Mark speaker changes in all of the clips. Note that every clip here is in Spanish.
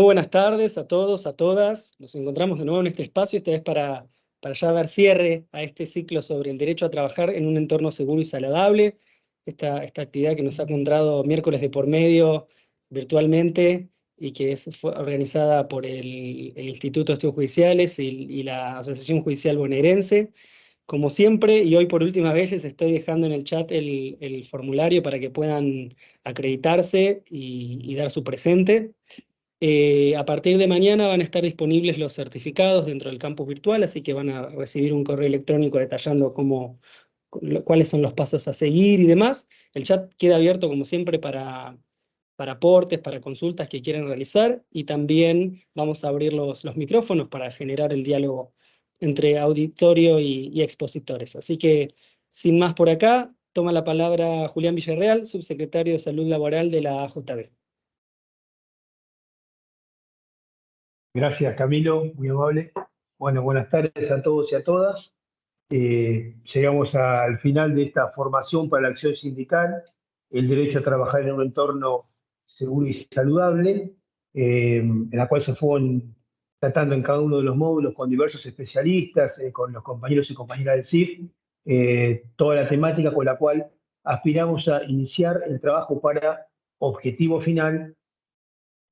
Speaker 1: buenas tardes a todos, a todas. Nos encontramos de nuevo en este espacio, esta vez para ya dar cierre a este ciclo sobre el derecho a trabajar en un entorno seguro y saludable. Esta actividad que nos ha encontrado miércoles de por medio virtualmente y que fue organizada por el Instituto de Estudios Judiciales y la Asociación Judicial Bonaerense. Como siempre, y hoy por última vez les estoy dejando en el chat el formulario para que puedan acreditarse y dar su presente. A partir de mañana van a estar disponibles los certificados dentro del campus virtual, así que van a recibir un correo electrónico detallando cuáles son los pasos a seguir y demás. El chat queda abierto como siempre para aportes, para consultas que quieran realizar, y también vamos a abrir los micrófonos para generar el diálogo entre auditorio y expositores. Así que, sin más por acá, toma la palabra Julián Villarreal, subsecretario de Salud Laboral de la AJB.
Speaker 2: Gracias, Camilo, muy amable. Bueno, buenas tardes a todos y a todas. Llegamos al final de esta formación para la acción sindical, el derecho a trabajar en un entorno seguro y saludable, en la cual se fueron tratando en cada uno de los módulos con diversos especialistas, con los compañeros y compañeras del CIF, toda la temática con la cual aspiramos a iniciar el trabajo para objetivo final,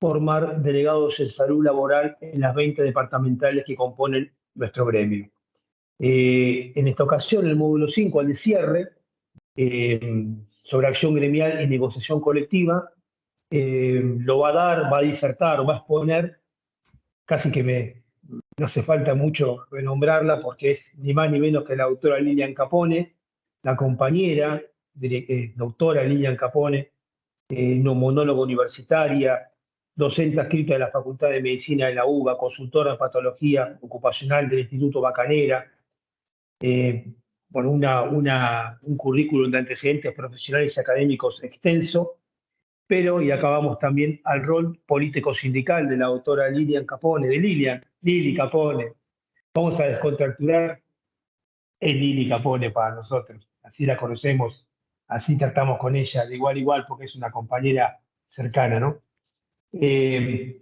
Speaker 2: formar delegados en salud laboral en las 20 departamentales que componen nuestro gremio. En esta ocasión, el módulo 5, al de cierre, sobre acción gremial y negociación colectiva, lo va a dar, va a disertar o va a exponer, casi que no hace falta mucho renombrarla porque es ni más ni menos que la doctora Lilian Capone, la compañera, doctora Lilian Capone, monóloga universitaria, docente adscrita de la Facultad de Medicina de la UBA, consultora en patología ocupacional del Instituto Bacanera, un currículum de antecedentes profesionales y académicos extenso, pero, y acabamos también al rol político-sindical de la doctora Lilian Capone, Lili Capone. Vamos a descontracturar, es Lili Capone para nosotros, así la conocemos, así tratamos con ella de igual a igual porque es una compañera cercana, ¿no?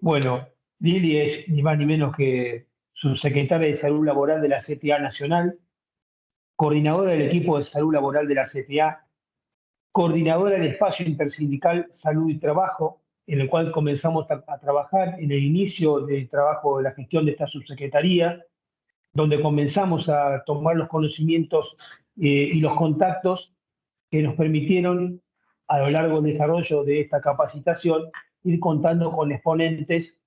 Speaker 2: Bueno, Lili es ni más ni menos que subsecretaria de Salud Laboral de la CTA Nacional, coordinadora del equipo de salud laboral de la CTA, coordinadora del espacio intersindical Salud y Trabajo, en el cual comenzamos a trabajar en el inicio del trabajo de la gestión de esta subsecretaría, donde comenzamos a tomar los conocimientos y los contactos que nos permitieron, a lo largo del desarrollo de esta capacitación, ir contando con exponentes,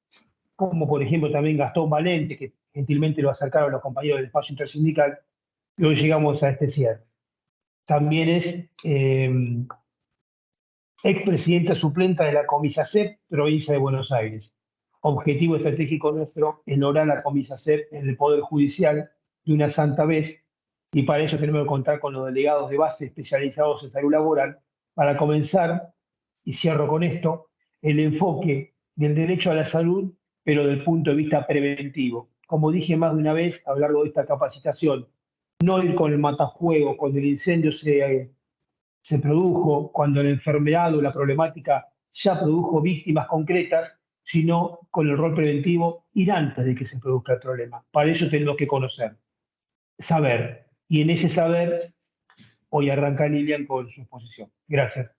Speaker 2: como por ejemplo también Gastón Valente, que gentilmente lo acercaron los compañeros del espacio intersindical, y hoy llegamos a este cierre. También es expresidenta suplenta de la Comisacep, provincia de Buenos Aires. Objetivo estratégico nuestro es lograr la Comisacep en el Poder Judicial de una santa vez, y para eso tenemos que contar con los delegados de base especializados en salud laboral para comenzar, y cierro con esto, el enfoque del derecho a la salud, pero desde el punto de vista preventivo. Como dije más de una vez a lo largo de esta capacitación, no ir con el matafuego cuando el incendio se produjo, cuando la enfermedad o la problemática ya produjo víctimas concretas, sino con el rol preventivo ir antes de que se produzca el problema. Para eso tenemos que conocer, saber, y en ese saber hoy arranca Lilian con su exposición. Gracias.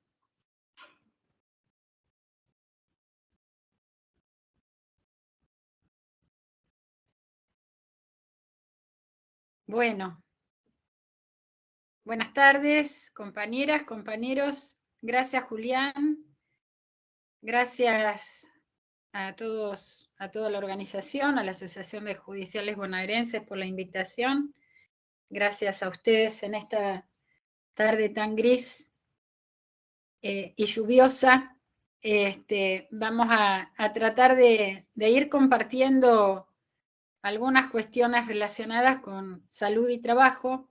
Speaker 3: Bueno, buenas tardes, compañeras, compañeros. Gracias, Julián. Gracias a todos, a toda la organización, a la Asociación de Judiciales Bonaerenses por la invitación. Gracias a ustedes en esta tarde tan gris y lluviosa. Vamos a tratar de ir compartiendo algunas cuestiones relacionadas con salud y trabajo,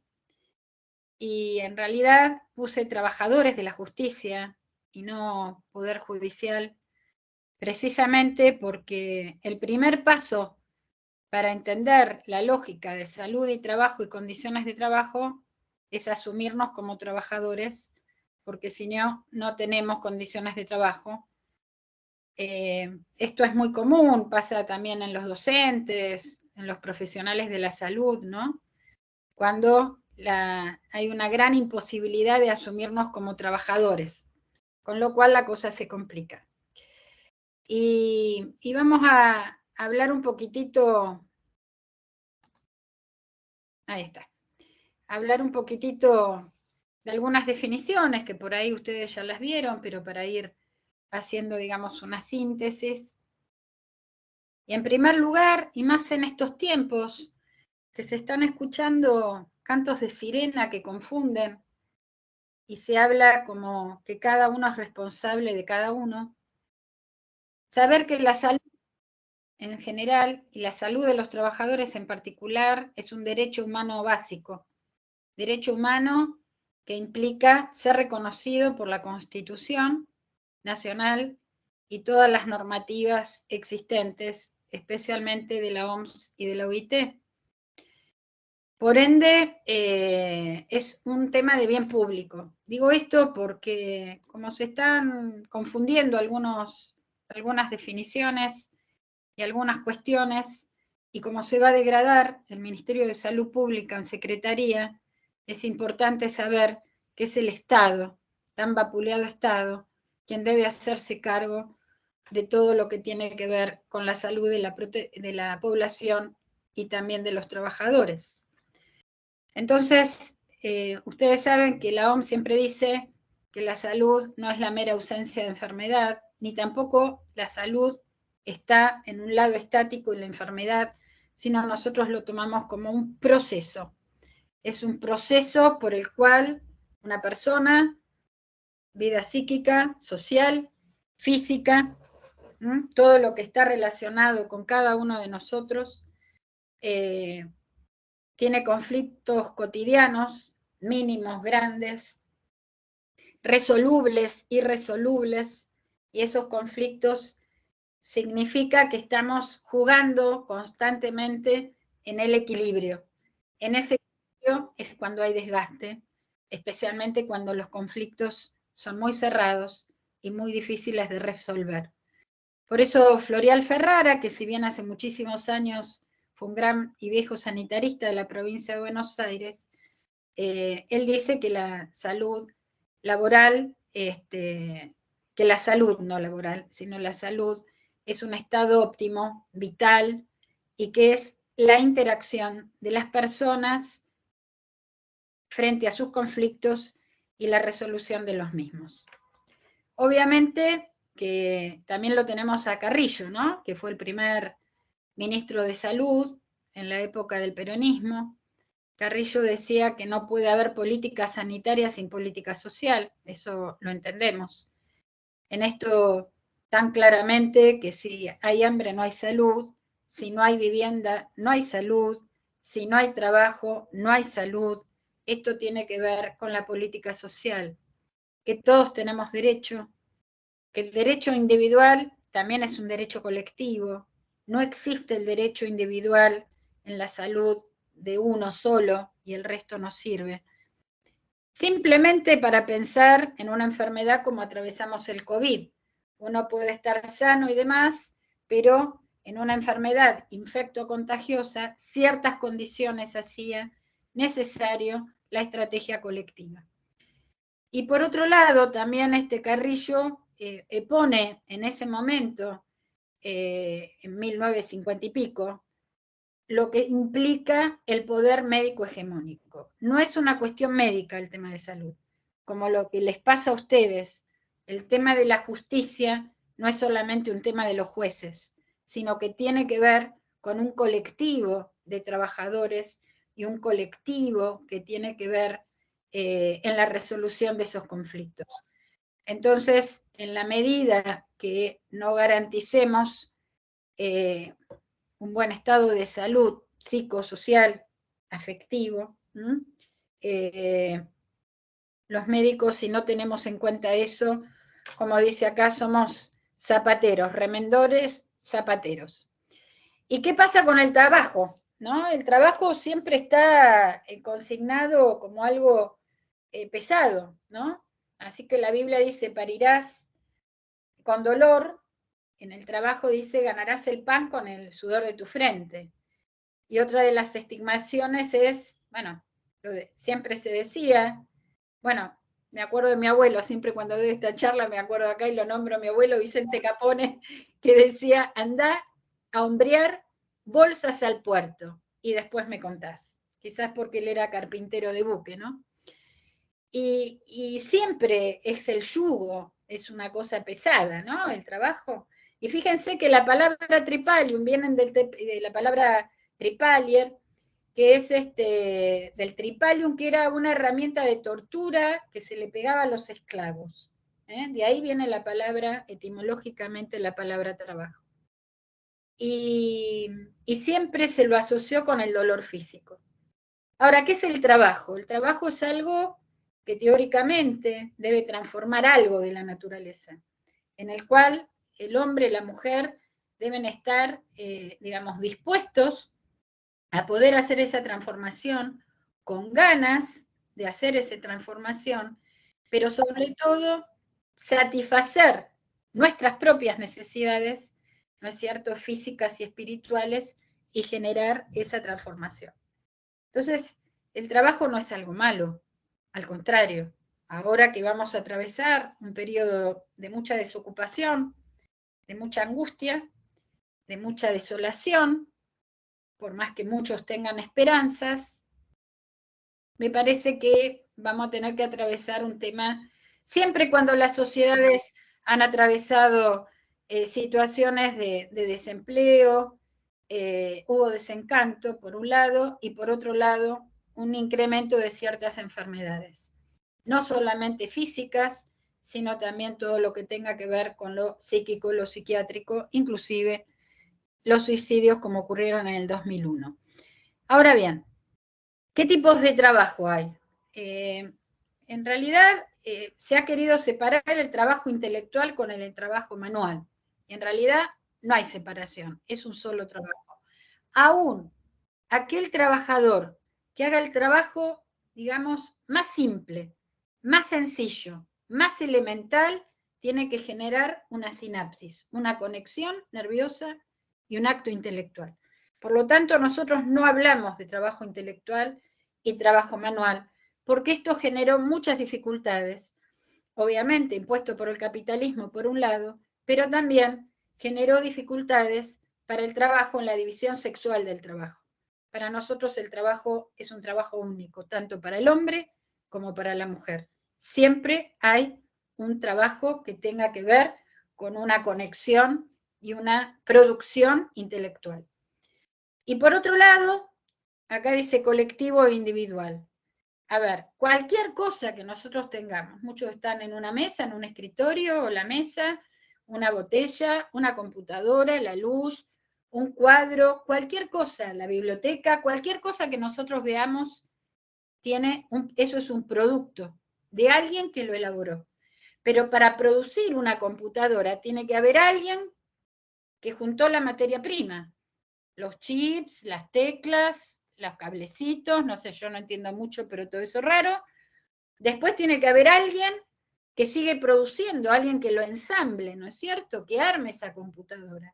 Speaker 3: y en realidad puse trabajadores de la justicia y no poder judicial, precisamente porque el primer paso para entender la lógica de salud y trabajo y condiciones de trabajo es asumirnos como trabajadores, porque si no, no tenemos condiciones de trabajo Esto es muy común, pasa también en los docentes, en los profesionales de la salud, ¿no? Cuando hay una gran imposibilidad de asumirnos como trabajadores, con lo cual la cosa se complica. Y vamos a hablar un poquitito, ahí está, hablar un poquitito de algunas definiciones que por ahí ustedes ya las vieron, pero para ir haciendo, digamos, una síntesis. Y en primer lugar, y más en estos tiempos, que se están escuchando cantos de sirena que confunden, y se habla como que cada uno es responsable de cada uno, saber que la salud en general y la salud de los trabajadores en particular es un derecho humano básico, derecho humano que implica ser reconocido por la Constitución Nacional y todas las normativas existentes, especialmente de la OMS y de la OIT. Por ende, es un tema de bien público. Digo esto porque como se están confundiendo algunas definiciones y algunas cuestiones, y como se va a degradar el Ministerio de Salud Pública en Secretaría, es importante saber que es el Estado, tan vapuleado Estado, quien debe hacerse cargo de todo lo que tiene que ver con la salud de la población y también de los trabajadores. Entonces, ustedes saben que la OMS siempre dice que la salud no es la mera ausencia de enfermedad, ni tampoco la salud está en un lado estático y la enfermedad, sino nosotros lo tomamos como un proceso. Es un proceso por el cual una persona, vida psíquica, social, física, todo lo que está relacionado con cada uno de nosotros, tiene conflictos cotidianos, mínimos, grandes, resolubles, irresolubles, y esos conflictos significa que estamos jugando constantemente en el equilibrio. En ese equilibrio es cuando hay desgaste, especialmente cuando los conflictos son muy cerrados y muy difíciles de resolver. Por eso Florial Ferrara, que si bien hace muchísimos años fue un gran y viejo sanitarista de la provincia de Buenos Aires, él dice que la salud laboral, que la salud no laboral, sino la salud es un estado óptimo, vital, y que es la interacción de las personas frente a sus conflictos y la resolución de los mismos. Obviamente que también lo tenemos a Carrillo, ¿no? Que fue el primer ministro de Salud en la época del peronismo. Carrillo decía que no puede haber política sanitaria sin política social, eso lo entendemos. En esto tan claramente que si hay hambre no hay salud, si no hay vivienda no hay salud, si no hay trabajo no hay salud. Esto tiene que ver con la política social, que todos tenemos derecho, que el derecho individual también es un derecho colectivo. No existe el derecho individual en la salud de uno solo y el resto no sirve. Simplemente para pensar en una enfermedad como atravesamos el COVID. Uno puede estar sano y demás, pero en una enfermedad infecto-contagiosa, ciertas condiciones hacían necesario la estrategia colectiva. Y por otro lado, también Carrillo pone en ese momento, en 1950 y pico, lo que implica el poder médico hegemónico. No es una cuestión médica el tema de salud, como lo que les pasa a ustedes. El tema de la justicia no es solamente un tema de los jueces, sino que tiene que ver con un colectivo de trabajadores y un colectivo que tiene que ver en la resolución de esos conflictos. Entonces, en la medida que no garanticemos un buen estado de salud psicosocial, afectivo, los médicos, si no tenemos en cuenta eso, como dice acá, somos zapateros, remendores, zapateros. ¿Y qué pasa con el trabajo? ¿No? El trabajo siempre está consignado como algo pesado, ¿no? Así que la Biblia dice, parirás con dolor en el trabajo dice, ganarás el pan con el sudor de tu frente. Y otra de las estigmaciones es, bueno, siempre se decía, bueno, me acuerdo de mi abuelo, siempre cuando doy esta charla me acuerdo acá y lo nombro a mi abuelo Vicente Capone, que decía, andá a hombrear bolsas al puerto y después me contás. Quizás porque él era carpintero de buque, ¿no? Y siempre es el yugo, es una cosa pesada, ¿no? El trabajo. Y fíjense que la palabra tripalium viene de la palabra tripalier, que es del tripalium, que era una herramienta de tortura que se le pegaba a los esclavos. De ahí viene la palabra, etimológicamente, la palabra trabajo. Y siempre se lo asoció con el dolor físico. Ahora, ¿qué es el trabajo? El trabajo es algo que teóricamente debe transformar algo de la naturaleza, en el cual el hombre y la mujer deben estar, digamos, dispuestos a poder hacer esa transformación, con ganas de hacer esa transformación, pero sobre todo satisfacer nuestras propias necesidades, ¿no es cierto?, físicas y espirituales, y generar esa transformación. Entonces, el trabajo no es algo malo, al contrario, ahora que vamos a atravesar un periodo de mucha desocupación, de mucha angustia, de mucha desolación, por más que muchos tengan esperanzas, me parece que vamos a tener que atravesar un tema, siempre cuando las sociedades han atravesado situaciones de desempleo, hubo desencanto por un lado, y por otro lado un incremento de ciertas enfermedades, no solamente físicas, sino también todo lo que tenga que ver con lo psíquico, lo psiquiátrico, inclusive los suicidios como ocurrieron en el 2001. Ahora bien, ¿qué tipos de trabajo hay? En realidad se ha querido separar el trabajo intelectual con el trabajo manual, y en realidad no hay separación, es un solo trabajo. Aún aquel trabajador que haga el trabajo, digamos, más simple, más sencillo, más elemental, tiene que generar una sinapsis, una conexión nerviosa y un acto intelectual. Por lo tanto, nosotros no hablamos de trabajo intelectual y trabajo manual, porque esto generó muchas dificultades, obviamente impuesto por el capitalismo por un lado, pero también generó dificultades para el trabajo en la división sexual del trabajo. Para nosotros el trabajo es un trabajo único, tanto para el hombre como para la mujer. Siempre hay un trabajo que tenga que ver con una conexión y una producción intelectual. Y por otro lado, acá dice colectivo e individual. A ver, cualquier cosa que nosotros tengamos, muchos están en una mesa, en un escritorio, o la mesa, una botella, una computadora, la luz, un cuadro, cualquier cosa, la biblioteca, cualquier cosa que nosotros veamos, eso es un producto de alguien que lo elaboró. Pero para producir una computadora tiene que haber alguien que juntó la materia prima, los chips, las teclas, los cablecitos, no sé, yo no entiendo mucho, pero todo eso raro. Después tiene que haber alguien que sigue produciendo, alguien que lo ensamble, ¿no es cierto?, que arme esa computadora.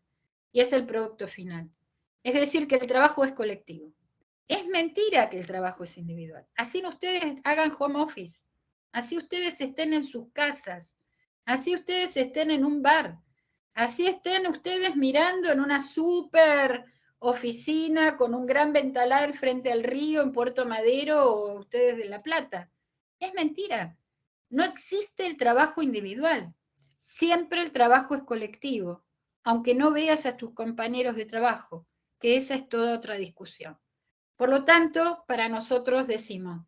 Speaker 3: Y es el producto final. Es decir, que el trabajo es colectivo. Es mentira que el trabajo es individual. Así ustedes hagan home office, así ustedes estén en sus casas, así ustedes estén en un bar, así estén ustedes mirando en una súper oficina con un gran ventanal frente al río en Puerto Madero o ustedes de La Plata. Es mentira. No existe el trabajo individual. Siempre el trabajo es colectivo, aunque no veas a tus compañeros de trabajo, que esa es toda otra discusión. Por lo tanto, para nosotros decimos,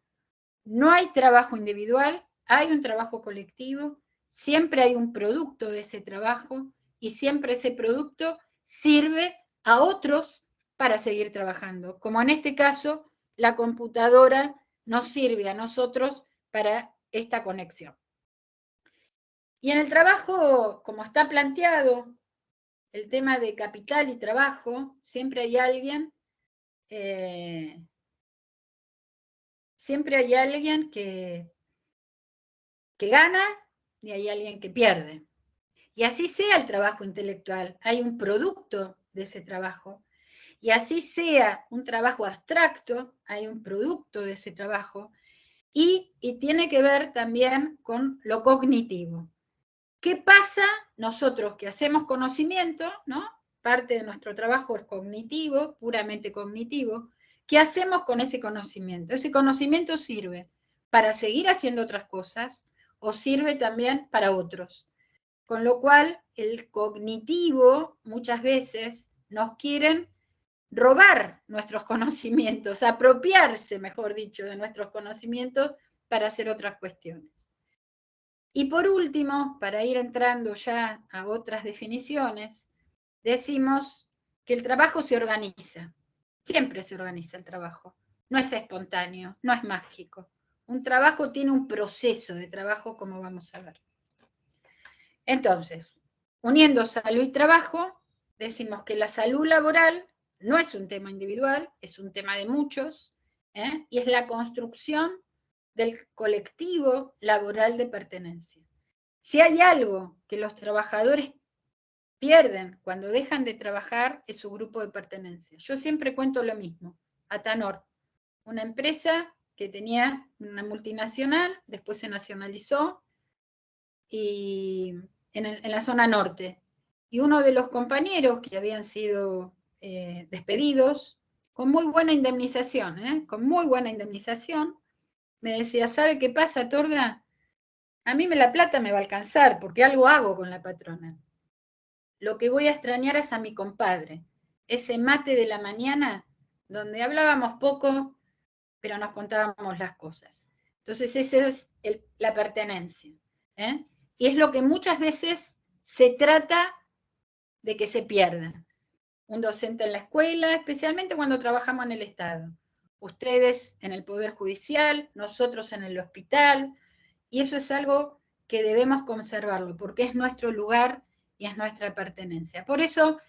Speaker 3: no hay trabajo individual, hay un trabajo colectivo, siempre hay un producto de ese trabajo y siempre ese producto sirve a otros para seguir trabajando. Como en este caso, la computadora nos sirve a nosotros para esta conexión. Y en el trabajo, como está planteado, el tema de capital y trabajo, siempre hay alguien que gana y hay alguien que pierde. Y así sea el trabajo intelectual, hay un producto de ese trabajo. Y así sea un trabajo abstracto, hay un producto de ese trabajo. Y tiene que ver también con lo cognitivo. ¿Qué pasa nosotros que hacemos conocimiento, ¿no? Parte de nuestro trabajo es cognitivo, puramente cognitivo. ¿Qué hacemos con ese conocimiento? Ese conocimiento sirve para seguir haciendo otras cosas o sirve también para otros. Con lo cual, el cognitivo muchas veces nos quieren robar nuestros conocimientos, apropiarse, mejor dicho, de nuestros conocimientos para hacer otras cuestiones. Y por último, para ir entrando ya a otras definiciones, decimos que el trabajo se organiza. Siempre se organiza el trabajo. No es espontáneo, no es mágico. Un trabajo tiene un proceso de trabajo, como vamos a ver. Entonces, uniendo salud y trabajo, decimos que la salud laboral no es un tema individual, es un tema de muchos, y es la construcción del colectivo laboral de pertenencia. Si hay algo que los trabajadores pierden cuando dejan de trabajar, es su grupo de pertenencia. Yo siempre cuento lo mismo. Atanor, una empresa que tenía una multinacional, después se nacionalizó, y en la zona norte. Y uno de los compañeros que habían sido despedidos, con muy buena indemnización, con muy buena indemnización, me decía, ¿sabe qué pasa, Torda? A mí la plata me va a alcanzar, porque algo hago con la patrona. Lo que voy a extrañar es a mi compadre, ese mate de la mañana, donde hablábamos poco, pero nos contábamos las cosas. Entonces, esa es la pertenencia. Y es lo que muchas veces se trata de que se pierda. Un docente en la escuela, especialmente cuando trabajamos en el Estado. Ustedes en el Poder Judicial, nosotros en el hospital, y eso es algo que debemos conservarlo, porque es nuestro lugar y es nuestra pertenencia. Por eso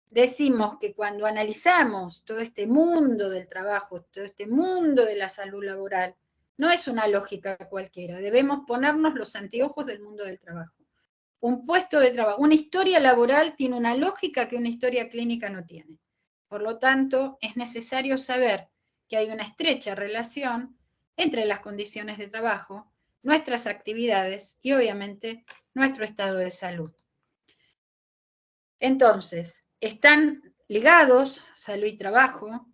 Speaker 3: decimos que cuando analizamos todo este mundo del trabajo, todo este mundo de la salud laboral, no es una lógica cualquiera, debemos ponernos los anteojos del mundo del trabajo. Un puesto de trabajo, una historia laboral tiene una lógica que una historia clínica no tiene. Por lo tanto, es necesario saber que hay una estrecha relación entre las condiciones de trabajo, nuestras actividades y obviamente nuestro estado de salud. Entonces, están ligados salud y trabajo.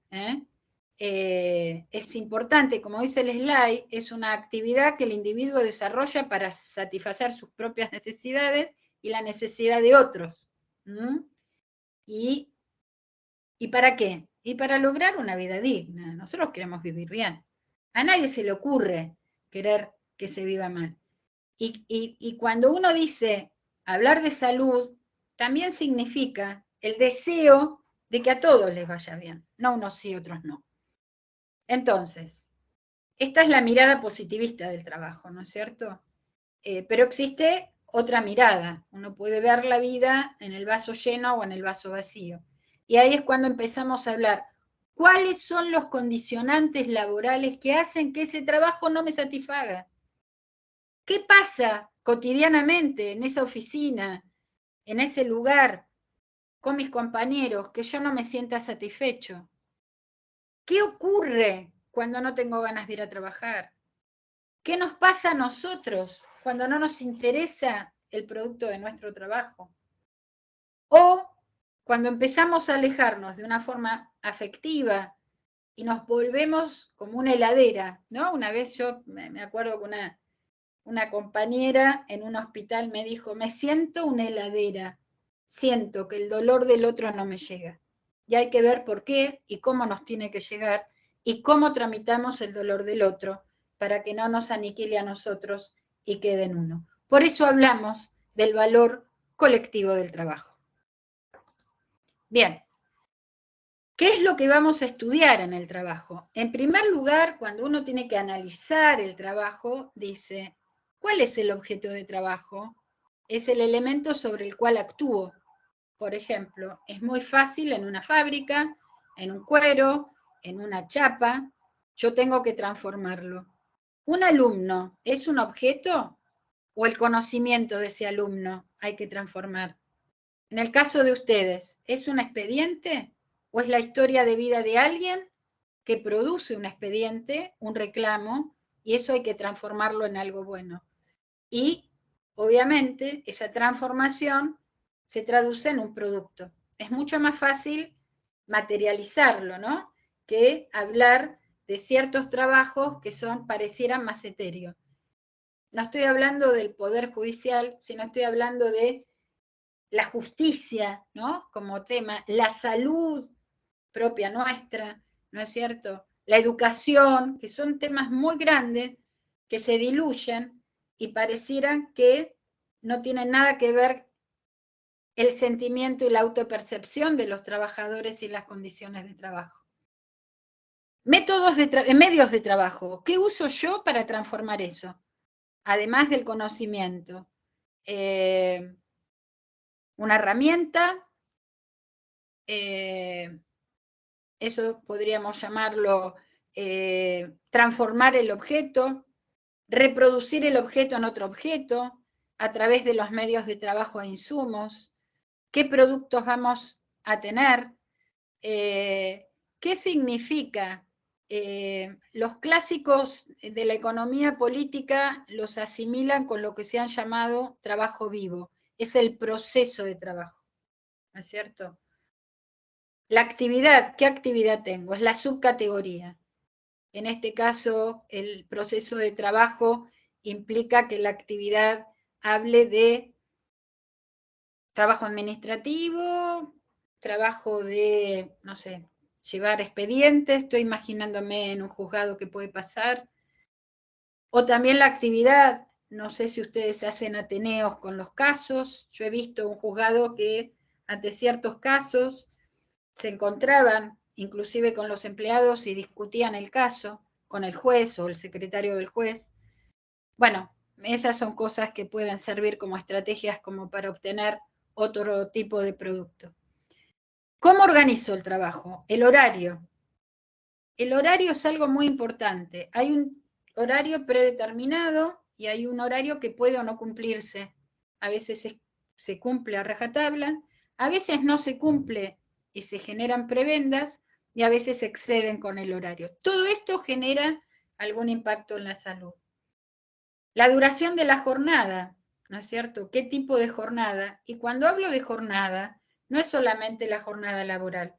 Speaker 3: Es importante, como dice el slide, es una actividad que el individuo desarrolla para satisfacer sus propias necesidades y la necesidad de otros. ¿Y para qué? Y para lograr una vida digna. Nosotros queremos vivir bien. A nadie se le ocurre querer que se viva mal. Y cuando uno dice hablar de salud, también significa el deseo de que a todos les vaya bien, no unos sí, otros no. Entonces, esta es la mirada positivista del trabajo, ¿no es cierto? Pero existe otra mirada. Uno puede ver la vida en el vaso lleno o en el vaso vacío. Y ahí es cuando empezamos a hablar, ¿cuáles son los condicionantes laborales que hacen que ese trabajo no me satisfaga? ¿Qué pasa cotidianamente en esa oficina, en ese lugar, con mis compañeros, que yo no me sienta satisfecho? ¿Qué ocurre cuando no tengo ganas de ir a trabajar? ¿Qué nos pasa a nosotros cuando no nos interesa el producto de nuestro trabajo? O cuando empezamos a alejarnos de una forma afectiva y nos volvemos como una heladera, ¿no? Una vez yo me acuerdo que una compañera en un hospital me dijo, me siento una heladera, siento que el dolor del otro no me llega. Y hay que ver por qué y cómo nos tiene que llegar y cómo tramitamos el dolor del otro para que no nos aniquile a nosotros y quede en uno. Por eso hablamos del valor colectivo del trabajo. Bien, ¿qué es lo que vamos a estudiar en el trabajo? En primer lugar, cuando uno tiene que analizar el trabajo, dice, ¿cuál es el objeto de trabajo? Es el elemento sobre el cual actúo. Por ejemplo, es muy fácil en una fábrica, en un cuero, en una chapa, yo tengo que transformarlo. ¿Un alumno es un objeto? o el conocimiento de ese alumno hay que transformar? En el caso de ustedes, ¿es un expediente o es la historia de vida de alguien que produce un expediente, un reclamo, y eso hay que transformarlo en algo bueno? Y, obviamente, esa transformación se traduce en un producto. Es mucho más fácil materializarlo, ¿no?, que hablar de ciertos trabajos que parecieran más etéreos. No estoy hablando del Poder Judicial, sino estoy hablando de la justicia, ¿no?, como tema, la salud propia nuestra, ¿no es cierto?, la educación, que son temas muy grandes que se diluyen y parecieran que no tienen nada que ver el sentimiento y la autopercepción de los trabajadores y las condiciones de trabajo. Medios de trabajo. ¿Qué uso yo para transformar eso? Además del conocimiento. Una herramienta, eso podríamos llamarlo transformar el objeto, reproducir el objeto en otro objeto, a través de los medios de trabajo e insumos, qué productos vamos a tener, qué significa. Los clásicos de la economía política los asimilan con lo que se han llamado trabajo vivo, es el proceso de trabajo, ¿no es cierto? La actividad, ¿qué actividad tengo? Es la subcategoría. En este caso, el proceso de trabajo implica que la actividad hable de trabajo administrativo, trabajo de, no sé, llevar expedientes, estoy imaginándome en un juzgado que puede pasar, o también la actividad, no sé si ustedes hacen ateneos con los casos, yo he visto un juzgado que ante ciertos casos se encontraban inclusive con los empleados y discutían el caso con el juez o el secretario del juez. Bueno, esas son cosas que pueden servir como estrategias como para obtener otro tipo de producto. ¿Cómo organizo el trabajo? El horario. El horario es algo muy importante. Hay un horario predeterminado y hay un horario que puede o no cumplirse. A veces se cumple a rajatabla, a veces no se cumple y se generan prebendas y a veces se exceden con el horario. Todo esto genera algún impacto en la salud. La duración de la jornada, ¿no es cierto? ¿Qué tipo de jornada? Y cuando hablo de jornada, no es solamente la jornada laboral.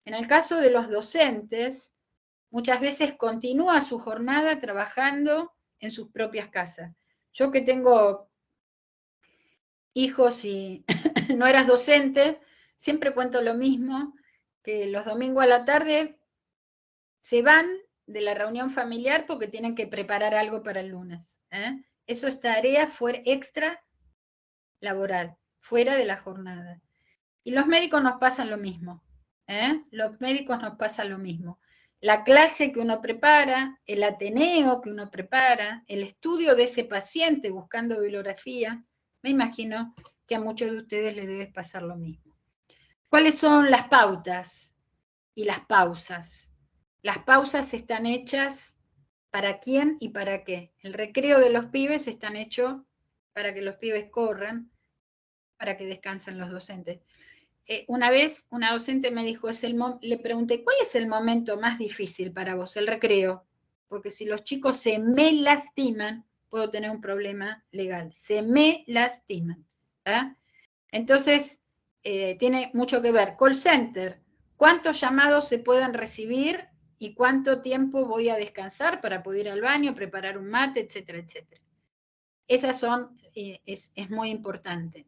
Speaker 3: En el caso de los docentes, muchas veces continúa su jornada trabajando en sus propias casas. Yo que tengo hijos y no eras docente, siempre cuento lo mismo, que los domingos a la tarde se van de la reunión familiar porque tienen que preparar algo para el lunes. Eso es tarea extra laboral, fuera de la jornada. Y los médicos nos pasan lo mismo. Los médicos nos pasan lo mismo. La clase que uno prepara, el ateneo que uno prepara, el estudio de ese paciente buscando bibliografía, me imagino que a muchos de ustedes les debe pasar lo mismo. ¿Cuáles son las pautas y las pausas? Las pausas están hechas para quién y para qué. El recreo de los pibes están hechos para que los pibes corran, para que descansen los docentes. Una vez una docente me dijo, le pregunté, ¿cuál es el momento más difícil para vos? El recreo. Porque si los chicos se me lastiman, puedo tener un problema legal. Se me lastiman. Entonces, tiene mucho que ver. Call center, ¿cuántos llamados se pueden recibir y cuánto tiempo voy a descansar para poder ir al baño, preparar un mate, etcétera, etcétera? Esas son, es muy importante.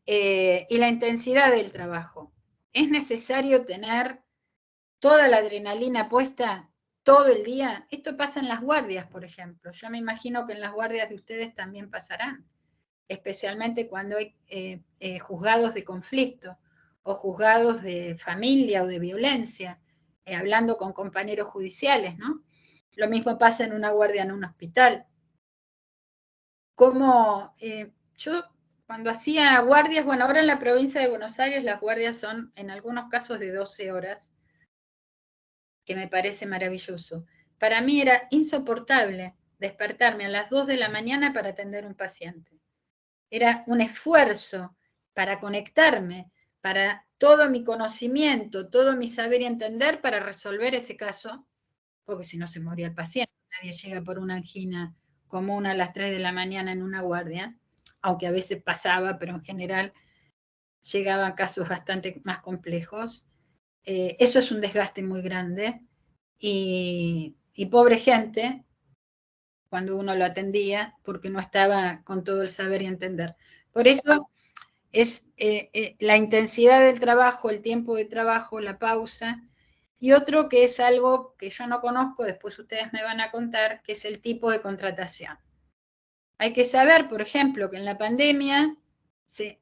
Speaker 3: Y la intensidad del trabajo. ¿Es necesario tener toda la adrenalina puesta todo el día? Esto pasa en las guardias, por ejemplo. Yo me imagino que en las guardias de ustedes también pasarán, especialmente cuando hay juzgados de conflicto o juzgados de familia o de violencia, hablando con compañeros judiciales, ¿no? Lo mismo pasa en una guardia en un hospital. Como yo cuando hacía guardias, bueno, ahora en la provincia de Buenos Aires las guardias son en algunos casos de 12 horas, que me parece maravilloso. Para mí era insoportable despertarme a las 2 de la mañana para atender un paciente. Era un esfuerzo para conectarme, para todo mi conocimiento, todo mi saber y entender para resolver ese caso, porque si no se moría el paciente. Nadie llega por una angina común a las 3 de la mañana en una guardia, aunque a veces pasaba, pero en general llegaban casos bastante más complejos. Eso es un desgaste muy grande y pobre gente cuando uno lo atendía porque no estaba con todo el saber y entender. Por eso es la intensidad del trabajo, el tiempo de trabajo, la pausa, y otro que es algo que yo no conozco, después ustedes me van a contar, que es el tipo de contratación. Hay que saber, por ejemplo, que en la pandemia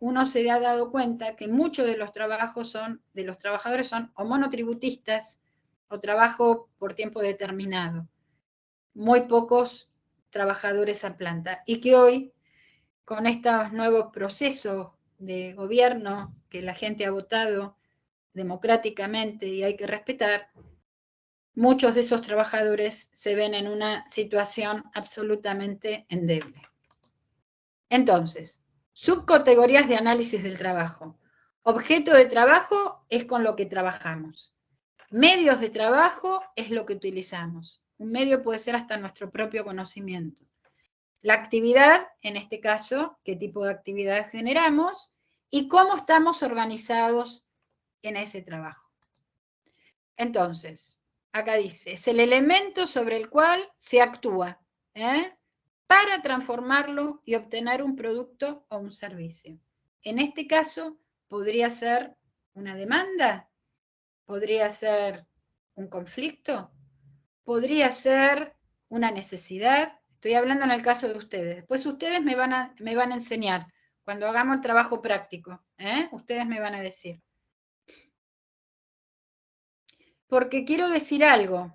Speaker 3: uno se ha dado cuenta que muchos de los trabajadores son o monotributistas o trabajo por tiempo determinado. Muy pocos trabajadores a planta. Y que hoy, con estos nuevos procesos de gobierno que la gente ha votado democráticamente y hay que respetar, muchos de esos trabajadores se ven en una situación absolutamente endeble. Entonces, subcategorías de análisis del trabajo. Objeto de trabajo es con lo que trabajamos. Medios de trabajo es lo que utilizamos. Un medio puede ser hasta nuestro propio conocimiento. La actividad, en este caso, qué tipo de actividad generamos y cómo estamos organizados en ese trabajo. Entonces, acá dice, es el elemento sobre el cual se actúa para transformarlo y obtener un producto o un servicio. En este caso, podría ser una demanda, podría ser un conflicto, podría ser una necesidad. Estoy hablando en el caso de ustedes. Después ustedes me van a enseñar. Cuando hagamos el trabajo práctico, ustedes me van a decir. Porque quiero decir algo.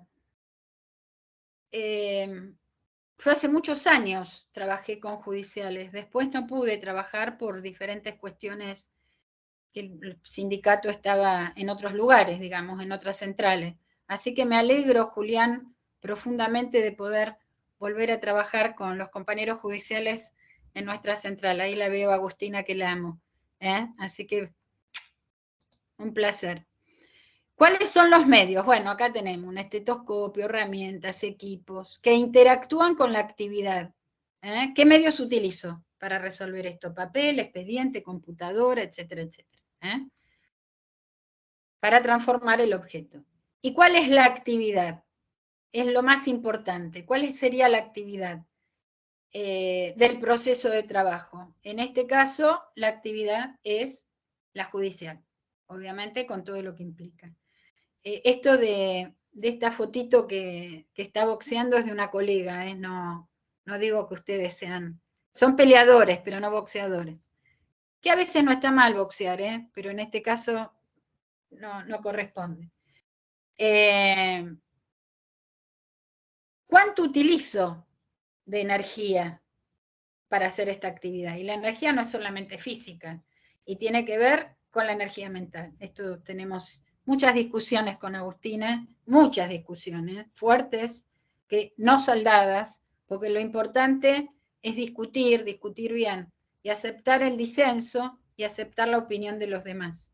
Speaker 3: Yo hace muchos años trabajé con judiciales. Después no pude trabajar por diferentes cuestiones que el sindicato estaba en otros lugares, digamos, en otras centrales. Así que me alegro, Julián, profundamente de poder volver a trabajar con los compañeros judiciales en nuestra central. Ahí la veo a Agustina, que la amo. Así que un placer. ¿Cuáles son los medios? Bueno, acá tenemos un estetoscopio, herramientas, equipos que interactúan con la actividad. ¿Qué medios utilizo para resolver esto? Papel, expediente, computadora, etcétera, etcétera. Para transformar el objeto. ¿Y cuál es la actividad? Es lo más importante. ¿Cuál sería la actividad del proceso de trabajo? En este caso, la actividad es la judicial, obviamente con todo lo que implica. Esto de esta fotito que está boxeando es de una colega, no digo que ustedes son peleadores, pero no boxeadores. Que a veces no está mal boxear, pero en este caso no corresponde. ¿Cuánto utilizo de energía para hacer esta actividad? Y la energía no es solamente física, y tiene que ver con la energía mental. Esto tenemos muchas discusiones con Agustina, muchas discusiones fuertes, que no saldadas, porque lo importante es discutir bien, y aceptar el disenso y aceptar la opinión de los demás,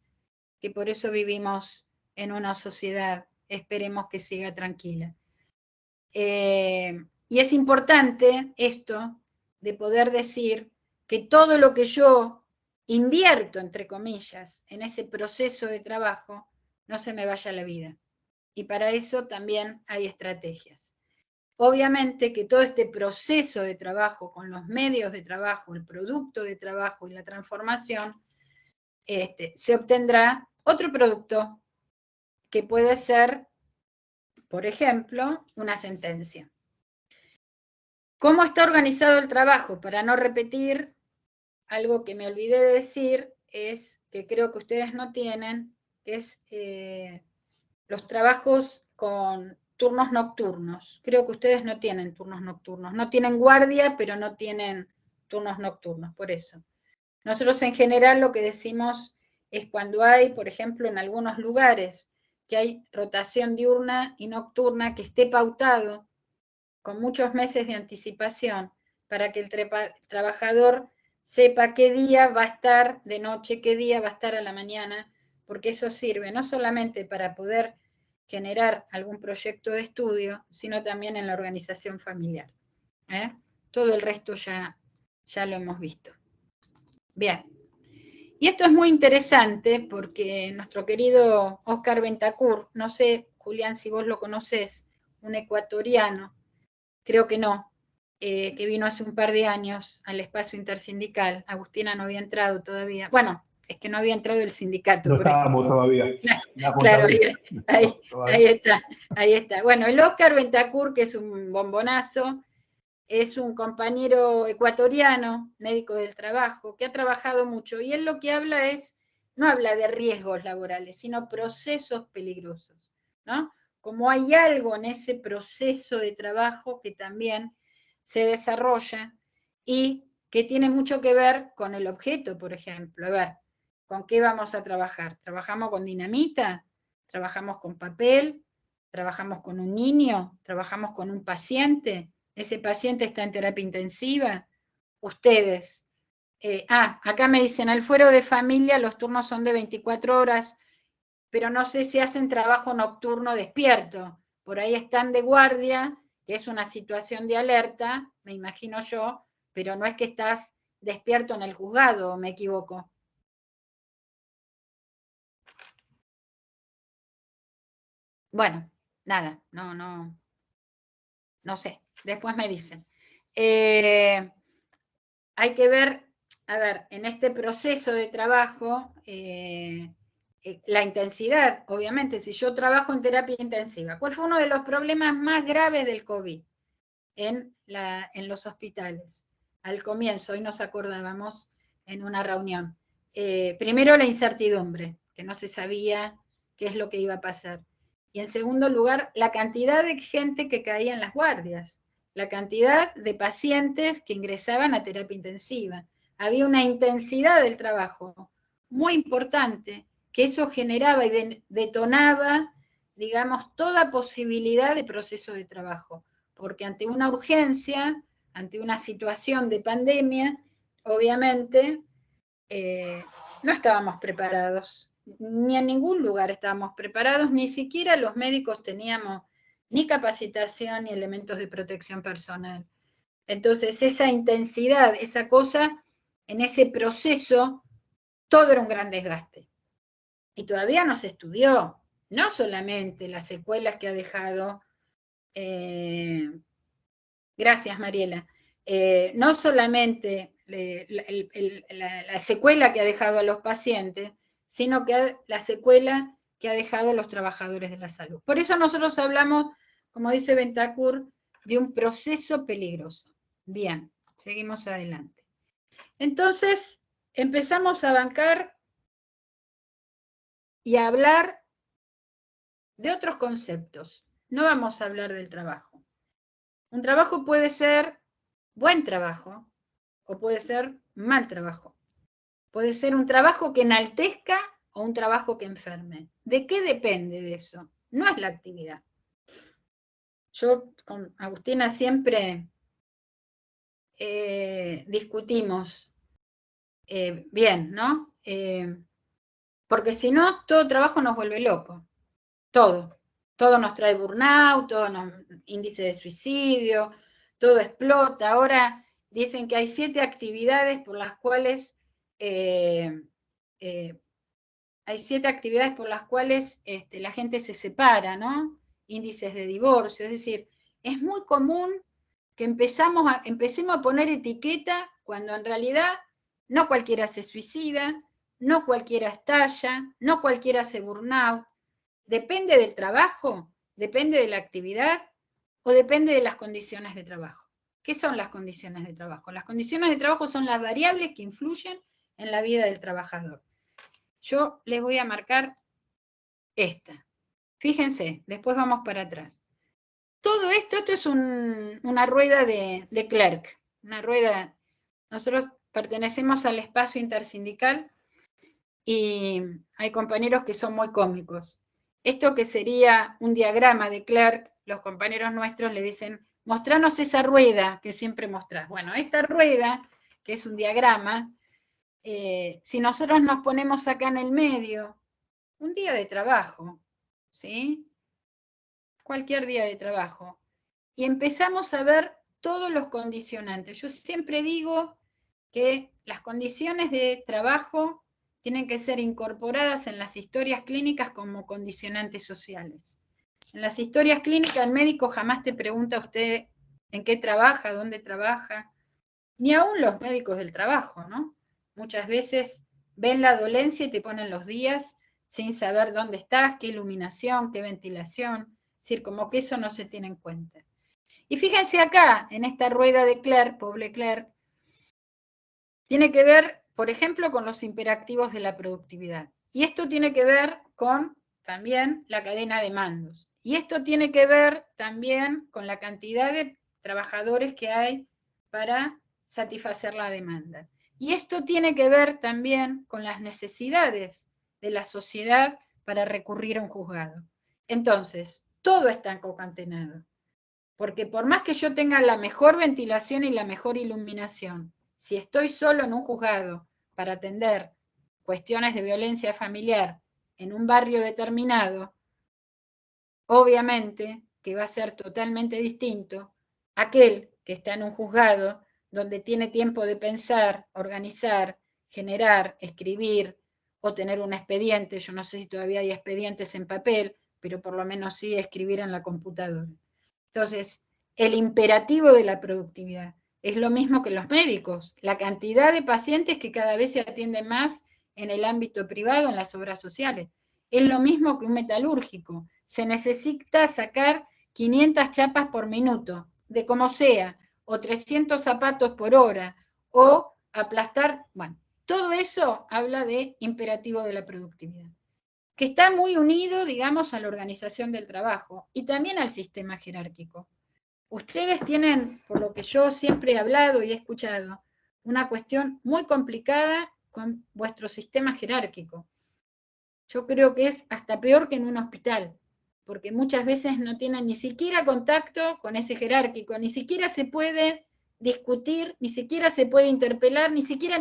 Speaker 3: que por eso vivimos en una sociedad, esperemos que siga tranquila. Y es importante esto de poder decir que todo lo que yo invierto, entre comillas, en ese proceso de trabajo, no se me vaya la vida. Y para eso también hay estrategias. Obviamente que todo este proceso de trabajo, con los medios de trabajo, el producto de trabajo y la transformación, se obtendrá otro producto que puede ser, por ejemplo, una sentencia. ¿Cómo está organizado el trabajo? Para no repetir, algo que me olvidé de decir es que creo que ustedes no tienen, es los trabajos con turnos nocturnos. Creo que ustedes no tienen turnos nocturnos. No tienen guardia, pero no tienen turnos nocturnos, por eso. Nosotros en general lo que decimos es cuando hay, por ejemplo, en algunos lugares que hay rotación diurna y nocturna, que esté pautado con muchos meses de anticipación, para que el trabajador sepa qué día va a estar de noche, qué día va a estar a la mañana, porque eso sirve no solamente para poder generar algún proyecto de estudio, sino también en la organización familiar. Todo el resto ya lo hemos visto. Bien. Y esto es muy interesante porque nuestro querido Óscar Bentancur, no sé, Julián, si vos lo conocés, un ecuatoriano, creo que no, que vino hace un par de años al espacio intersindical. Agustina no había entrado todavía. Bueno, es que no había entrado el sindicato.
Speaker 2: No
Speaker 3: por
Speaker 2: estábamos
Speaker 3: eso.
Speaker 2: todavía.
Speaker 3: Claro, ahí está. Bueno, el Óscar Bentancur, que es un bombonazo, es un compañero ecuatoriano, médico del trabajo, que ha trabajado mucho, y él lo que habla no habla de riesgos laborales, sino procesos peligrosos, ¿no? Como hay algo en ese proceso de trabajo que también se desarrolla y que tiene mucho que ver con el objeto, por ejemplo. A ver, ¿con qué vamos a trabajar? ¿Trabajamos con dinamita? ¿Trabajamos con papel? ¿Trabajamos con un niño? ¿Trabajamos con un paciente? ¿Ese paciente está en terapia intensiva? Ustedes. Acá me dicen, al fuero de familia los turnos son de 24 horas, pero no sé si hacen trabajo nocturno despierto. Por ahí están de guardia, que es una situación de alerta, me imagino yo, pero no es que estás despierto en el juzgado, ¿me equivoco? Bueno, nada, no sé, después me dicen. Hay que ver, a ver, en este proceso de trabajo, la intensidad, obviamente, si yo trabajo en terapia intensiva, ¿cuál fue uno de los problemas más graves del COVID en los hospitales? Al comienzo, hoy nos acordábamos en una reunión. Primero, la incertidumbre, que no se sabía qué es lo que iba a pasar. Y en segundo lugar, la cantidad de gente que caía en las guardias, la cantidad de pacientes que ingresaban a terapia intensiva. Había una intensidad del trabajo muy importante, que eso generaba y detonaba, digamos, toda posibilidad de proceso de trabajo, porque ante una urgencia, ante una situación de pandemia, obviamente no estábamos preparados, ni en ningún lugar estábamos preparados, ni siquiera los médicos teníamos ni capacitación ni elementos de protección personal. Entonces, esa intensidad, esa cosa, en ese proceso, todo era un gran desgaste. Y todavía no se estudió, no solamente las secuelas que ha dejado, gracias Mariela, no solamente la secuela que ha dejado a los pacientes, sino que la secuela que ha dejado a los trabajadores de la salud. Por eso nosotros hablamos, como dice Bentancur, de un proceso peligroso. Bien, seguimos adelante. Entonces, empezamos a bancar y a hablar de otros conceptos. No vamos a hablar del trabajo. Un trabajo puede ser buen trabajo o puede ser mal trabajo. Puede ser un trabajo que enaltezca o un trabajo que enferme. ¿De qué depende de eso? No es la actividad. Yo con Agustina siempre discutimos bien, ¿no? Porque si no, todo trabajo nos vuelve loco. Todo. Todo nos trae burnout, índice de suicidio, todo explota. Ahora dicen que hay 7 actividades por las cuales la gente se separa, ¿no? Índices de divorcio, es decir, es muy común que empecemos a poner etiqueta cuando en realidad no cualquiera se suicida, no cualquiera estalla, no cualquiera hace burnout. ¿Depende del trabajo? ¿Depende de la actividad? ¿O depende de las condiciones de trabajo? ¿Qué son las condiciones de trabajo? Las condiciones de trabajo son las variables que influyen en la vida del trabajador. Yo les voy a marcar esta. Fíjense, después vamos para atrás. Todo esto es una rueda de Clerk, una rueda. Nosotros pertenecemos al espacio intersindical y hay compañeros que son muy cómicos. Esto que sería un diagrama de Clerk, los compañeros nuestros le dicen mostranos esa rueda que siempre mostrás. Bueno, esta rueda, que es un diagrama, si nosotros nos ponemos acá en el medio, un día de trabajo, ¿sí? Cualquier día de trabajo, y empezamos a ver todos los condicionantes. Yo siempre digo que las condiciones de trabajo tienen que ser incorporadas en las historias clínicas como condicionantes sociales. En las historias clínicas el médico jamás te pregunta a usted en qué trabaja, dónde trabaja, ni aún los médicos del trabajo, ¿no? Muchas veces ven la dolencia y te ponen los días sin saber dónde estás, qué iluminación, qué ventilación, es decir, como que eso no se tiene en cuenta. Y fíjense acá, en esta rueda de Clerc, Paul Clerc, tiene que ver, por ejemplo, con los imperativos de la productividad. Y esto tiene que ver con también la cadena de mandos. Y esto tiene que ver también con la cantidad de trabajadores que hay para satisfacer la demanda. Y esto tiene que ver también con las necesidades de la sociedad para recurrir a un juzgado. Entonces, todo está concatenado. Porque por más que yo tenga la mejor ventilación y la mejor iluminación, si estoy solo en un juzgado para atender cuestiones de violencia familiar en un barrio determinado, obviamente que va a ser totalmente distinto aquel que está en un juzgado donde tiene tiempo de pensar, organizar, generar, escribir o tener un expediente. Yo no sé si todavía hay expedientes en papel, pero por lo menos sí escribir en la computadora. Entonces, el imperativo de la productividad es lo mismo que los médicos, la cantidad de pacientes que cada vez se atienden más en el ámbito privado, en las obras sociales. Es lo mismo que un metalúrgico. Se necesita sacar 500 chapas por minuto, de como sea, o 300 zapatos por hora, o aplastar, bueno, todo eso habla de imperativo de la productividad, que está muy unido, digamos, a la organización del trabajo y también al sistema jerárquico. Ustedes tienen, por lo que yo siempre he hablado y he escuchado, una cuestión muy complicada con vuestro sistema jerárquico. Yo creo que es hasta peor que en un hospital, porque muchas veces no tienen ni siquiera contacto con ese jerárquico, ni siquiera se puede discutir, ni siquiera se puede interpelar, ni siquiera.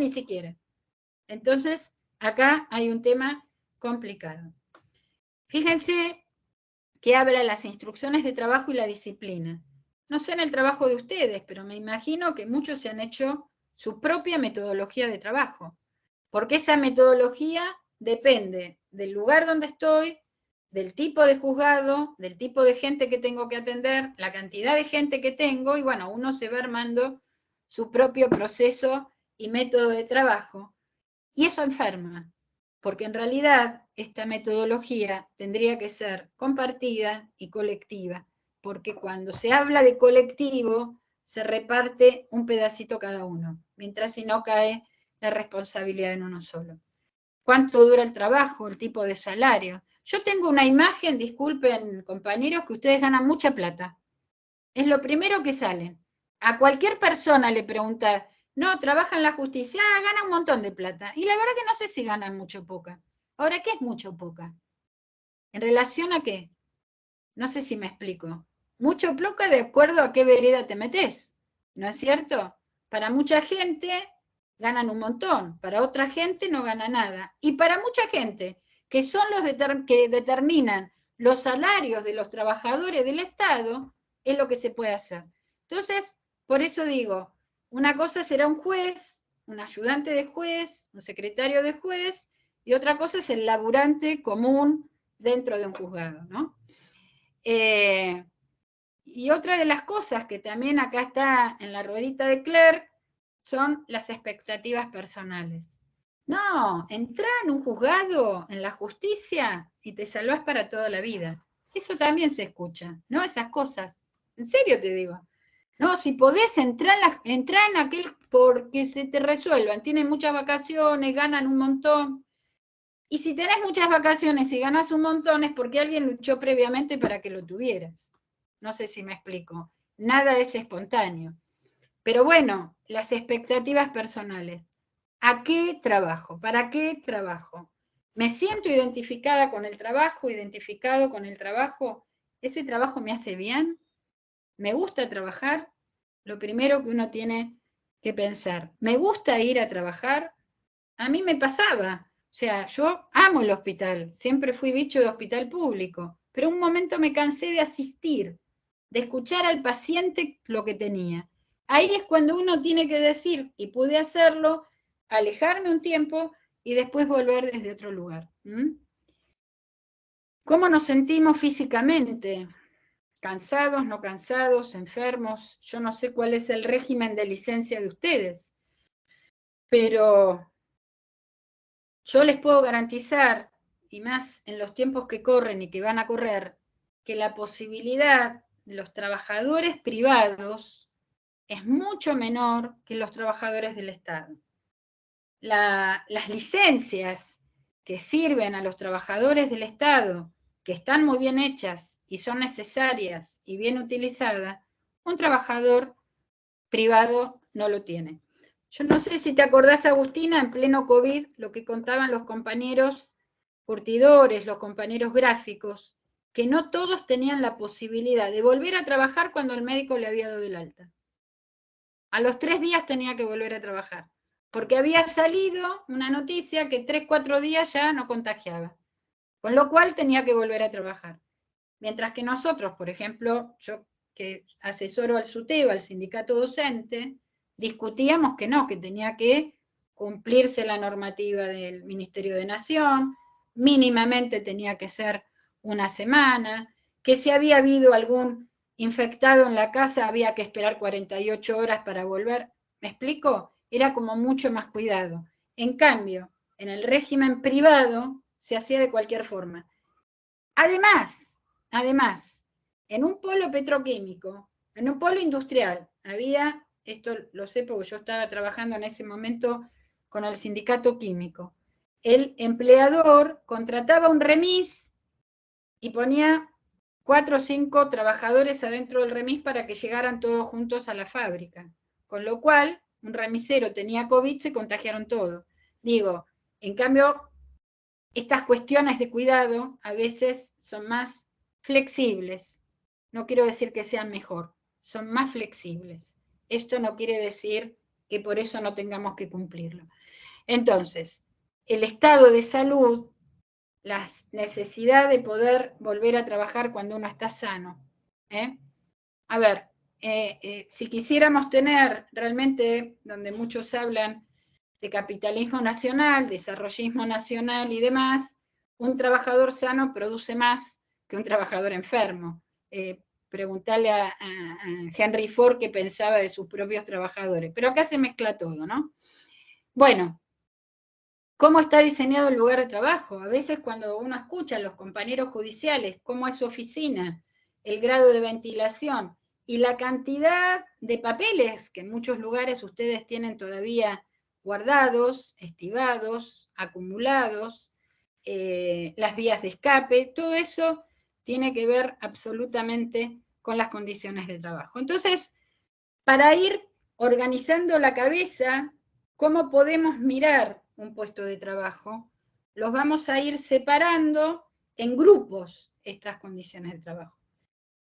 Speaker 3: Entonces, acá hay un tema complicado. Fíjense que habla de las instrucciones de trabajo y la disciplina. No sé en el trabajo de ustedes, pero me imagino que muchos se han hecho su propia metodología de trabajo, porque esa metodología depende del lugar donde estoy, del tipo de juzgado, del tipo de gente que tengo que atender, la cantidad de gente que tengo, y bueno, uno se va armando su propio proceso y método de trabajo, y eso enferma, porque en realidad esta metodología tendría que ser compartida y colectiva, porque cuando se habla de colectivo, se reparte un pedacito cada uno, mientras si no cae la responsabilidad en uno solo. ¿Cuánto dura el trabajo? El tipo de salario. Yo tengo una imagen, disculpen compañeros, que ustedes ganan mucha plata. Es lo primero que sale. A cualquier persona le pregunta, no, trabaja en la justicia, gana un montón de plata. Y la verdad que no sé si ganan mucho o poca. Ahora, ¿qué es mucho o poca? ¿En relación a qué? No sé si me explico. Mucho o poca de acuerdo a qué vereda te metes, ¿no es cierto? Para mucha gente ganan un montón, para otra gente no gana nada. Y para mucha gente, que son los que determinan los salarios de los trabajadores del Estado, es lo que se puede hacer. Entonces, por eso digo, una cosa será un juez, un ayudante de juez, un secretario de juez, y otra cosa es el laburante común dentro de un juzgado, ¿no? Y otra de las cosas que también acá está en la ruedita de Clerc son las expectativas personales. No, entrá en un juzgado, en la justicia, y te salvás para toda la vida. Eso también se escucha, ¿no? Esas cosas. En serio te digo. No, si podés entrar en aquel porque se te resuelvan. Tienen muchas vacaciones, ganan un montón. Y si tenés muchas vacaciones y ganas un montón es porque alguien luchó previamente para que lo tuvieras. No sé si me explico. Nada es espontáneo. Pero bueno, las expectativas personales. ¿A qué trabajo? ¿Para qué trabajo? ¿Me siento identificada con el trabajo, identificado con el trabajo? ¿Ese trabajo me hace bien? ¿Me gusta trabajar? Lo primero que uno tiene que pensar. ¿Me gusta ir a trabajar? A mí me pasaba. O sea, yo amo el hospital, siempre fui bicho de hospital público, pero un momento me cansé de asistir, de escuchar al paciente lo que tenía. Ahí es cuando uno tiene que decir, y pude hacerlo, alejarme un tiempo y después volver desde otro lugar. ¿Cómo nos sentimos físicamente? ¿Cansados, no cansados, enfermos? Yo no sé cuál es el régimen de licencia de ustedes, pero yo les puedo garantizar, y más en los tiempos que corren y que van a correr, que la posibilidad de los trabajadores privados es mucho menor que los trabajadores del Estado. Las licencias que sirven a los trabajadores del Estado, que están muy bien hechas y son necesarias y bien utilizadas, un trabajador privado no lo tiene. Yo no sé si te acordás, Agustina, en pleno COVID, lo que contaban los compañeros curtidores, los compañeros gráficos, que no todos tenían la posibilidad de volver a trabajar cuando el médico le había dado el alta. A los 3 días tenía que volver a trabajar, porque había salido una noticia que 3, 4 días ya no contagiaba, con lo cual tenía que volver a trabajar. Mientras que nosotros, por ejemplo, yo que asesoro al SUTEBA, al sindicato docente, discutíamos que no, que tenía que cumplirse la normativa del Ministerio de Nación, mínimamente tenía que ser una semana, que si había habido algún infectado en la casa había que esperar 48 horas para volver. ¿Me explico? Era como mucho más cuidado. En cambio, en el régimen privado se hacía de cualquier forma. Además, en un polo petroquímico, en un polo industrial, había, esto lo sé porque yo estaba trabajando en ese momento con el sindicato químico, el empleador contrataba un remis y ponía 4 o 5 trabajadores adentro del remis para que llegaran todos juntos a la fábrica. Con lo cual, un remisero tenía COVID, se contagiaron todos. Digo, en cambio, estas cuestiones de cuidado a veces son más flexibles. No quiero decir que sean mejor, son más flexibles. Esto no quiere decir que por eso no tengamos que cumplirlo. Entonces, el estado de salud, la necesidad de poder volver a trabajar cuando uno está sano. A ver, si quisiéramos tener realmente, donde muchos hablan de capitalismo nacional, desarrollismo nacional y demás, un trabajador sano produce más que un trabajador enfermo. Preguntarle a Henry Ford qué pensaba de sus propios trabajadores. Pero acá se mezcla todo, ¿no? Bueno, ¿cómo está diseñado el lugar de trabajo? A veces cuando uno escucha a los compañeros judiciales cómo es su oficina, el grado de ventilación y la cantidad de papeles que en muchos lugares ustedes tienen todavía guardados, estivados, acumulados, las vías de escape, todo eso tiene que ver absolutamente con las condiciones de trabajo. Entonces, para ir organizando la cabeza, ¿cómo podemos mirar un puesto de trabajo? Los vamos a ir separando en grupos estas condiciones de trabajo.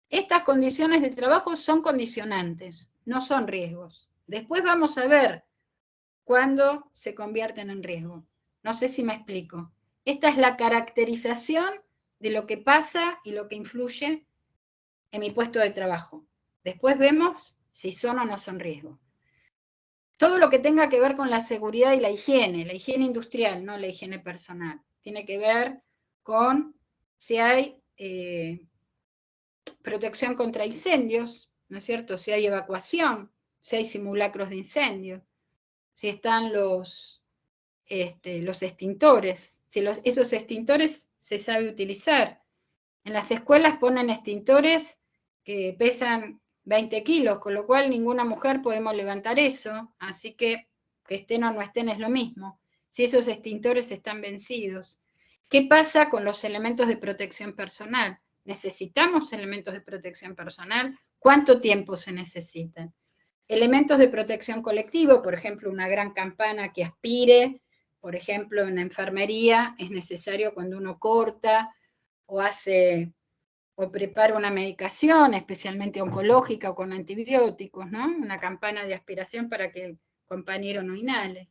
Speaker 3: Estas condiciones de trabajo son condicionantes, no son riesgos. Después vamos a ver cuándo se convierten en riesgo. No sé si me explico. Esta es la caracterización de lo que pasa y lo que influye en mi puesto de trabajo. Después vemos si son o no son riesgos. Todo lo que tenga que ver con la seguridad y la higiene industrial, no la higiene personal, tiene que ver con si hay protección contra incendios, ¿no es cierto? Si hay evacuación, si hay simulacros de incendio, si están los extintores, si esos extintores se sabe utilizar. En las escuelas ponen extintores que pesan 20 kilos, con lo cual ninguna mujer podemos levantar eso, así que estén o no estén es lo mismo, si esos extintores están vencidos. ¿Qué pasa con los elementos de protección personal? ¿Necesitamos elementos de protección personal? ¿Cuánto tiempo se necesitan? Elementos de protección colectivo, por ejemplo, una gran campana que aspire, por ejemplo, en la enfermería es necesario cuando uno corta o hace o preparo una medicación, especialmente oncológica o con antibióticos, ¿no? Una campana de aspiración para que el compañero no inhale.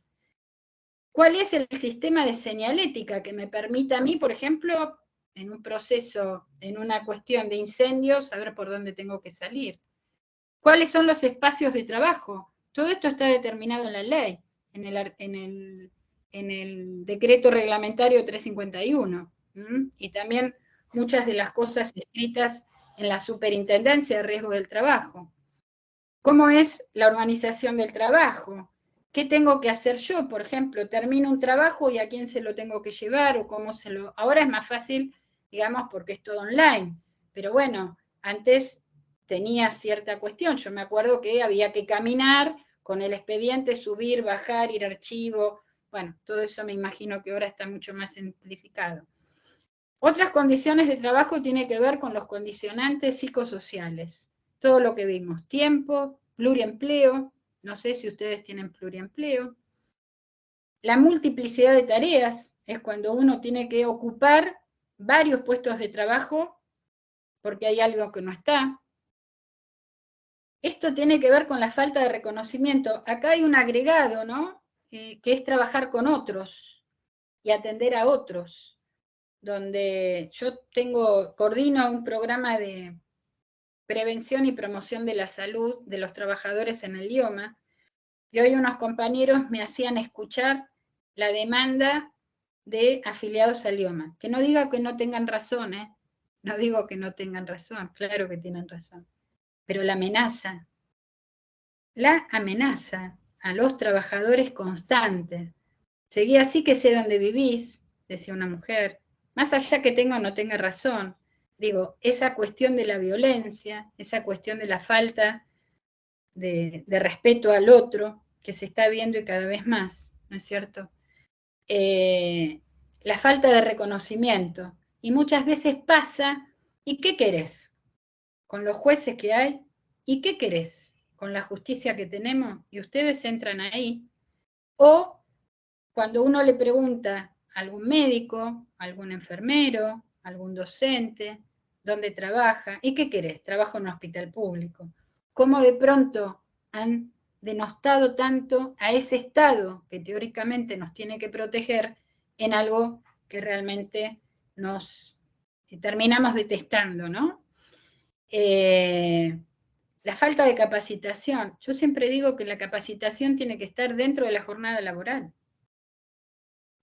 Speaker 3: ¿Cuál es el sistema de señalética que me permite a mí, por ejemplo, en un proceso, en una cuestión de incendio, saber por dónde tengo que salir? ¿Cuáles son los espacios de trabajo? Todo esto está determinado en la ley, en el decreto reglamentario 351, y también muchas de las cosas escritas en la Superintendencia de Riesgo del Trabajo. ¿Cómo es la organización del trabajo? ¿Qué tengo que hacer yo? Por ejemplo, termino un trabajo y a quién se lo tengo que llevar o cómo se lo... Ahora es más fácil, digamos, porque es todo online, pero bueno, antes tenía cierta cuestión. Yo me acuerdo que había que caminar con el expediente, subir, bajar, ir a archivo. Bueno, todo eso me imagino que ahora está mucho más simplificado. Otras condiciones de trabajo tienen que ver con los condicionantes psicosociales. Todo lo que vimos, tiempo, pluriempleo, no sé si ustedes tienen pluriempleo. La multiplicidad de tareas es cuando uno tiene que ocupar varios puestos de trabajo porque hay algo que no está. Esto tiene que ver con la falta de reconocimiento. Acá hay un agregado, ¿no? Que es trabajar con otros y atender a otros, donde yo coordino un programa de prevención y promoción de la salud de los trabajadores en el IOMA, y hoy unos compañeros me hacían escuchar la demanda de afiliados al IOMA, que no diga que no tengan razón, no digo que no tengan razón, claro que tienen razón, pero la amenaza a los trabajadores constante. Seguí así que sé dónde vivís, decía una mujer, más allá que tenga o no tenga razón. Digo, esa cuestión de la violencia, esa cuestión de la falta de respeto al otro, que se está viendo y cada vez más, ¿no es cierto? La falta de reconocimiento. Y muchas veces pasa, ¿y qué querés? Con los jueces que hay, ¿y qué querés? Con la justicia que tenemos, y ustedes entran ahí, o cuando uno le pregunta a algún médico, a algún enfermero, a algún docente, dónde trabaja, ¿y qué querés? Trabajo en un hospital público. ¿Cómo de pronto han denostado tanto a ese Estado que teóricamente nos tiene que proteger en algo que realmente nos terminamos detestando, ¿no? La falta de capacitación. Yo siempre digo que la capacitación tiene que estar dentro de la jornada laboral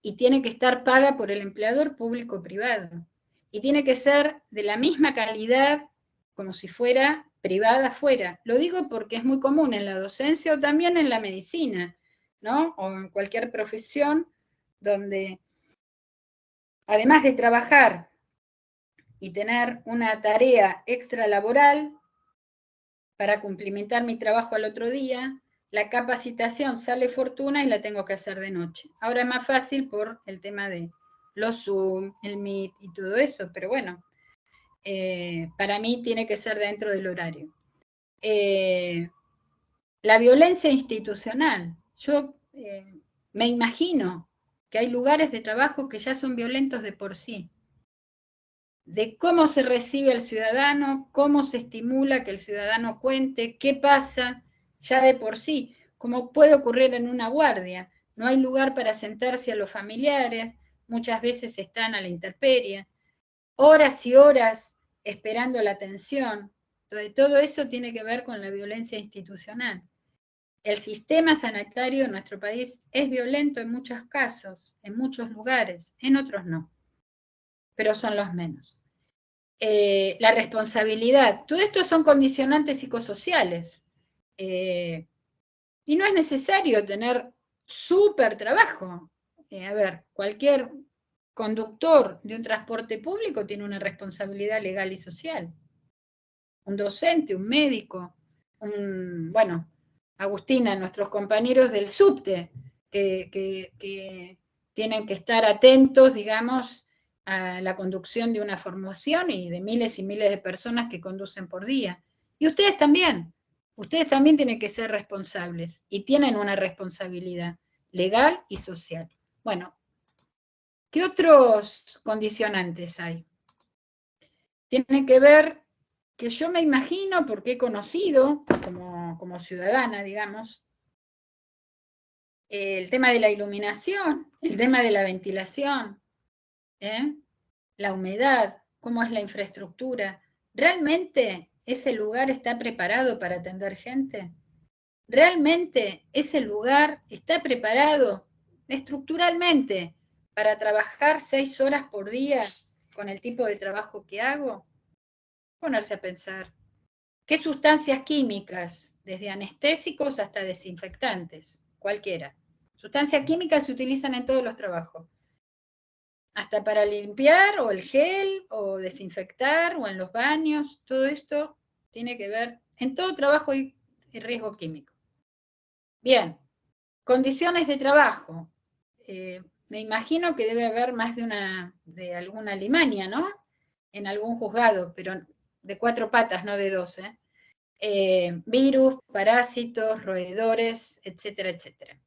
Speaker 3: y tiene que estar paga por el empleador público o privado. Y tiene que ser de la misma calidad como si fuera privada fuera. Lo digo porque es muy común en la docencia o también en la medicina, ¿no? O en cualquier profesión donde, además de trabajar y tener una tarea extralaboral para cumplimentar mi trabajo al otro día, la capacitación sale fortuna y la tengo que hacer de noche. Ahora es más fácil por el tema de los Zoom, el Meet y todo eso, pero bueno, para mí tiene que ser dentro del horario. La violencia institucional. Yo me imagino que hay lugares de trabajo que ya son violentos de por sí. De cómo se recibe al ciudadano, cómo se estimula que el ciudadano cuente, qué pasa ya de por sí, como puede ocurrir en una guardia. No hay lugar para sentarse a los familiares, muchas veces están a la intemperie, horas y horas esperando la atención. Entonces, todo eso tiene que ver con la violencia institucional. El sistema sanitario en nuestro país es violento en muchos casos, en muchos lugares, en otros no, pero son los menos. La responsabilidad, todo esto son condicionantes psicosociales. Y no es necesario tener súper trabajo. A ver, cualquier conductor de un transporte público tiene una responsabilidad legal y social. Un docente, un médico, bueno, Agustina, nuestros compañeros del subte, que tienen que estar atentos, digamos, a la conducción de una formación y de miles y miles de personas que conducen por día. Y ustedes también tienen que ser responsables y tienen una responsabilidad legal y social. Bueno, ¿qué otros condicionantes hay? tiene que ver que yo me imagino, porque he conocido como ciudadana, digamos, el tema de la iluminación, el tema de la ventilación, la humedad, cómo es la infraestructura. ¿Realmente ese lugar está preparado para atender gente? ¿Realmente ese lugar está preparado estructuralmente para trabajar 6 horas por día con el tipo de trabajo que hago? Ponerse a pensar. ¿Qué sustancias químicas, desde anestésicos hasta desinfectantes, cualquiera? Sustancias químicas se utilizan en todos los trabajos, hasta para limpiar, o el gel, o desinfectar, o en los baños. Todo esto tiene que ver, en todo trabajo hay riesgo químico. Bien, condiciones de trabajo. Me imagino que debe haber más de alguna limaña, ¿no? En algún juzgado, pero de 4 patas, no de 12. Virus, parásitos, roedores, etcétera, etcétera.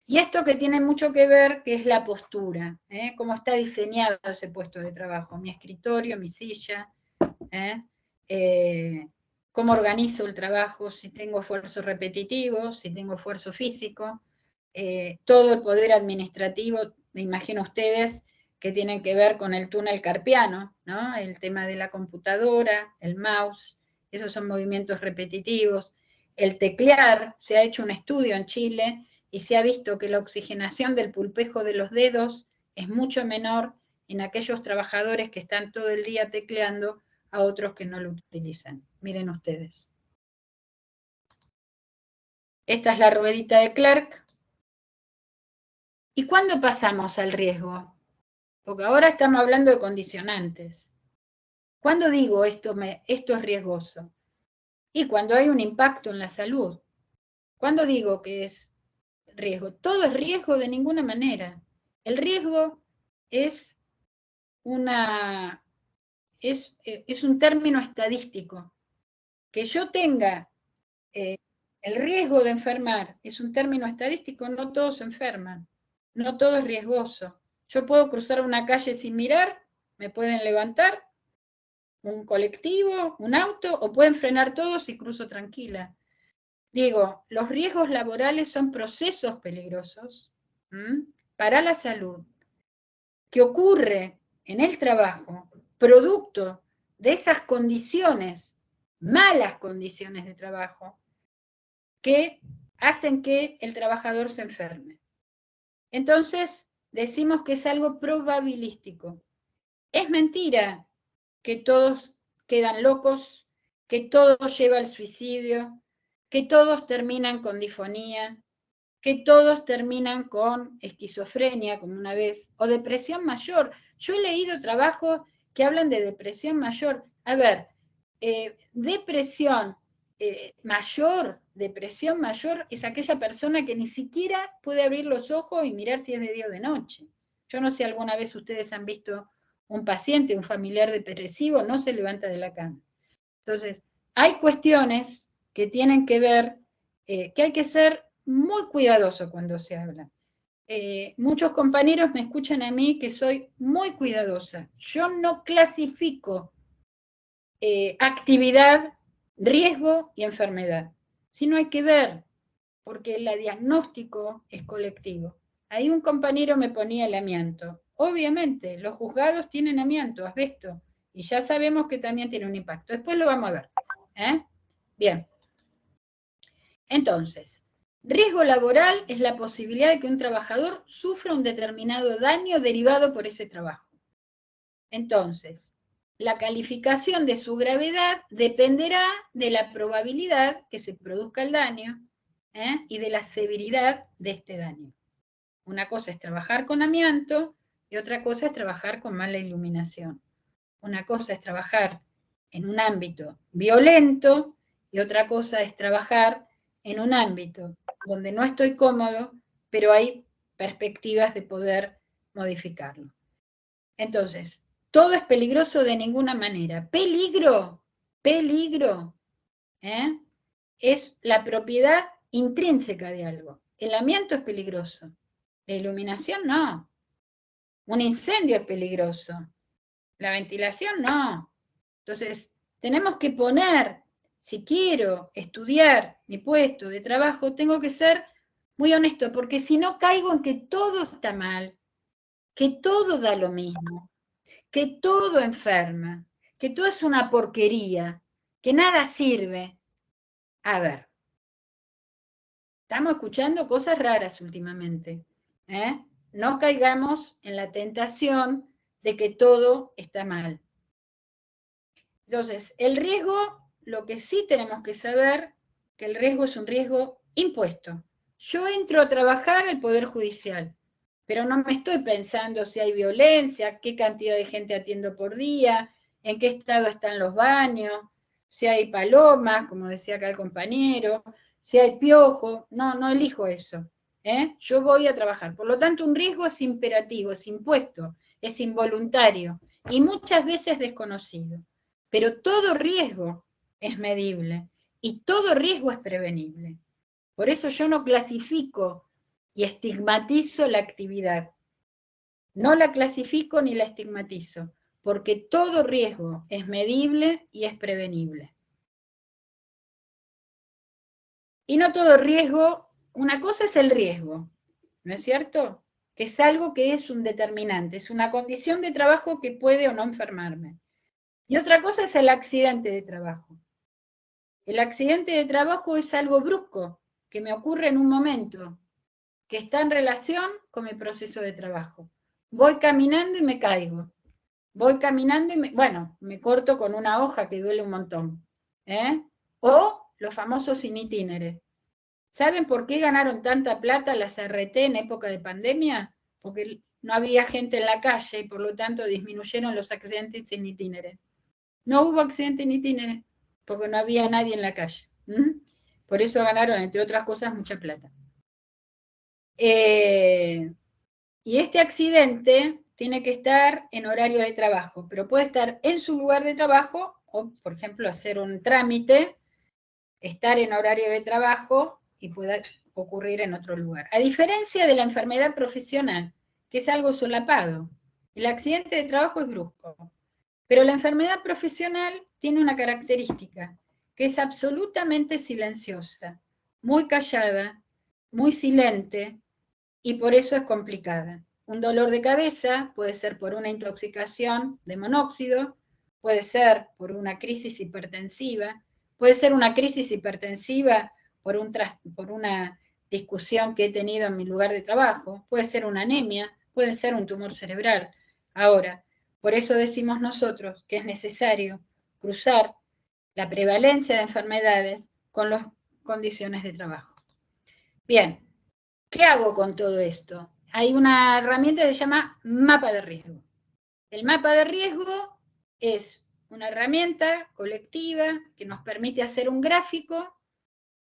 Speaker 3: Y esto que tiene mucho que ver, que es la postura, cómo está diseñado ese puesto de trabajo, mi escritorio, mi silla, cómo organizo el trabajo, si tengo esfuerzo repetitivo, si tengo esfuerzo físico, todo el poder administrativo, me imagino ustedes, que tienen que ver con el túnel carpiano, ¿no? El tema de la computadora, el mouse, esos son movimientos repetitivos. El teclear, se ha hecho un estudio en Chile y se ha visto que la oxigenación del pulpejo de los dedos es mucho menor en aquellos trabajadores que están todo el día tecleando a otros que no lo utilizan. Miren ustedes. Esta es la ruedita de Clark. ¿Y cuándo pasamos al riesgo? Porque ahora estamos hablando de condicionantes. ¿Cuándo digo esto es riesgoso? Y cuando hay un impacto en la salud. ¿Cuándo digo que es riesgo? Todo es riesgo de ninguna manera. El riesgo es un término estadístico. Que yo tenga el riesgo de enfermar es un término estadístico, no todos se enferman, no todo es riesgoso. Yo puedo cruzar una calle sin mirar, me pueden levantar, un colectivo, un auto, o pueden frenar todos y cruzo tranquila. Digo, los riesgos laborales son procesos peligrosos para la salud, que ocurre en el trabajo, producto de esas condiciones, malas condiciones de trabajo, que hacen que el trabajador se enferme. Entonces, decimos que es algo probabilístico. Es mentira que todos quedan locos, que todo lleva al suicidio, que todos terminan con disfonía, que todos terminan con esquizofrenia, como una vez, o depresión mayor. Yo he leído trabajos que hablan de depresión mayor. A ver, depresión mayor es aquella persona que ni siquiera puede abrir los ojos y mirar si es de día o de noche. Yo no sé, alguna vez ustedes han visto un paciente, un familiar depresivo, no se levanta de la cama. Entonces, hay cuestiones que tienen que ver, que hay que ser muy cuidadoso cuando se habla. Muchos compañeros me escuchan a mí que soy muy cuidadosa. Yo no clasifico actividad, riesgo y enfermedad, sino hay que ver, porque el diagnóstico es colectivo. Ahí un compañero me ponía el amianto. Obviamente, los juzgados tienen amianto, asbesto, y ya sabemos que también tiene un impacto. Después lo vamos a ver. Bien. Entonces, riesgo laboral es la posibilidad de que un trabajador sufra un determinado daño derivado por ese trabajo. Entonces, la calificación de su gravedad dependerá de la probabilidad que se produzca el daño y de la severidad de este daño. Una cosa es trabajar con amianto y otra cosa es trabajar con mala iluminación. Una cosa es trabajar en un ámbito violento y otra cosa es trabajar en un ámbito donde no estoy cómodo, pero hay perspectivas de poder modificarlo. Entonces, todo es peligroso de ninguna manera. Peligro, es la propiedad intrínseca de algo. El amianto es peligroso, la iluminación no. Un incendio es peligroso, la ventilación no. Entonces, tenemos que poner, si quiero estudiar mi puesto de trabajo, tengo que ser muy honesto, porque si no caigo en que todo está mal, que todo da lo mismo, que todo enferma, que todo es una porquería, que nada sirve. A ver, estamos escuchando cosas raras últimamente, ¿eh? No caigamos en la tentación de que todo está mal. Entonces, el riesgo, lo que sí tenemos que saber, que el riesgo es un riesgo impuesto. Yo entro a trabajar al Poder Judicial, pero no me estoy pensando si hay violencia, qué cantidad de gente atiendo por día, en qué estado están los baños, si hay palomas, como decía acá el compañero, si hay piojo. No elijo eso. Yo voy a trabajar. Por lo tanto, un riesgo es imperativo, es impuesto, es involuntario y muchas veces desconocido. Pero todo riesgo es medible y todo riesgo es prevenible. Por eso yo no clasifico y estigmatizo la actividad. No la clasifico ni la estigmatizo, porque todo riesgo es medible y es prevenible. Y no todo riesgo, una cosa es el riesgo, ¿no es cierto? Que es algo que es un determinante, es una condición de trabajo que puede o no enfermarme. Y otra cosa es el accidente de trabajo. El accidente de trabajo es algo brusco, que me ocurre en un momento, que está en relación con mi proceso de trabajo. Voy caminando y me caigo. Voy caminando y me corto con una hoja que duele un montón. O los famosos sin itinere. ¿Saben por qué ganaron tanta plata las RT en época de pandemia? Porque no había gente en la calle y por lo tanto disminuyeron los accidentes sin itinere. No hubo accidente en itinere porque no había nadie en la calle. Por eso ganaron, entre otras cosas, mucha plata. Y este accidente tiene que estar en horario de trabajo, pero puede estar en su lugar de trabajo o, por ejemplo, hacer un trámite, estar en horario de trabajo y pueda ocurrir en otro lugar. A diferencia de la enfermedad profesional, que es algo solapado, el accidente de trabajo es brusco, pero la enfermedad profesional tiene una característica, que es absolutamente silenciosa, muy callada, muy silente, y por eso es complicada. Un dolor de cabeza puede ser por una intoxicación de monóxido, puede ser por una crisis hipertensiva, puede ser una crisis hipertensiva por una discusión que he tenido en mi lugar de trabajo, puede ser una anemia, puede ser un tumor cerebral. Ahora, por eso decimos nosotros que es necesario cruzar la prevalencia de enfermedades con las condiciones de trabajo. Bien, ¿qué hago con todo esto? Hay una herramienta que se llama mapa de riesgo. El mapa de riesgo es una herramienta colectiva que nos permite hacer un gráfico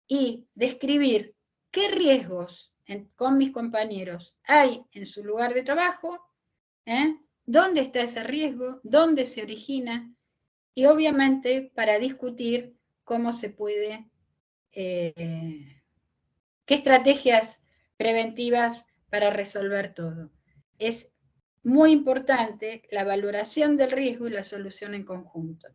Speaker 3: y describir qué riesgos con mis compañeros hay en su lugar de trabajo, dónde está ese riesgo, dónde se origina, y obviamente para discutir cómo se puede, qué estrategias preventivas para resolver todo. Es muy importante la valoración del riesgo y la solución en conjunto.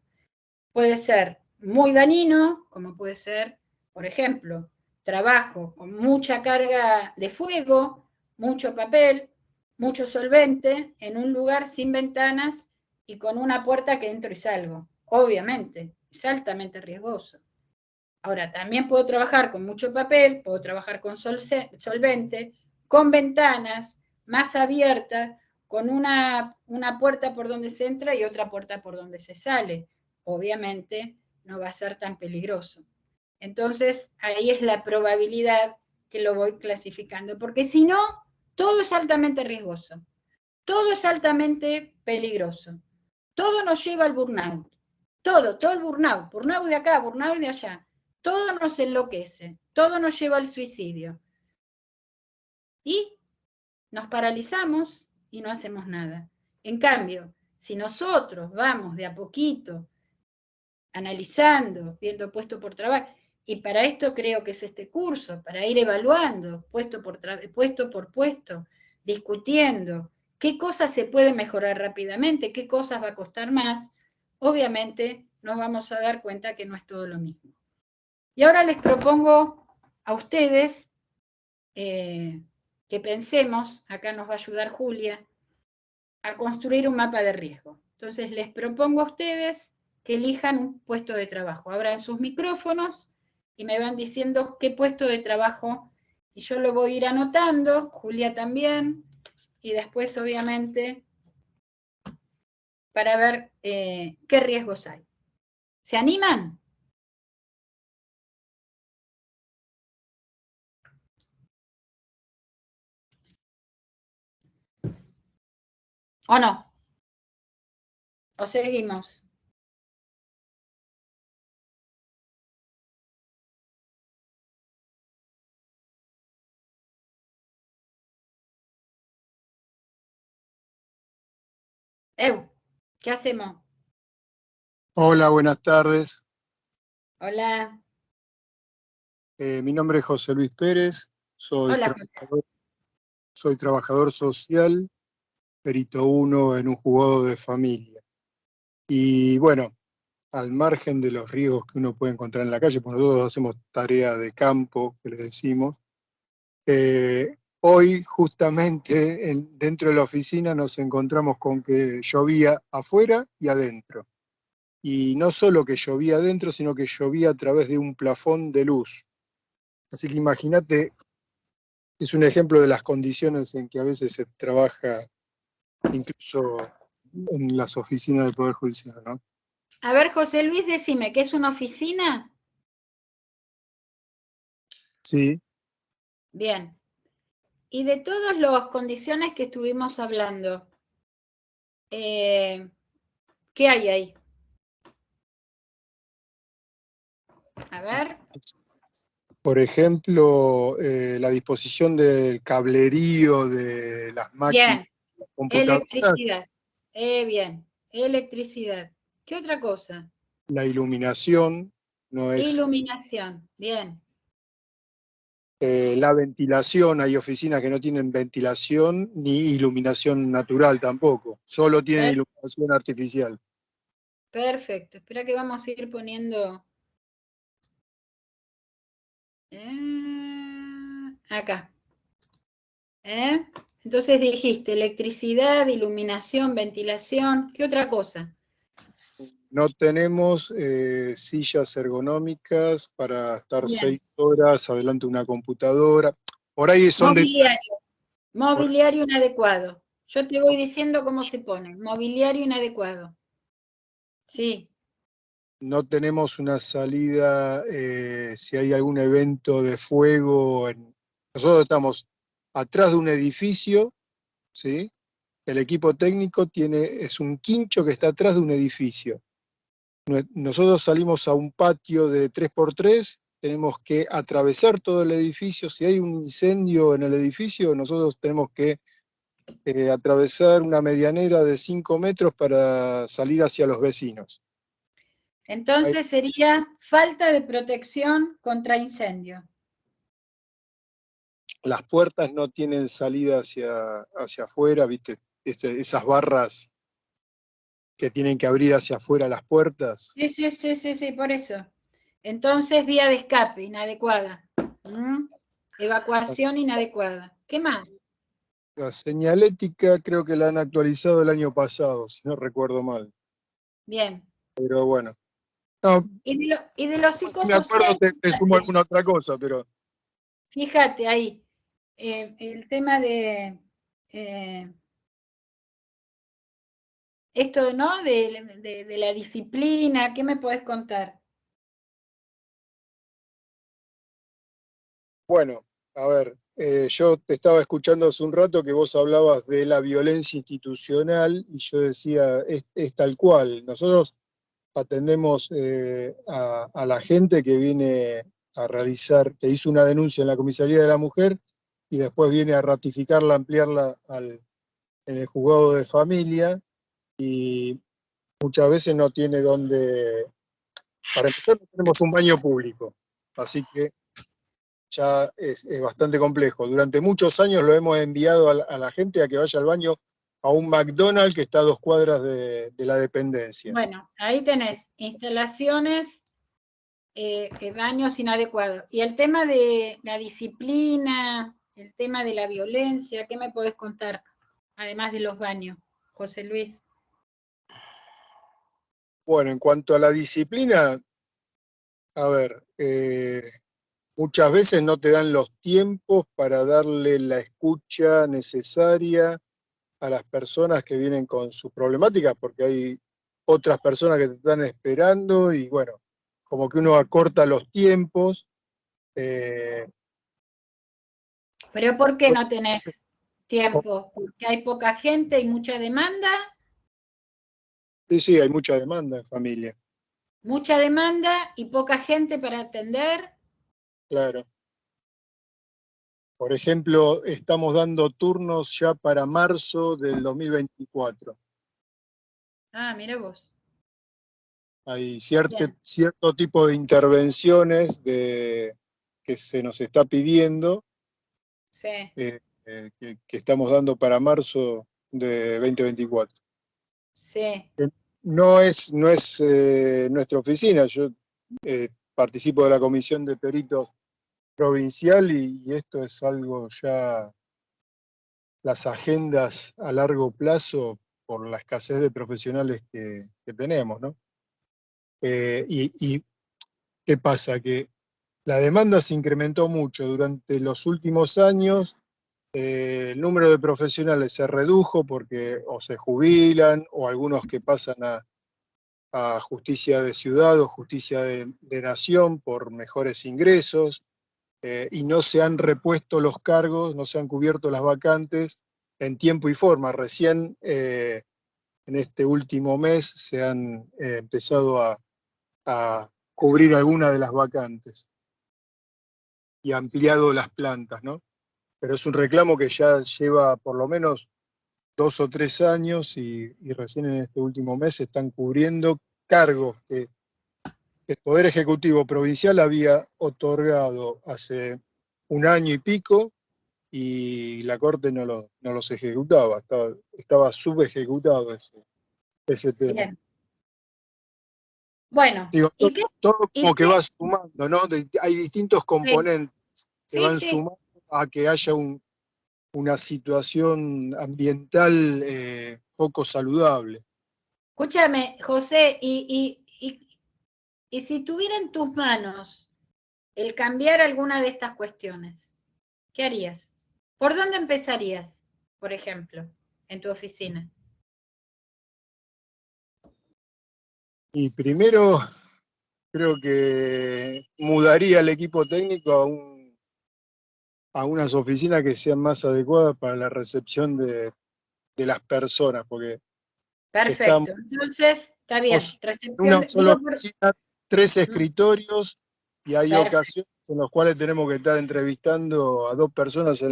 Speaker 3: Puede ser muy dañino, como puede ser, por ejemplo, trabajo con mucha carga de fuego, mucho papel, mucho solvente, en un lugar sin ventanas y con una puerta que entro y salgo. Obviamente, es altamente riesgoso. Ahora, también puedo trabajar con mucho papel, puedo trabajar con solvente, con ventanas más abiertas, con una puerta por donde se entra y otra puerta por donde se sale. Obviamente no va a ser tan peligroso. Entonces, ahí es la probabilidad que lo voy clasificando, porque si no, todo es altamente riesgoso, todo es altamente peligroso, todo nos lleva al burnout, todo el burnout de acá, burnout de allá, todo nos enloquece, todo nos lleva al suicidio. Y nos paralizamos y no hacemos nada. En cambio, si nosotros vamos de a poquito, analizando, viendo puesto por trabajo, y para esto creo que es este curso, para ir evaluando puesto por puesto, discutiendo qué cosas se pueden mejorar rápidamente, qué cosas va a costar más, obviamente nos vamos a dar cuenta que no es todo lo mismo. Y ahora les propongo a ustedes que pensemos, acá nos va a ayudar Julia, a construir un mapa de riesgo. Entonces les propongo a ustedes que elijan un puesto de trabajo. Abran sus micrófonos y me van diciendo qué puesto de trabajo, y yo lo voy a ir anotando, Julia también, y después obviamente para ver qué riesgos hay. ¿Se animan? ¿O no? ¿O seguimos? ¿Qué hacemos?
Speaker 4: Hola, buenas tardes.
Speaker 3: Hola.
Speaker 4: Mi nombre es José Luis Pérez,
Speaker 3: Hola, José.
Speaker 4: soy trabajador social, perito 1 en un juzgado de familia. Y bueno, al margen de los riesgos que uno puede encontrar en la calle, porque nosotros hacemos tarea de campo, que le decimos, hoy justamente dentro de la oficina nos encontramos con que llovía afuera y adentro. Y no solo que llovía adentro, sino que llovía a través de un plafón de luz. Así que imagínate, es un ejemplo de las condiciones en que a veces se trabaja incluso en las oficinas del Poder Judicial, ¿no?
Speaker 3: A ver, José Luis, decime, ¿qué es una oficina?
Speaker 4: Sí.
Speaker 3: Bien. Y de todas las condiciones que estuvimos hablando, ¿qué hay ahí? A ver.
Speaker 4: Por ejemplo, la disposición del cablerío de las máquinas,
Speaker 3: Bien.
Speaker 4: computadoras,
Speaker 3: Electricidad. Bien. Electricidad. ¿Qué otra cosa?
Speaker 4: la iluminación, no es
Speaker 3: Iluminación. Bien.
Speaker 4: la ventilación. Hay oficinas que no tienen ventilación ni iluminación natural tampoco, solo tienen iluminación artificial.
Speaker 3: Perfecto. Espera que vamos a ir poniendo... acá. Entonces dijiste electricidad, iluminación, ventilación. ¿Qué otra cosa?
Speaker 4: No tenemos sillas ergonómicas para estar
Speaker 3: Bien.
Speaker 4: 6 horas adelante de una computadora. Por ahí son
Speaker 3: Mobiliario. Mobiliario inadecuado. Yo te voy diciendo cómo se pone. Mobiliario inadecuado. Sí.
Speaker 4: No tenemos una salida si hay algún evento de fuego. Nosotros estamos atrás de un edificio, ¿sí? El equipo técnico es un quincho que está atrás de un edificio. Nosotros salimos a un patio de 3x3, tenemos que atravesar todo el edificio. Si hay un incendio en el edificio, nosotros tenemos que atravesar una medianera de 5 metros para salir hacia los vecinos.
Speaker 3: Entonces sería falta de protección contra incendio.
Speaker 4: Las puertas no tienen salida hacia afuera, ¿viste? Esas barras que tienen que abrir hacia afuera las puertas.
Speaker 3: Sí, por eso. Entonces, vía de escape inadecuada. Evacuación inadecuada. ¿Qué más?
Speaker 4: La señalética creo que la han actualizado el año pasado, si no recuerdo mal.
Speaker 3: Bien.
Speaker 4: Pero bueno. No,
Speaker 3: Y de los
Speaker 4: si me acuerdo
Speaker 3: psicosociales,
Speaker 4: te sumo alguna otra cosa, pero...
Speaker 3: fíjate ahí, el tema de esto, ¿no? De la disciplina, ¿qué me podés contar?
Speaker 4: Bueno, a ver, yo te estaba escuchando hace un rato que vos hablabas de la violencia institucional y yo decía, es tal cual. Nosotros atendemos a la gente que viene a realizar, que hizo una denuncia en la Comisaría de la Mujer y después viene a ratificarla, ampliarla en el juzgado de familia, y muchas veces no tiene dónde, para empezar no tenemos un baño público, así que ya es bastante complejo. Durante muchos años lo hemos enviado a la gente a que vaya al baño a un McDonald's que está a 2 cuadras de la dependencia.
Speaker 3: Bueno, ahí tenés instalaciones, baños inadecuados. Y el tema de la disciplina, el tema de la violencia, ¿qué me podés contar? Además de los baños, José Luis.
Speaker 4: Bueno, en cuanto a la disciplina, a ver, muchas veces no te dan los tiempos para darle la escucha necesaria a las personas que vienen con sus problemáticas, porque hay otras personas que te están esperando y bueno, como que uno acorta los tiempos.
Speaker 3: ¿Pero por qué no tenés tiempo? ¿Porque hay poca gente y mucha demanda?
Speaker 4: Sí, hay mucha demanda en familia,
Speaker 3: Mucha demanda y poca gente para atender.
Speaker 4: claro. Por ejemplo, estamos dando turnos ya para marzo del 2024.
Speaker 3: Ah, mira vos.
Speaker 4: Hay
Speaker 3: Bien.
Speaker 4: cierto tipo de intervenciones que se nos está pidiendo,
Speaker 3: Sí.
Speaker 4: que estamos dando para marzo de 2024.
Speaker 3: Sí.
Speaker 4: No es nuestra oficina, yo participo de la comisión de peritos provincial y esto es algo ya, las agendas a largo plazo por la escasez de profesionales que tenemos, ¿no? Y ¿qué pasa? Que la demanda se incrementó mucho durante los últimos años, el número de profesionales se redujo porque o se jubilan o algunos que pasan a justicia de ciudad o justicia de nación por mejores ingresos, y no se han repuesto los cargos, no se han cubierto las vacantes en tiempo y forma. Recién en este último mes se han empezado a cubrir algunas de las vacantes y ampliado las plantas, ¿no? Pero es un reclamo que ya lleva por lo menos 2 o 3 años y recién en este último mes se están cubriendo cargos que el Poder Ejecutivo Provincial había otorgado hace un año y pico y la Corte no los ejecutaba, estaba subejecutado ese tema.
Speaker 3: Bien. Bueno,
Speaker 4: Digo,
Speaker 3: ¿y qué?
Speaker 4: todo
Speaker 3: ¿Y
Speaker 4: como que
Speaker 3: qué?
Speaker 4: va sumando, ¿no? Hay distintos
Speaker 3: Sí,
Speaker 4: componentes que
Speaker 3: sí,
Speaker 4: van
Speaker 3: sí.
Speaker 4: sumando a que haya una situación ambiental poco saludable.
Speaker 3: Escúchame, José, y si tuviera en tus manos el cambiar alguna de estas cuestiones, ¿qué harías? ¿Por dónde empezarías, por ejemplo, en tu oficina?
Speaker 4: Y primero creo que mudaría el equipo técnico a unas oficinas que sean más adecuadas para la recepción de las personas, porque estamos
Speaker 3: Perfecto. Entonces, está bien.
Speaker 4: en una
Speaker 3: Recepción,
Speaker 4: sola
Speaker 3: digo por...
Speaker 4: oficina, 3 escritorios, y hay
Speaker 3: Perfecto.
Speaker 4: ocasiones en las cuales tenemos que estar entrevistando a 2 personas.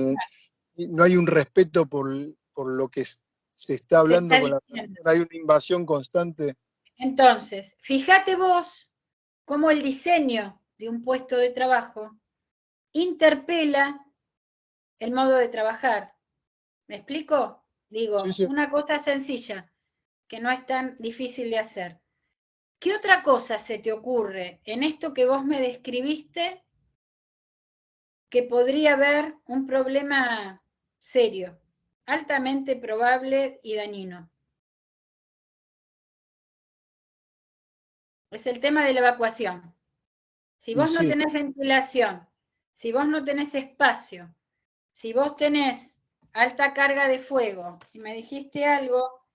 Speaker 4: No hay un respeto por lo que se está
Speaker 3: Se
Speaker 4: hablando
Speaker 3: está
Speaker 4: con la
Speaker 3: diciendo.
Speaker 4: persona, hay una invasión constante.
Speaker 3: Entonces, fíjate vos cómo el diseño de un puesto de trabajo interpela el modo de trabajar. ¿Me explico?
Speaker 4: Sí,
Speaker 3: Digo,
Speaker 4: sí.
Speaker 3: una cosa sencilla, que no es tan difícil de hacer. ¿Qué otra cosa se te ocurre en esto que vos me describiste que podría haber un problema serio, altamente probable y dañino? Es el tema de la evacuación. Si
Speaker 4: Y
Speaker 3: vos no
Speaker 4: sí,
Speaker 3: tenés ventilación, si vos no tenés espacio, si vos tenés alta carga de fuego, si me dijiste algo,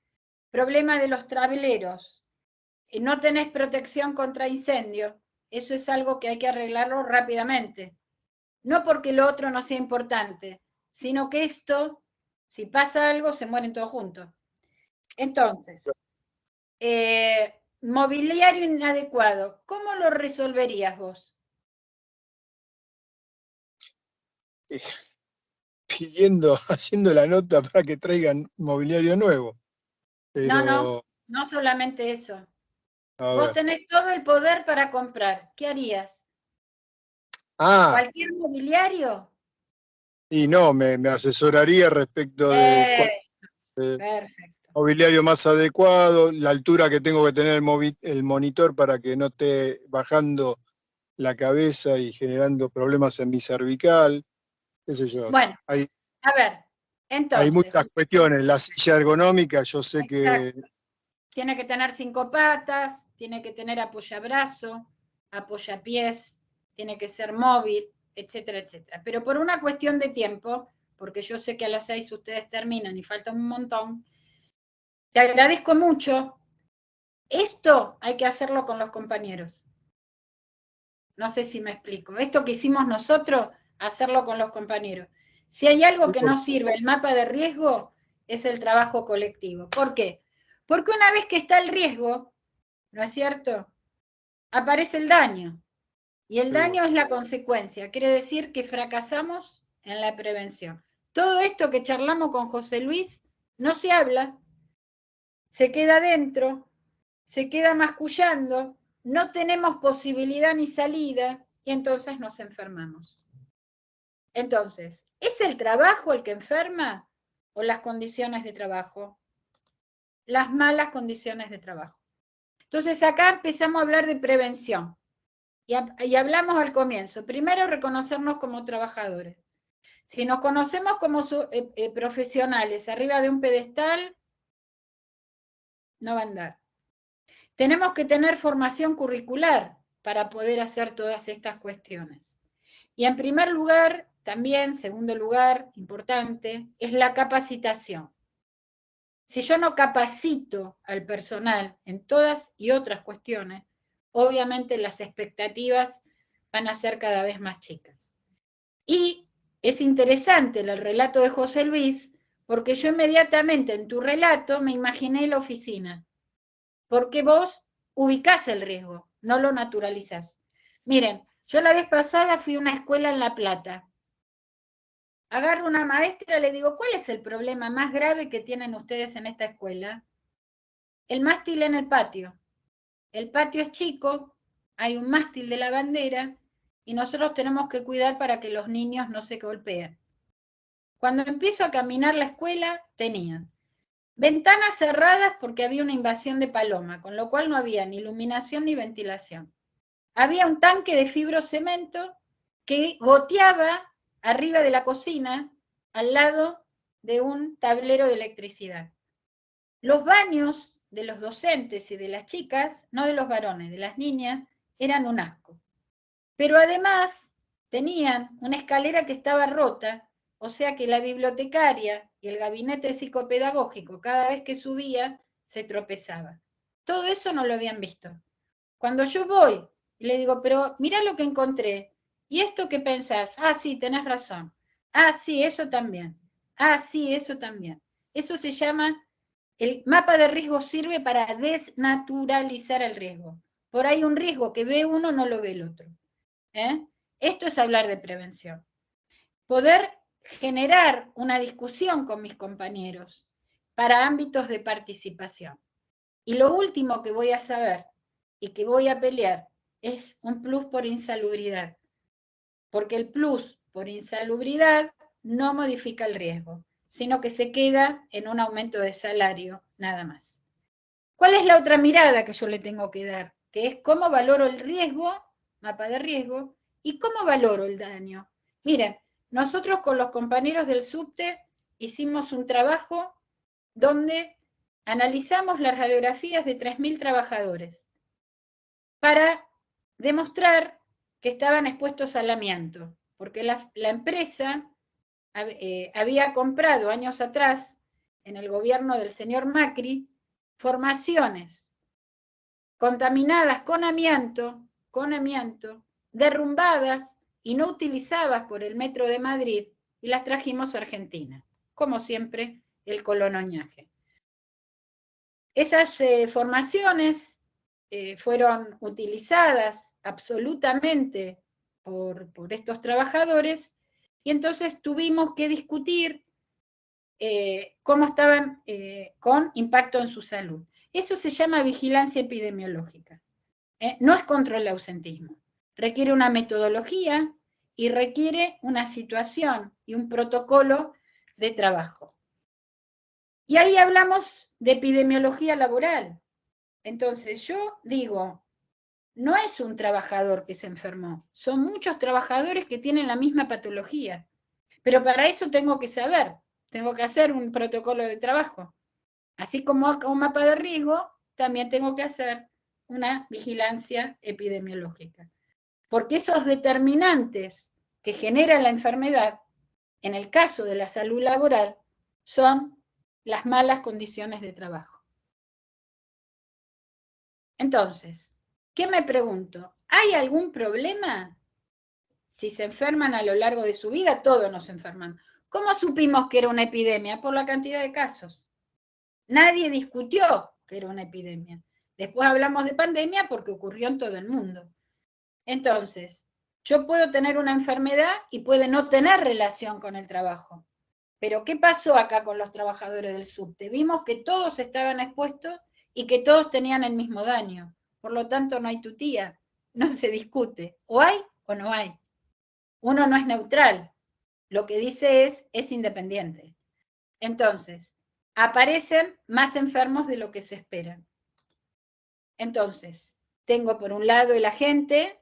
Speaker 3: problema de los tableros, y no tenés protección contra incendio, eso es algo que hay que arreglarlo rápidamente. No porque lo otro no sea importante, sino que esto, si pasa algo, se mueren todos juntos. Entonces, mobiliario inadecuado, ¿cómo lo resolverías vos?
Speaker 4: haciendo la nota para que traigan mobiliario nuevo.
Speaker 3: No,
Speaker 4: Pero,
Speaker 3: no solamente eso.
Speaker 4: a
Speaker 3: Vos
Speaker 4: ver.
Speaker 3: tenés todo el poder para comprar. ¿Qué harías?
Speaker 4: Ah,
Speaker 3: ¿Cualquier mobiliario?
Speaker 4: y no, me asesoraría respecto de cuál
Speaker 3: Perfecto.
Speaker 4: mobiliario más adecuado, la altura que tengo que tener el monitor para que no esté bajando la cabeza y generando problemas en mi cervical, qué sé yo.
Speaker 3: Bueno, a ver,
Speaker 4: Hay
Speaker 3: entonces.
Speaker 4: muchas cuestiones. La silla ergonómica, yo sé que...
Speaker 3: Tiene que tener 5 patas, tiene que tener apoyabrazo, apoyapiés, tiene que ser móvil, etcétera, etcétera. Pero por una cuestión de tiempo, porque yo sé que a las 6 ustedes terminan y falta un montón, te agradezco mucho. Esto hay que hacerlo con los compañeros. No sé si me explico. Esto que hicimos nosotros, hacerlo con los compañeros. Si hay algo que no sirve, el mapa de riesgo, es el trabajo colectivo. ¿Por qué? Porque una vez que está el riesgo, ¿no es cierto?, aparece el daño. Y el daño es la consecuencia. Quiere decir que fracasamos en la prevención. Todo esto que charlamos con José Luis no se habla, se queda adentro, se queda mascullando, no tenemos posibilidad ni salida y entonces nos enfermamos. Entonces, ¿es el trabajo el que enferma o las condiciones de trabajo? Las malas condiciones de trabajo. Entonces acá empezamos a hablar de prevención. Y hablamos al comienzo. Primero, reconocernos como trabajadores. Si nos conocemos como profesionales arriba de un pedestal, no va a andar. Tenemos que tener formación curricular para poder hacer todas estas cuestiones. Y en primer lugar, también, segundo lugar, importante, es la capacitación. Si yo no capacito al personal en todas y otras cuestiones, obviamente las expectativas van a ser cada vez más chicas. Y es interesante el relato de José Luis, porque yo inmediatamente en tu relato me imaginé la oficina, porque vos ubicás el riesgo, no lo naturalizás. Miren, yo la vez pasada fui a una escuela en La Plata. Agarro una maestra y le digo, ¿cuál es el problema más grave que tienen ustedes en esta escuela? El mástil en el patio. El patio es chico, hay un mástil de la bandera y nosotros tenemos que cuidar para que los niños no se golpeen. Cuando empiezo a caminar la escuela, tenían ventanas cerradas porque había una invasión de paloma, con lo cual no había ni iluminación ni ventilación. Había un tanque de fibrocemento que goteaba arriba de la cocina, al lado de un tablero de electricidad. Los baños de los docentes y de las chicas, no de los varones, de las niñas, eran un asco. Pero además tenían una escalera que estaba rota, o sea que la bibliotecaria y el gabinete psicopedagógico, cada vez que subía, se tropezaba. Todo eso no lo habían visto. Cuando yo voy y le digo, pero mirá lo que encontré, ¿y esto qué pensás? Ah, sí, tenés razón. Ah, sí, eso también. Ah, sí, eso también. Eso se llama, el mapa de riesgo sirve para desnaturalizar el riesgo. Por ahí un riesgo que ve uno no lo ve el otro. Esto es hablar de prevención. Poder generar una discusión con mis compañeros para ámbitos de participación. Y lo último que voy a saber y que voy a pelear es un plus por insalubridad, porque el plus por insalubridad no modifica el riesgo, sino que se queda en un aumento de salario, nada más. ¿Cuál es la otra mirada que yo le tengo que dar? Que es cómo valoro el riesgo, mapa de riesgo, y cómo valoro el daño. Miren, nosotros con los compañeros del subte hicimos un trabajo donde analizamos las radiografías de 3.000 trabajadores para demostrar que estaban expuestos al amianto, porque la empresa había comprado años atrás, en el gobierno del señor Macri, formaciones contaminadas con amianto, derrumbadas y no utilizadas por el Metro de Madrid, y las trajimos a Argentina, como siempre el colonoñaje. Esas formaciones fueron utilizadas absolutamente por estos trabajadores, y entonces tuvimos que discutir cómo estaban con impacto en su salud. Eso se llama vigilancia epidemiológica. No es control de ausentismo. Requiere una metodología y requiere una situación y un protocolo de trabajo. Y ahí hablamos de epidemiología laboral. Entonces yo digo, no es un trabajador que se enfermó, son muchos trabajadores que tienen la misma patología. Pero para eso tengo que saber, tengo que hacer un protocolo de trabajo. Así como un mapa de riesgo, también tengo que hacer una vigilancia epidemiológica. Porque esos determinantes que generan la enfermedad, en el caso de la salud laboral, son las malas condiciones de trabajo. Entonces, ¿qué me pregunto? ¿Hay algún problema? Si se enferman a lo largo de su vida, todos nos enferman. ¿Cómo supimos que era una epidemia? Por la cantidad de casos. Nadie discutió que era una epidemia. Después hablamos de pandemia porque ocurrió en todo el mundo. Entonces, yo puedo tener una enfermedad y puede no tener relación con el trabajo. Pero ¿qué pasó acá con los trabajadores del subte? Vimos que todos estaban expuestos y que todos tenían el mismo daño. Por lo tanto, no hay tutía, no se discute. O hay o no hay. Uno no es neutral. Lo que dice es independiente. Entonces, aparecen más enfermos de lo que se esperan. Entonces, tengo por un lado el agente,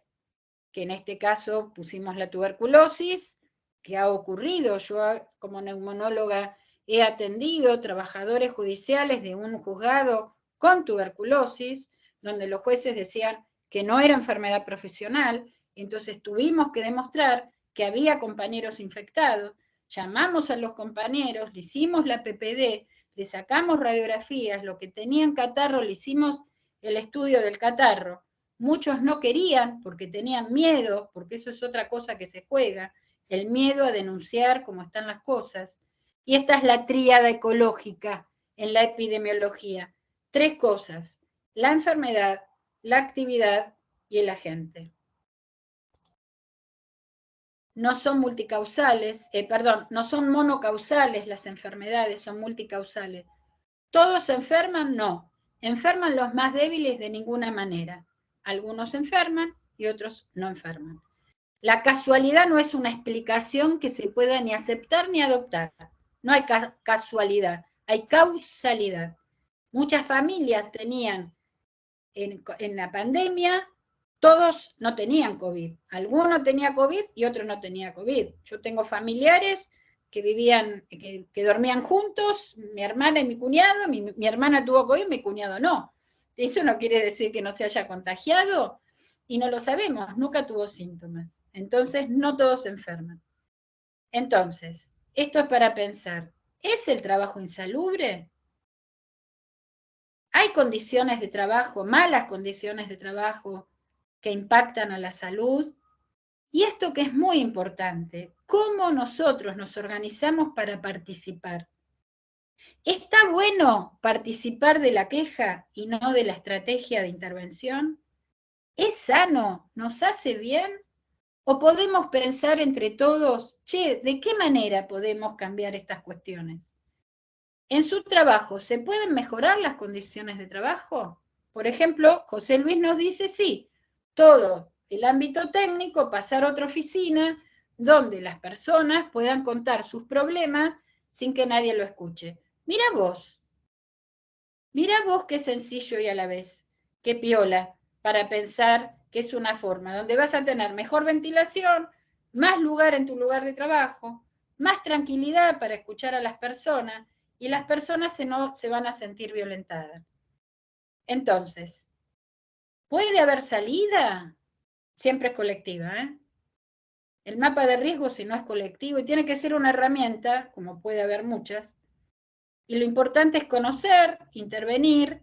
Speaker 3: que en este caso pusimos la tuberculosis, que ha ocurrido. Yo como neumonóloga he atendido trabajadores judiciales de un juzgado con tuberculosis, donde los jueces decían que no era enfermedad profesional, entonces tuvimos que demostrar que había compañeros infectados, llamamos a los compañeros, le hicimos la PPD, le sacamos radiografías, lo que tenían catarro, le hicimos el estudio del catarro. Muchos no querían porque tenían miedo, porque eso es otra cosa que se juega, el miedo a denunciar cómo están las cosas. Y esta es la tríada ecológica en la epidemiología. 3 cosas: la enfermedad, la actividad y el agente. No son multicausales, no son monocausales las enfermedades, son multicausales. ¿Todos se enferman? No. Enferman los más débiles de ninguna manera. Algunos enferman y otros no enferman. La casualidad no es una explicación que se pueda ni aceptar ni adoptar. No hay casualidad, hay causalidad. Muchas familias tenían en la pandemia, todos no tenían COVID. Alguno tenía COVID y otro no tenía COVID. Yo tengo familiares que vivían, que dormían juntos, mi hermana y mi cuñado, mi hermana tuvo COVID, mi cuñado no. Eso no quiere decir que no se haya contagiado y no lo sabemos, nunca tuvo síntomas. Entonces, no todos se enferman. Entonces, esto es para pensar, ¿es el trabajo insalubre? ¿Hay condiciones de trabajo, malas condiciones de trabajo que impactan a la salud? Y esto que es muy importante, ¿cómo nosotros nos organizamos para participar? ¿Está bueno participar de la queja y no de la estrategia de intervención? ¿Es sano? ¿Nos hace bien? ¿O podemos pensar entre todos, che, ¿de qué manera podemos cambiar estas cuestiones? ¿En su trabajo se pueden mejorar las condiciones de trabajo? Por ejemplo, José Luis nos dice, sí, todo el ámbito técnico, pasar a otra oficina donde las personas puedan contar sus problemas sin que nadie lo escuche. Mira vos qué sencillo y a la vez, qué piola, para pensar que es una forma donde vas a tener mejor ventilación, más lugar en tu lugar de trabajo, más tranquilidad para escuchar a las personas, y las personas se van a sentir violentadas. Entonces, ¿puede haber salida? Siempre es colectiva, ¿eh? El mapa de riesgo, si no es colectivo, y tiene que ser una herramienta, como puede haber muchas, y lo importante es conocer, intervenir,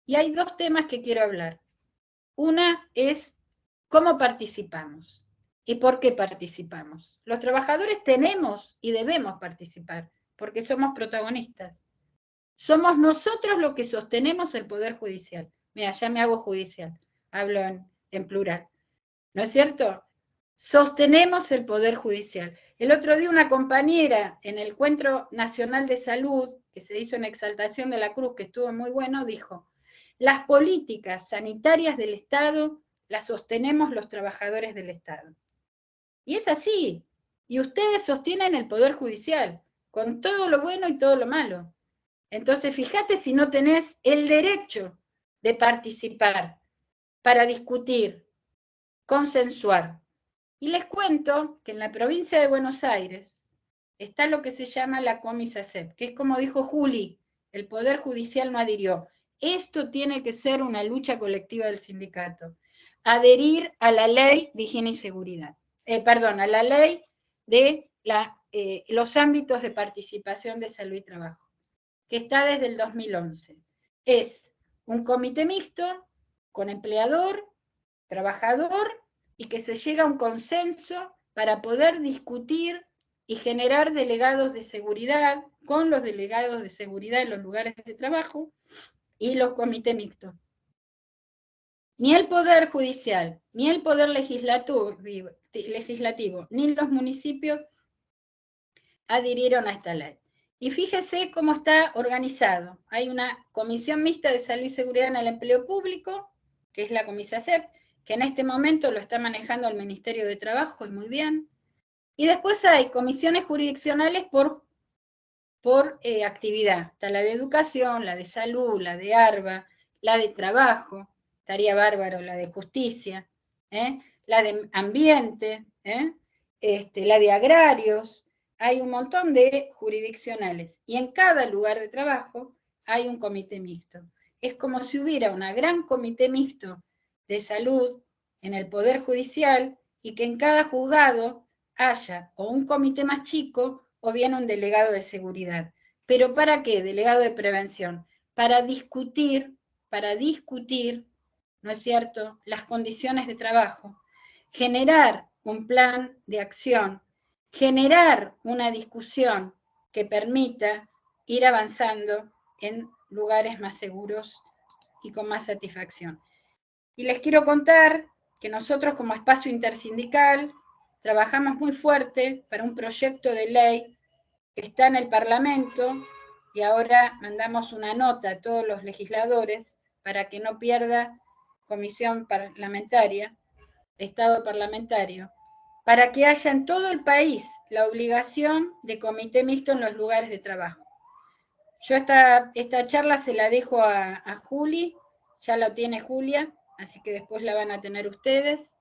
Speaker 3: y hay 2 temas que quiero hablar. Una es cómo participamos y por qué participamos. Los trabajadores tenemos y debemos participar, porque somos protagonistas. Somos nosotros los que sostenemos el Poder Judicial. Mira, ya me hago judicial, hablo en plural. ¿No es cierto? Sostenemos el Poder Judicial. El otro día una compañera en el Encuentro Nacional de Salud, que se hizo en Exaltación de la Cruz, que estuvo muy bueno, dijo, las políticas sanitarias del Estado las sostenemos los trabajadores del Estado. Y es así. Y ustedes sostienen el Poder Judicial, con todo lo bueno y todo lo malo. Entonces, fíjate si no tenés el derecho de participar para discutir, consensuar. Y les cuento que en la provincia de Buenos Aires está lo que se llama la Comisacep, que es como dijo Juli, el Poder Judicial no adhirió. Esto tiene que ser una lucha colectiva del sindicato. Adherir a la ley de higiene y seguridad. A la ley de los ámbitos de participación de salud y trabajo, que está desde el 2011. Es un comité mixto con empleador, trabajador, y que se llega a un consenso para poder discutir y generar delegados de seguridad con los delegados de seguridad en los lugares de trabajo y los comités mixtos. Ni el Poder Judicial, ni el Poder Legislativo, ni los municipios adhirieron a esta ley. Y fíjese cómo está organizado. Hay una comisión mixta de salud y seguridad en el empleo público, que es la Comisacep, que en este momento lo está manejando el Ministerio de Trabajo, y muy bien. Y después hay comisiones jurisdiccionales por actividad. Está la de educación, la de salud, la de ARBA, la de trabajo, estaría bárbaro la de justicia, la de ambiente, la de agrarios. Hay un montón de jurisdiccionales. Y en cada lugar de trabajo hay un comité mixto. Es como si hubiera una gran comité mixto de salud en el Poder Judicial y que en cada juzgado haya o un comité más chico o bien un delegado de seguridad. ¿Pero para qué? Delegado de prevención. Para discutir, ¿no es cierto?, las condiciones de trabajo, generar un plan de acción, generar una discusión que permita ir avanzando en lugares más seguros y con más satisfacción. Y les quiero contar que nosotros como espacio intersindical trabajamos muy fuerte para un proyecto de ley que está en el Parlamento y ahora mandamos una nota a todos los legisladores para que no pierda comisión parlamentaria, estado parlamentario, para que haya en todo el país la obligación de comité mixto en los lugares de trabajo. Yo esta charla se la dejo a Juli, ya la tiene Julia, así que después la van a tener ustedes.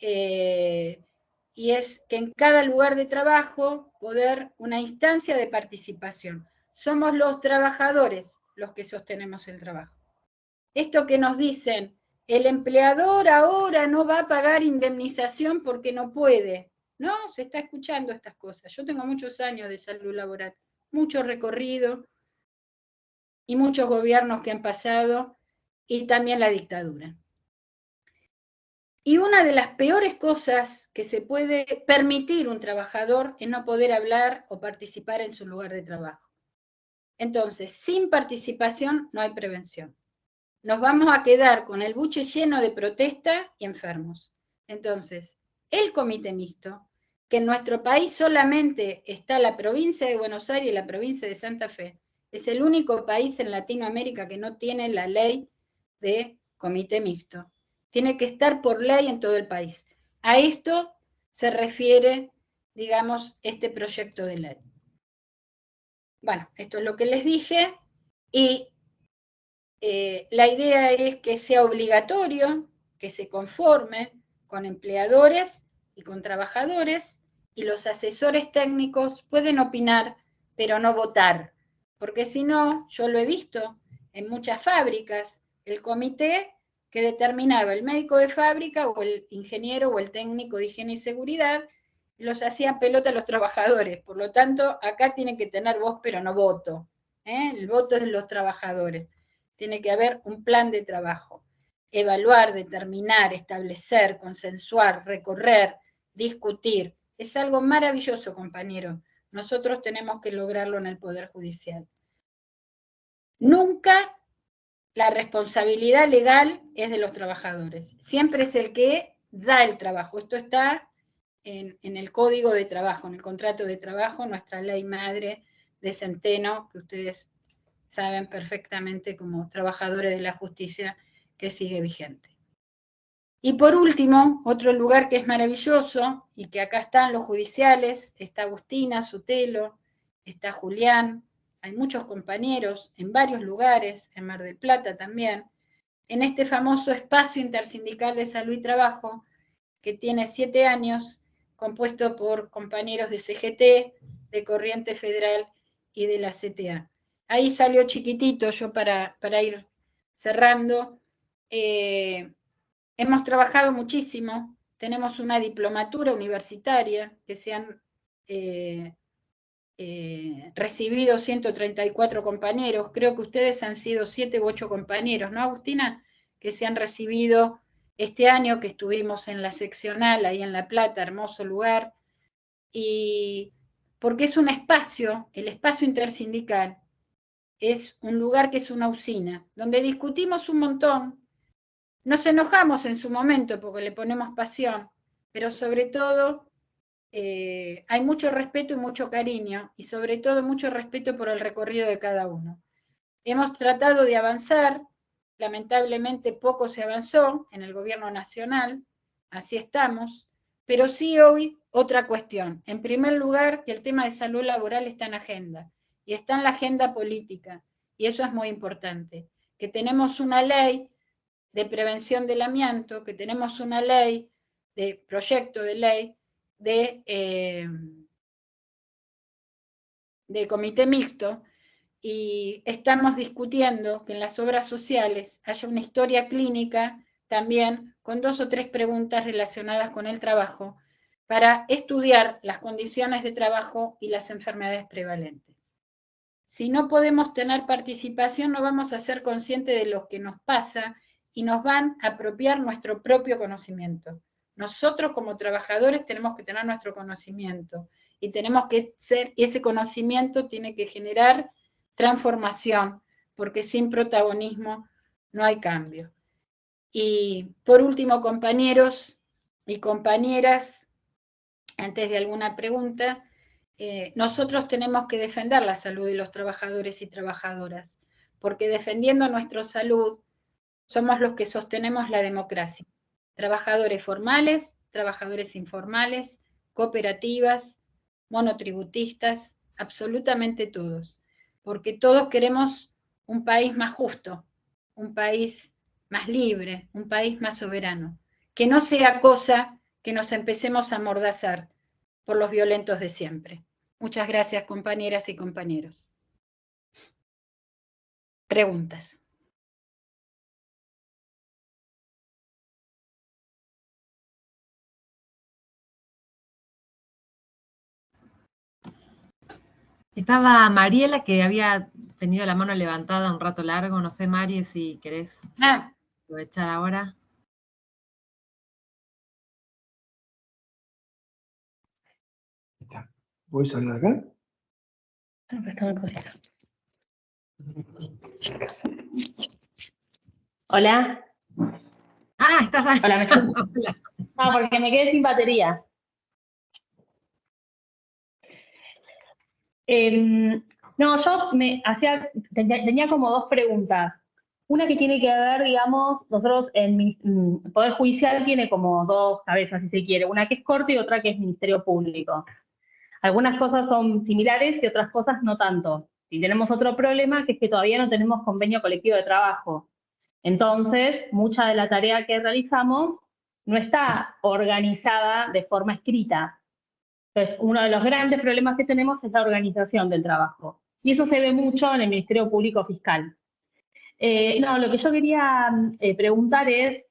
Speaker 3: Y es que en cada lugar de trabajo poder una instancia de participación. Somos los trabajadores los que sostenemos el trabajo. Esto que nos dicen, el empleador ahora no va a pagar indemnización porque no puede. No, se está escuchando estas cosas. Yo tengo muchos años de salud laboral, mucho recorrido y muchos gobiernos que han pasado y también la dictadura. Y una de las peores cosas que se puede permitir un trabajador es no poder hablar o participar en su lugar de trabajo. Entonces, sin participación no hay prevención. Nos vamos a quedar con el buche lleno de protesta y enfermos. Entonces, el comité mixto, que en nuestro país solamente está la provincia de Buenos Aires y la provincia de Santa Fe, es el único país en Latinoamérica que no tiene la ley de comité mixto. Tiene que estar por ley en todo el país. A esto se refiere, digamos, este proyecto de ley. Bueno, esto es lo que les dije, y la idea es que sea obligatorio, que se conforme con empleadores y con trabajadores, y los asesores técnicos pueden opinar, pero no votar, porque si no, yo lo he visto en muchas fábricas, el comité que determinaba el médico de fábrica o el ingeniero o el técnico de higiene y seguridad, los hacían pelota a los trabajadores. Por lo tanto, acá tienen que tener voz, pero no voto. El voto es de los trabajadores. Tiene que haber un plan de trabajo. Evaluar, determinar, establecer, consensuar, recorrer, discutir. Es algo maravilloso, compañero. Nosotros tenemos que lograrlo en el Poder Judicial. Nunca la responsabilidad legal es de los trabajadores. Siempre es el que da el trabajo. Esto está en el Código de Trabajo, en el contrato de trabajo, nuestra ley madre de Centeno, que ustedes saben perfectamente como trabajadores de la justicia, que sigue vigente. Y por último, otro lugar que es maravilloso, y que acá están los judiciales, está Agustina Sotelo, está Julián, hay muchos compañeros en varios lugares, en Mar del Plata también, en este famoso espacio intersindical de salud y trabajo, que tiene 7 años, compuesto por compañeros de CGT, de Corriente Federal y de la CTA. Ahí salió chiquitito, yo para ir cerrando. Hemos trabajado muchísimo, tenemos una diplomatura universitaria que se han recibido 134 compañeros, creo que ustedes han sido 7 u 8 compañeros, ¿no, Agustina? Que se han recibido este año, que estuvimos en la seccional, ahí en La Plata, hermoso lugar, y porque es un espacio, el espacio intersindical, es un lugar que es una usina, donde discutimos un montón, nos enojamos en su momento porque le ponemos pasión, pero sobre todo hay mucho respeto y mucho cariño, y sobre todo mucho respeto por el recorrido de cada uno. Hemos tratado de avanzar, lamentablemente poco se avanzó en el gobierno nacional, así estamos, pero sí hoy otra cuestión. En primer lugar, que el tema de salud laboral está en agenda, y está en la agenda política, y eso es muy importante, que tenemos una ley de prevención del amianto, que tenemos una ley, de proyecto de ley, de comité mixto, y estamos discutiendo que en las obras sociales haya una historia clínica también con 2 o 3 preguntas relacionadas con el trabajo para estudiar las condiciones de trabajo y las enfermedades prevalentes. Si no podemos tener participación, no vamos a ser conscientes de lo que nos pasa y nos van a apropiar nuestro propio conocimiento. Nosotros como trabajadores tenemos que tener nuestro conocimiento y tenemos que ser, ese conocimiento tiene que generar transformación, porque sin protagonismo no hay cambio. Y por último, compañeros y compañeras, antes de alguna pregunta, nosotros tenemos que defender la salud de los trabajadores y trabajadoras, porque defendiendo nuestra salud somos los que sostenemos la democracia. Trabajadores formales, trabajadores informales, cooperativas, monotributistas, absolutamente todos, porque todos queremos un país más justo, un país más libre, un país más soberano, que no sea cosa que nos empecemos a amordazar por los violentos de siempre. Muchas gracias, compañeras y compañeros. Preguntas.
Speaker 5: Estaba Mariela, que había tenido la mano levantada un rato largo. No sé, Mari, si querés aprovechar ahora.
Speaker 2: ¿Puedes hablar acá?
Speaker 6: Hola.
Speaker 5: Ah, estás ahí.
Speaker 6: Hola, ¿me escuchas? No, porque me quedé sin batería. No, yo tenía como 2 preguntas. Una que tiene que ver, digamos, nosotros en el Poder Judicial tiene como 2 cabezas, si se quiere. Una que es corte y otra que es Ministerio Público. Algunas cosas son similares y otras cosas no tanto. Y tenemos otro problema, que es que todavía no tenemos convenio colectivo de trabajo. Entonces, mucha de la tarea que realizamos no está organizada de forma escrita. Entonces, uno de los grandes problemas que tenemos es la organización del trabajo. Y eso se ve mucho en el Ministerio Público Fiscal. No, lo que yo quería preguntar es,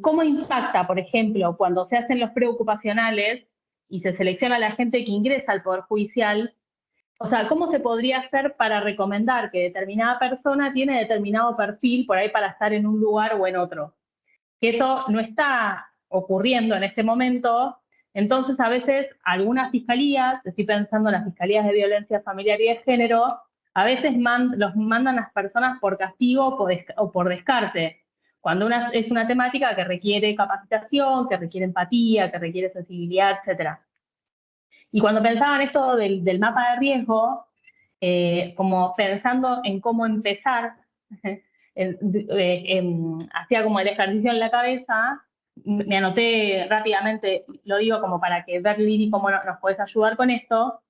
Speaker 6: ¿cómo impacta, por ejemplo, cuando se hacen los preocupacionales y se selecciona a la gente que ingresa al Poder Judicial? O sea, ¿cómo se podría hacer para recomendar que determinada persona tiene determinado perfil por ahí para estar en un lugar o en otro? Que eso no está ocurriendo en este momento. Entonces, a veces, algunas fiscalías, estoy pensando en las fiscalías de violencia familiar y de género, a veces los mandan las personas por castigo o por descarte, cuando es una temática que requiere capacitación, que requiere empatía, que requiere sensibilidad, etc. Y cuando pensaba en esto del mapa de riesgo, como pensando en cómo empezar, hacía como el ejercicio en la cabeza, me anoté rápidamente, lo digo como para que ver, Lili, cómo nos podés ayudar con esto.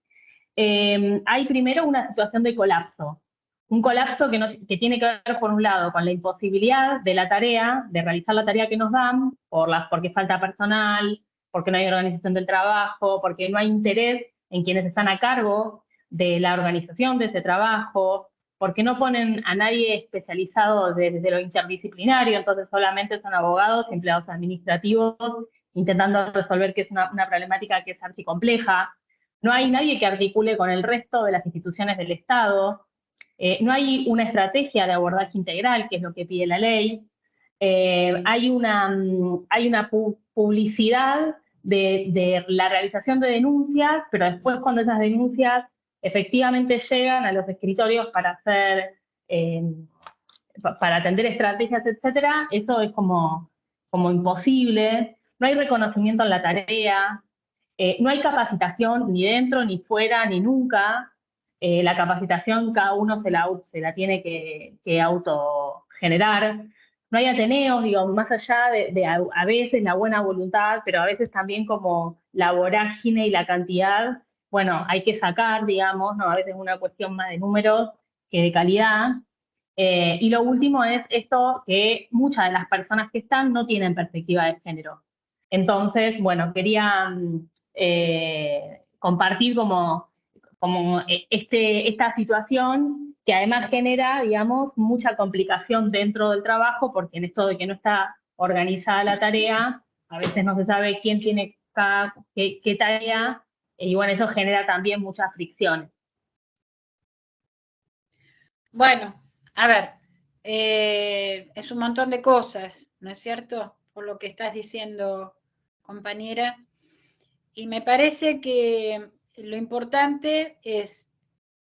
Speaker 6: hay primero una situación de colapso. Un colapso que tiene que ver, por un lado, con la imposibilidad de la tarea, de realizar la tarea que nos dan, porque falta personal, porque no hay organización del trabajo, porque no hay interés en quienes están a cargo de la organización de ese trabajo, porque no ponen a nadie especializado desde lo interdisciplinario, entonces solamente son abogados, empleados administrativos, intentando resolver que es una problemática que es archicompleja. No hay nadie que articule con el resto de las instituciones del Estado. No hay una estrategia de abordaje integral, que es lo que pide la ley. Hay una publicidad de la realización de denuncias, pero después cuando esas denuncias efectivamente llegan a los escritorios para atender estrategias, etcétera, eso es como imposible. No hay reconocimiento en la tarea, no hay capacitación ni dentro, ni fuera, ni nunca. La capacitación cada uno se la tiene que autogenerar. No hay ateneos, digo, más allá de a veces la buena voluntad, pero a veces también como la vorágine y la cantidad, bueno, hay que sacar, digamos, ¿no? A veces es una cuestión más de números que de calidad. Y lo último es esto, que muchas de las personas que están no tienen perspectiva de género. Entonces, bueno, quería compartir como esta situación que además genera, digamos, mucha complicación dentro del trabajo, porque en esto de que no está organizada la tarea, a veces no se sabe quién tiene qué tarea, y bueno, eso genera también muchas fricciones.
Speaker 3: Bueno, a ver, es un montón de cosas, ¿no es cierto? Por lo que estás diciendo, compañera. Y me parece que lo importante es,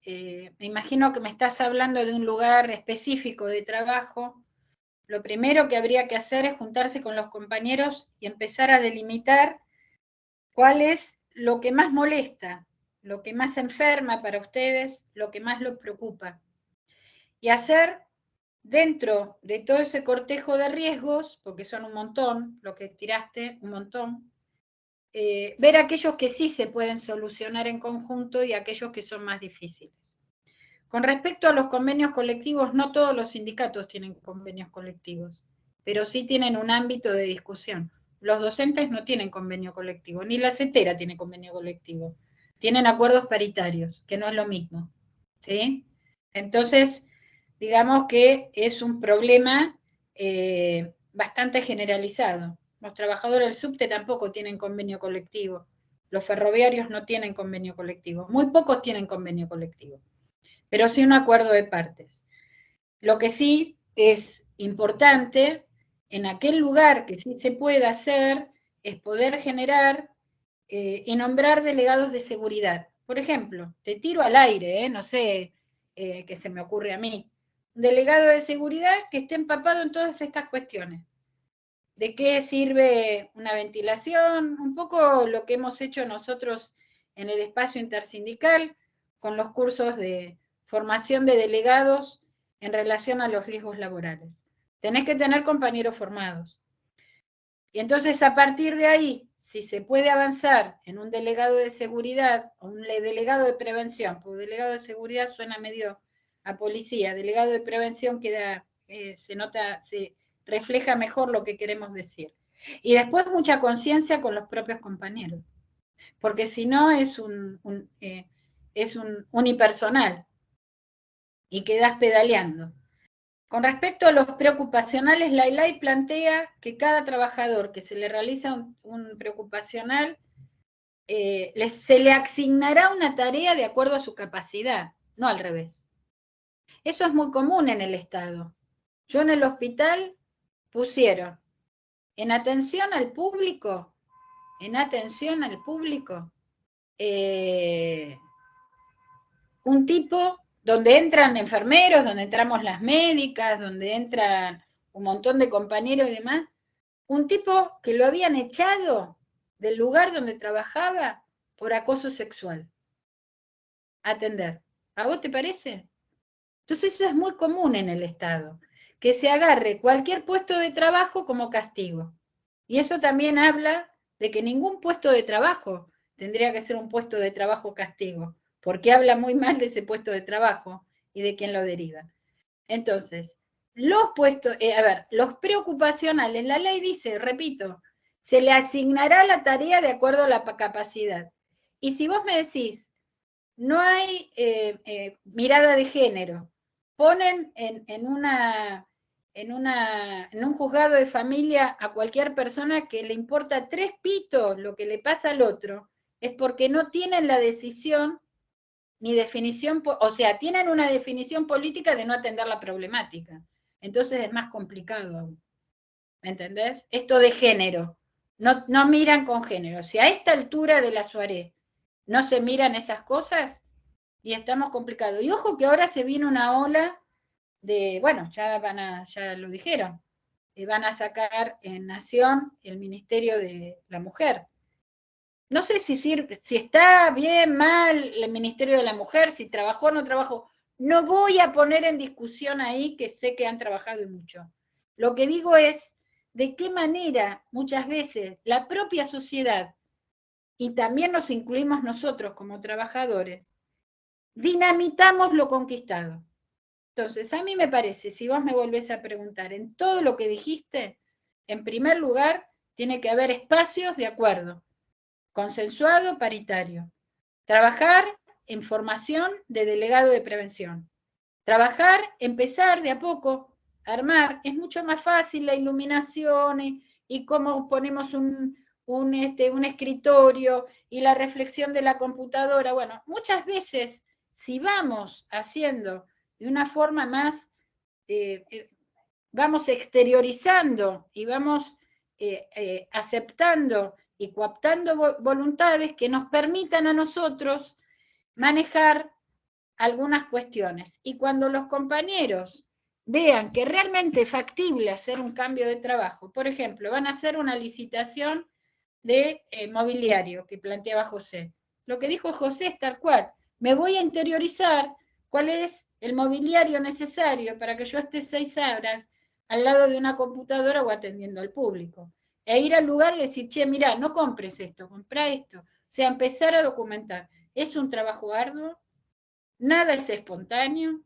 Speaker 3: me imagino que me estás hablando de un lugar específico de trabajo. Lo primero que habría que hacer es juntarse con los compañeros y empezar a delimitar cuál es lo que más molesta, lo que más enferma para ustedes, lo que más los preocupa. Y hacer dentro de todo ese cortejo de riesgos, porque son un montón, lo que tiraste, un montón, ver aquellos que sí se pueden solucionar en conjunto y aquellos que son más difíciles. Con respecto a los convenios colectivos, no todos los sindicatos tienen convenios colectivos, pero sí tienen un ámbito de discusión. Los docentes no tienen convenio colectivo, ni la CETERA tiene convenio colectivo. Tienen acuerdos paritarios, que no es lo mismo, ¿sí? Entonces, digamos que es un problema bastante generalizado. Los trabajadores del subte tampoco tienen convenio colectivo. Los ferroviarios no tienen convenio colectivo. Muy pocos tienen convenio colectivo, pero sí un acuerdo de partes. Lo que sí es importante, en aquel lugar que sí se puede hacer, es poder generar y nombrar delegados de seguridad. Por ejemplo, te tiro al aire, no sé qué se me ocurre a mí, un delegado de seguridad que esté empapado en todas estas cuestiones. ¿De qué sirve una ventilación? Un poco lo que hemos hecho nosotros en el espacio intersindical con los cursos de formación de delegados en relación a los riesgos laborales. Tenés que tener compañeros formados. Y entonces a partir de ahí, si se puede avanzar en un delegado de seguridad o un delegado de prevención, porque delegado de seguridad suena medio a policía, delegado de prevención queda, se refleja mejor lo que queremos decir. Y después mucha conciencia con los propios compañeros, porque si no es un unipersonal y quedás pedaleando. Con respecto a los preocupacionales, la ley plantea que cada trabajador que se le realiza un preocupacional, se le asignará una tarea de acuerdo a su capacidad, no al revés. Eso es muy común en el Estado. Yo en el hospital pusieron en atención al público, un tipo donde entran enfermeros, donde entramos las médicas, donde entran un montón de compañeros y demás, un tipo que lo habían echado del lugar donde trabajaba por acoso sexual. Atender. ¿A vos te parece? Entonces eso es muy común en el Estado, que se agarre cualquier puesto de trabajo como castigo. Y eso también habla de que ningún puesto de trabajo tendría que ser un puesto de trabajo castigo, porque habla muy mal de ese puesto de trabajo y de quien lo deriva. Entonces, los puestos, los preocupacionales, la ley dice, repito, se le asignará la tarea de acuerdo a la capacidad. Y si vos me decís, no hay mirada de género, ponen en un juzgado de familia a cualquier persona que le importa 3 pitos lo que le pasa al otro, es porque no tienen la decisión ni definición, o sea, tienen una definición política de no atender la problemática. Entonces es más complicado aún. ¿Me entendés? Esto de género. No miran con género. Si a esta altura de la soirée no se miran esas cosas, y estamos complicados. Y ojo que ahora se viene una ola de, bueno, ya lo dijeron, van a sacar en Nación el Ministerio de la Mujer. No sé si está bien, mal el Ministerio de la Mujer, si trabajó o no trabajó. No voy a poner en discusión ahí, que sé que han trabajado y mucho. Lo que digo es de qué manera muchas veces la propia sociedad, y también nos incluimos nosotros como trabajadores, dinamitamos lo conquistado. Entonces, a mí me parece, si vos me volvés a preguntar en todo lo que dijiste, en primer lugar, tiene que haber espacios de acuerdo, consensuado, paritario. Trabajar en formación de delegado de prevención. Trabajar, empezar de a poco, armar. Es mucho más fácil la iluminación y cómo ponemos un escritorio y la reflexión de la computadora. Bueno, muchas veces, si vamos haciendo de una forma más, vamos exteriorizando y vamos aceptando y cooptando voluntades que nos permitan a nosotros manejar algunas cuestiones. Y cuando los compañeros vean que realmente es factible hacer un cambio de trabajo, por ejemplo, van a hacer una licitación de mobiliario que planteaba José. Lo que dijo José es tal cual. Me voy a interiorizar cuál es el mobiliario necesario para que yo esté 6 horas al lado de una computadora o atendiendo al público. E ir al lugar y decir, che, mirá, no compres esto, comprá esto. O sea, empezar a documentar. Es un trabajo arduo, nada es espontáneo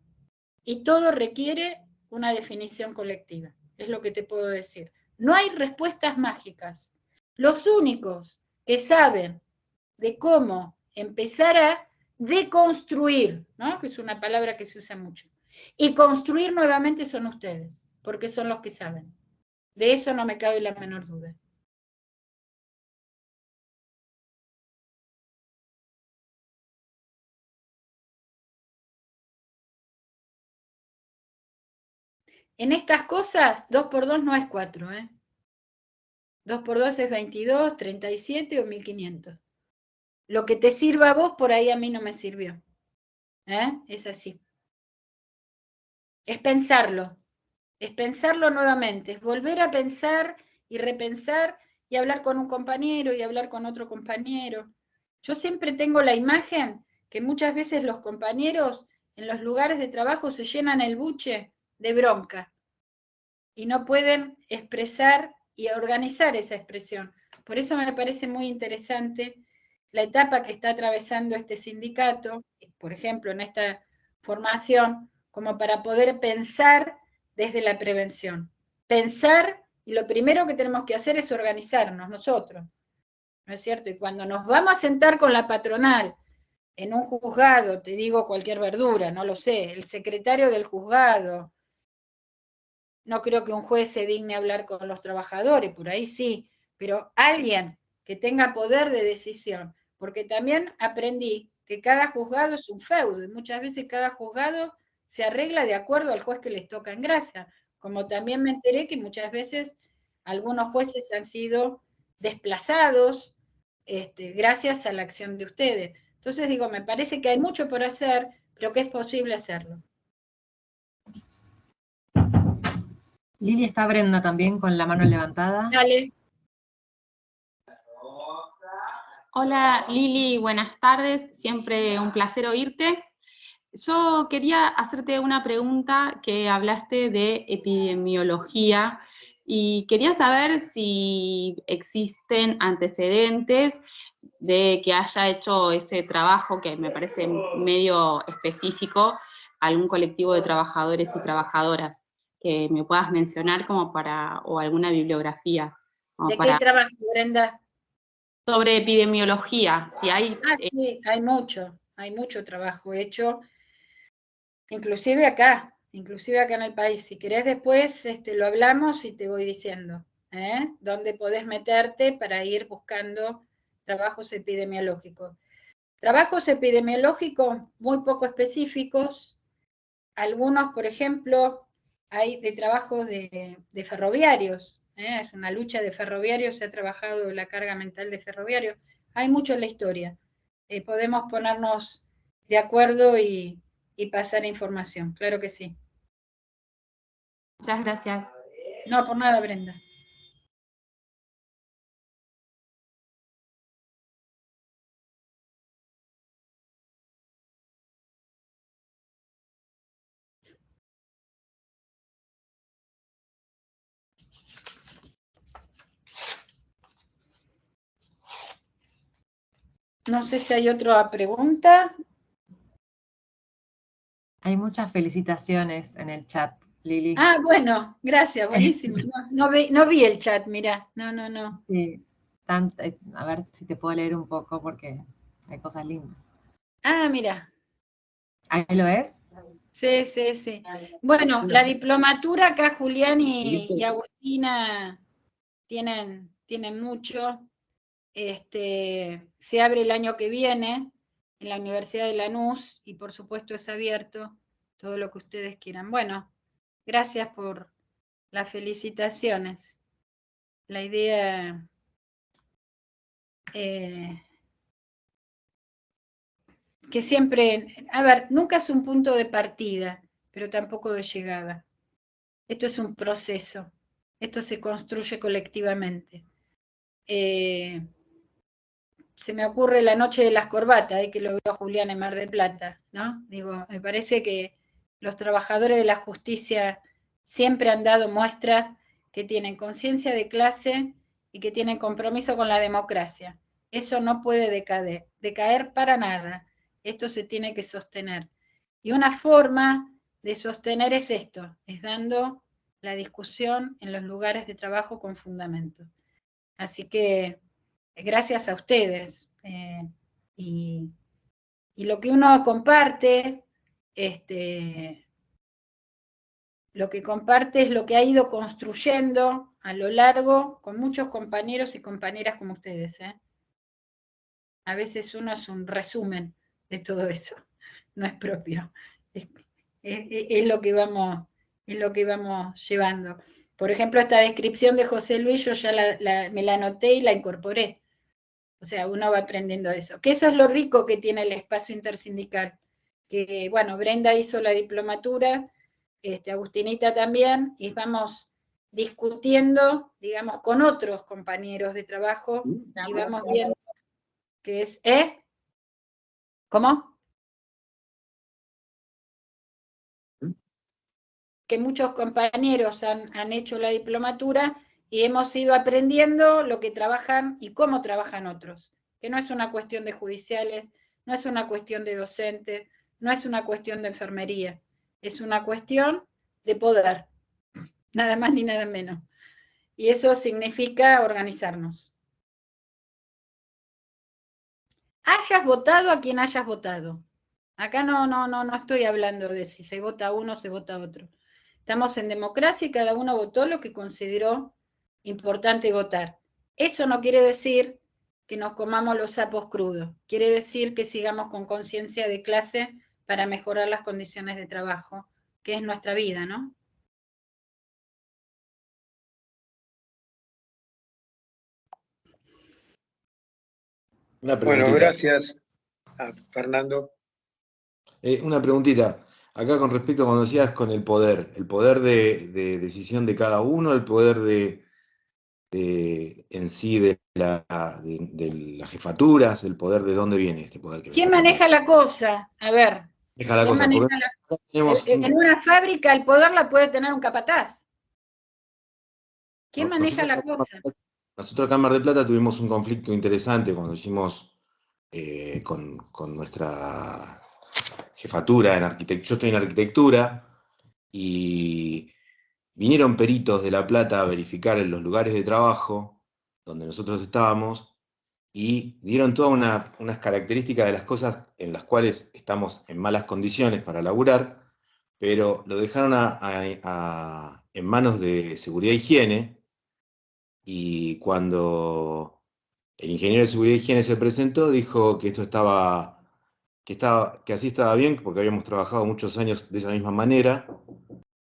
Speaker 3: y todo requiere una definición colectiva. Es lo que te puedo decir. No hay respuestas mágicas. Los únicos que saben de cómo empezar a deconstruir, ¿no? Que es una palabra que se usa mucho, y construir nuevamente son ustedes, porque son los que saben. De eso no me cabe la menor duda. En estas cosas, 2 por 2 no es 4, ¿eh? 2 por 2 es 22, 37 o 1500. Lo que te sirva a vos, por ahí a mí no me sirvió. Es así. Es pensarlo nuevamente, es volver a pensar y repensar y hablar con un compañero y hablar con otro compañero. Yo siempre tengo la imagen que muchas veces los compañeros en los lugares de trabajo se llenan el buche de bronca y no pueden expresar y organizar esa expresión. Por eso me parece muy interesante la etapa que está atravesando este sindicato, por ejemplo, en esta formación, como para poder pensar desde la prevención. Pensar, y lo primero que tenemos que hacer es organizarnos nosotros, ¿no es cierto? Y cuando nos vamos a sentar con la patronal en un juzgado, te digo cualquier verdura, no lo sé, el secretario del juzgado, no creo que un juez se digne a hablar con los trabajadores, por ahí sí, pero alguien que tenga poder de decisión, porque también aprendí que cada juzgado es un feudo, y muchas veces cada juzgado se arregla de acuerdo al juez que les toca en gracia, como también me enteré que muchas veces algunos jueces han sido desplazados gracias a la acción de ustedes. Entonces digo, me parece que hay mucho por hacer, pero que es posible hacerlo.
Speaker 5: Lili, está Brenda también con la mano levantada.
Speaker 3: Dale.
Speaker 7: Hola Lili, buenas tardes, siempre un placer oírte. Yo quería hacerte una pregunta que hablaste de epidemiología Y quería saber si existen antecedentes de que haya hecho ese trabajo que me parece medio específico, algún colectivo de trabajadores y trabajadoras que me puedas mencionar como para, o alguna bibliografía.
Speaker 3: ¿De qué trabajo, Brenda?
Speaker 7: Sobre epidemiología, si hay...
Speaker 3: sí, hay mucho trabajo hecho, inclusive acá en el país. Si querés después lo hablamos y te voy diciendo, dónde podés meterte para ir buscando trabajos epidemiológicos. Trabajos epidemiológicos muy poco específicos, algunos, por ejemplo, hay de trabajos de ferroviarios, es una lucha de ferroviarios, se ha trabajado la carga mental de ferroviarios, hay mucho en la historia. Podemos ponernos de acuerdo y pasar información, claro que sí.
Speaker 7: Muchas gracias.
Speaker 3: No, por nada, Brenda. No sé si hay otra pregunta.
Speaker 5: Hay muchas felicitaciones en el chat, Lili.
Speaker 3: Ah, bueno, gracias, buenísimo. No vi el chat, mira. No.
Speaker 5: Sí, a ver si te puedo leer un poco porque hay cosas lindas.
Speaker 3: Ah, mira.
Speaker 5: ¿Ahí lo ves?
Speaker 3: Sí. Bueno, la diplomatura acá Julián y Agustina tienen mucho. Se abre el año que viene en la Universidad de Lanús y por supuesto es abierto todo lo que ustedes quieran. Bueno, gracias por las felicitaciones. La idea que siempre, a ver, nunca es un punto de partida, pero tampoco de llegada. Esto es un proceso, esto se construye colectivamente. Se me ocurre la noche de las corbatas, que lo veo a Julián en Mar del Plata, ¿no? Digo, me parece que los trabajadores de la justicia siempre han dado muestras que tienen conciencia de clase y que tienen compromiso con la democracia. Eso no puede decaer para nada. Esto se tiene que sostener. Y una forma de sostener es esto, es dando la discusión en los lugares de trabajo con fundamento. Así que gracias a ustedes. Y lo que uno comparte, lo que comparte es lo que ha ido construyendo a lo largo con muchos compañeros y compañeras como ustedes. A veces uno es un resumen de todo eso, no es propio. Es lo que vamos llevando. Por ejemplo, esta descripción de José Luis, yo ya me la anoté y la incorporé. O sea, uno va aprendiendo eso. Que eso es lo rico que tiene el espacio intersindical. Que, bueno, Brenda hizo la diplomatura, Agustinita también, y vamos discutiendo, digamos, con otros compañeros de trabajo, y vamos viendo que es, ¿Cómo? Que muchos compañeros han hecho la diplomatura y hemos ido aprendiendo lo que trabajan y cómo trabajan otros, que no es una cuestión de judiciales, no es una cuestión de docentes, no es una cuestión de enfermería, es una cuestión de poder, nada más ni nada menos. Y eso significa organizarnos. Hayas votado a quien hayas votado. Acá no estoy hablando de si se vota uno o se vota otro. Estamos en democracia y cada uno votó lo que consideró importante votar. Eso no quiere decir que nos comamos los sapos crudos. Quiere decir que sigamos con conciencia de clase para mejorar las condiciones de trabajo, que es nuestra vida, ¿no?
Speaker 2: Bueno, gracias a Fernando.
Speaker 8: Una preguntita. Acá con respecto a cuando decías con el poder de decisión de cada uno, el poder en sí de las jefaturas, el poder de dónde viene este poder que me
Speaker 3: ¿Quién
Speaker 8: está
Speaker 3: maneja la cosa? A ver.
Speaker 8: Maneja la cosa.
Speaker 3: En una fábrica el poder la puede tener un capataz. ¿Quién maneja la cosa?
Speaker 8: Nosotros acá en Mar del Plata tuvimos un conflicto interesante cuando hicimos con nuestra jefatura en arquitectura. Yo estoy en arquitectura y vinieron peritos de La Plata a verificar en los lugares de trabajo donde nosotros estábamos y dieron todas unas características de las cosas en las cuales estamos en malas condiciones para laburar, pero lo dejaron en manos de seguridad e higiene, y cuando el ingeniero de seguridad e higiene se presentó, dijo que esto que así estaba bien, porque habíamos trabajado muchos años de esa misma manera,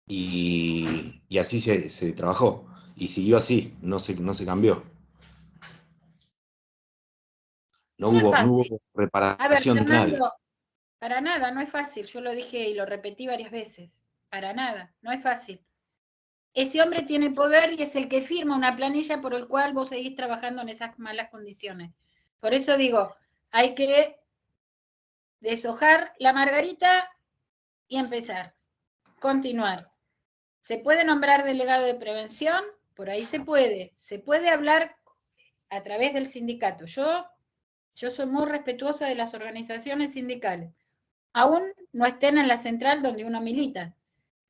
Speaker 8: y así se trabajó, y siguió así, no se cambió. No
Speaker 3: No es
Speaker 8: hubo
Speaker 3: fácil. A ver,
Speaker 8: reparación de nadie.
Speaker 3: Fernando, para nada, no es fácil. Yo lo dije y lo repetí varias veces. Para nada, no es fácil. Ese hombre tiene poder y es el que firma una planilla por el cual vos seguís trabajando en esas malas condiciones. Por eso digo, hay que deshojar la margarita y empezar. Continuar. ¿Se puede nombrar delegado de prevención? Por ahí se puede. Se puede hablar a través del sindicato. Yo soy muy respetuosa de las organizaciones sindicales. Aún no estén en la central donde uno milita.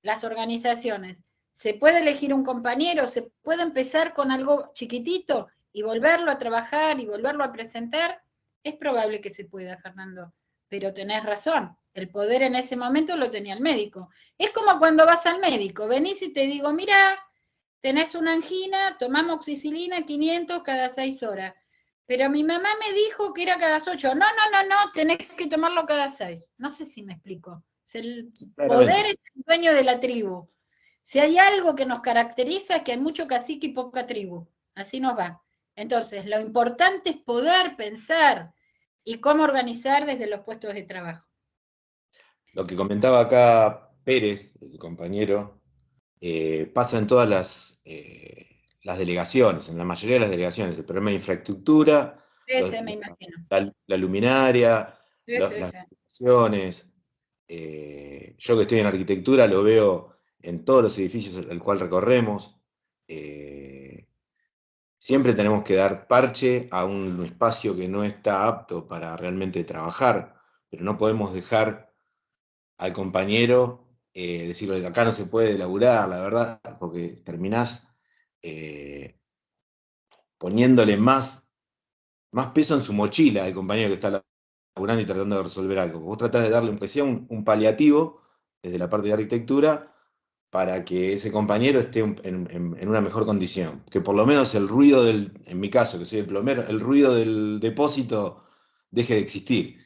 Speaker 3: Las organizaciones. ¿Se puede elegir un compañero? ¿Se puede empezar con algo chiquitito y volverlo a trabajar y volverlo a presentar? Es probable que se pueda, Fernando, pero tenés razón. El poder en ese momento lo tenía el médico. Es como cuando vas al médico, venís y te digo, mira, tenés una angina, tomá amoxicilina 500 cada 6 horas. Pero mi mamá me dijo que era cada 8. No, tenés que tomarlo cada 6. No sé si me explico. El poder es el dueño de la tribu. Si hay algo que nos caracteriza es que hay mucho cacique y poca tribu. Así nos va. Entonces, lo importante es poder pensar y cómo organizar desde los puestos de trabajo.
Speaker 8: Lo que comentaba acá Pérez, el compañero, pasa en todas las delegaciones, en la mayoría de las delegaciones. El problema de infraestructura,
Speaker 3: Me imagino.
Speaker 8: la luminaria,
Speaker 3: Sí.
Speaker 8: las delegaciones. Yo que estoy en arquitectura lo veo en todos los edificios al cual recorremos. Siempre tenemos que dar parche a un espacio que no está apto para realmente trabajar, pero no podemos dejar al compañero decirle, acá no se puede laburar, la verdad, porque terminás poniéndole más peso en su mochila al compañero que está laburando y tratando de resolver algo. Vos tratás de darle un paliativo desde la parte de arquitectura para que ese compañero esté en una mejor condición. Que por lo menos el ruido en mi caso, que soy el plomero, el ruido del depósito deje de existir.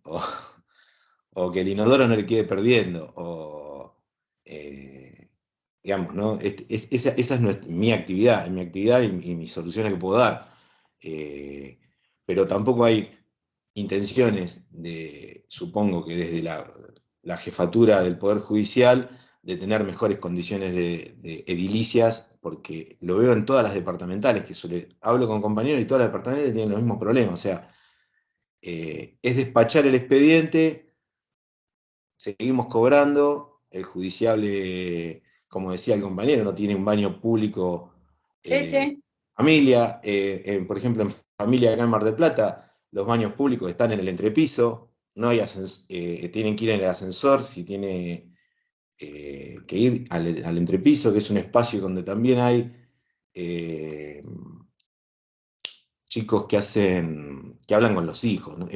Speaker 8: O que el inodoro no le quede perdiendo. Digamos, ¿no? Esa es mi actividad y mis soluciones que puedo dar. Pero tampoco hay intenciones supongo que desde la jefatura del Poder Judicial, de tener mejores condiciones de edilicias, porque lo veo en todas las departamentales, hablo con compañeros y todas las departamentales tienen los mismos problemas. O sea, es despachar el expediente, seguimos cobrando, el judiciable, como decía el compañero, no tiene un baño público.
Speaker 3: Sí.
Speaker 8: Familia, por ejemplo, en familia acá en Mar del Plata, los baños públicos están en el entrepiso, no hay tienen que ir en el ascensor, si tiene que ir al entrepiso, que es un espacio donde también hay chicos que hablan con los hijos, ¿no?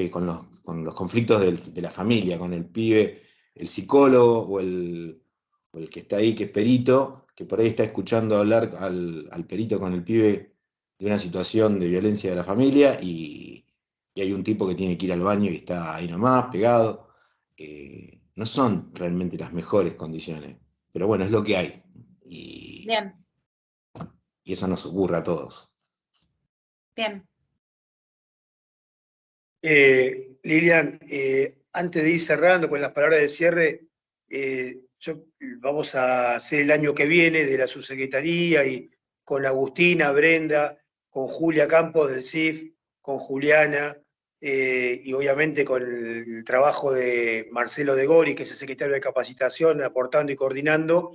Speaker 8: Con los conflictos de la familia, con el pibe, el psicólogo o el que está ahí, que es perito, que por ahí está escuchando hablar al perito con el pibe de una situación de violencia de la familia, y hay un tipo que tiene que ir al baño y está ahí nomás, pegado. No son realmente las mejores condiciones, pero bueno, es lo que hay.
Speaker 3: Bien.
Speaker 8: Y eso nos ocurre a todos.
Speaker 3: Bien.
Speaker 2: Lilian, antes de ir cerrando con las palabras de cierre, vamos a hacer el año que viene de la subsecretaría, y con Agustina, Brenda, con Julia Campos del CIF, con Juliana, y obviamente con el trabajo de Marcelo De Gori, que es el secretario de Capacitación, aportando y coordinando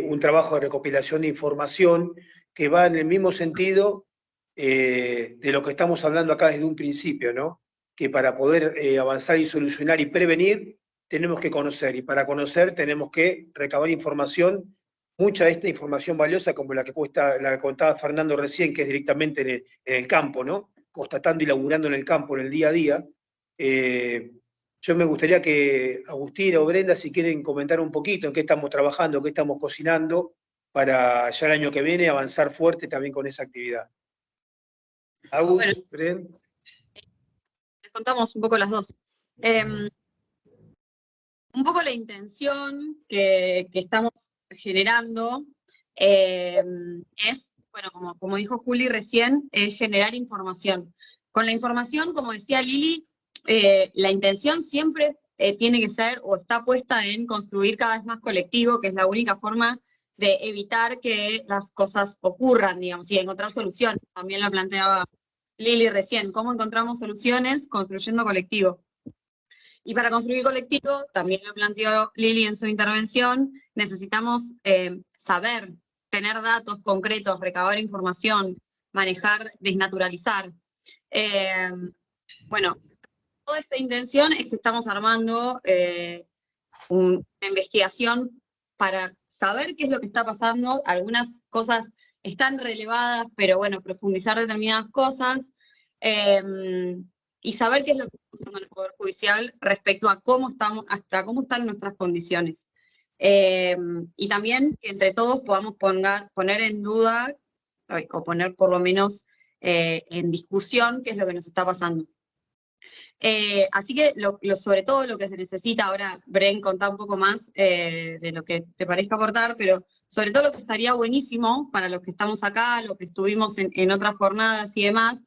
Speaker 2: un trabajo de recopilación de información
Speaker 9: que va en el mismo sentido de lo que estamos hablando acá desde un principio, ¿no? Que para poder avanzar y solucionar y prevenir, tenemos que conocer, y para conocer tenemos que recabar información, mucha de esta información valiosa, como la que contaba Fernando recién, que es directamente en el campo, ¿no? Constatando y laburando en el campo, en el día a día. Yo me gustaría que Agustina o Brenda, si quieren comentar un poquito en qué estamos trabajando, qué estamos cocinando, para ya el año que viene avanzar fuerte también con esa actividad. Agus,
Speaker 10: bueno,
Speaker 9: Brenda.
Speaker 10: Les contamos un poco las dos. Un poco la intención que estamos generando es, bueno, como dijo Juli recién, es generar información. Con la información, como decía Lili, la intención siempre tiene que ser o está puesta en construir cada vez más colectivo, que es la única forma de evitar que las cosas ocurran, digamos, y encontrar soluciones. También lo planteaba Lili recién, ¿cómo encontramos soluciones? Construyendo colectivo. Y para construir colectivo, también lo planteó Lili en su intervención, necesitamos saber, tener datos concretos, recabar información, manejar, desnaturalizar. Bueno, toda esta intención es que estamos armando una investigación para saber qué es lo que está pasando. Algunas cosas están relevadas, pero bueno, profundizar determinadas cosas. Y saber qué es lo que está pasando en el Poder Judicial respecto a cómo estamos, hasta cómo están nuestras condiciones. Y también que entre todos podamos poner en duda, o poner por lo menos en discusión qué es lo que nos está pasando. Así que sobre todo lo que se necesita, ahora Bren contá un poco más de lo que te parezca aportar, pero sobre todo lo que estaría buenísimo para los que estamos acá, los que estuvimos en otras jornadas y demás,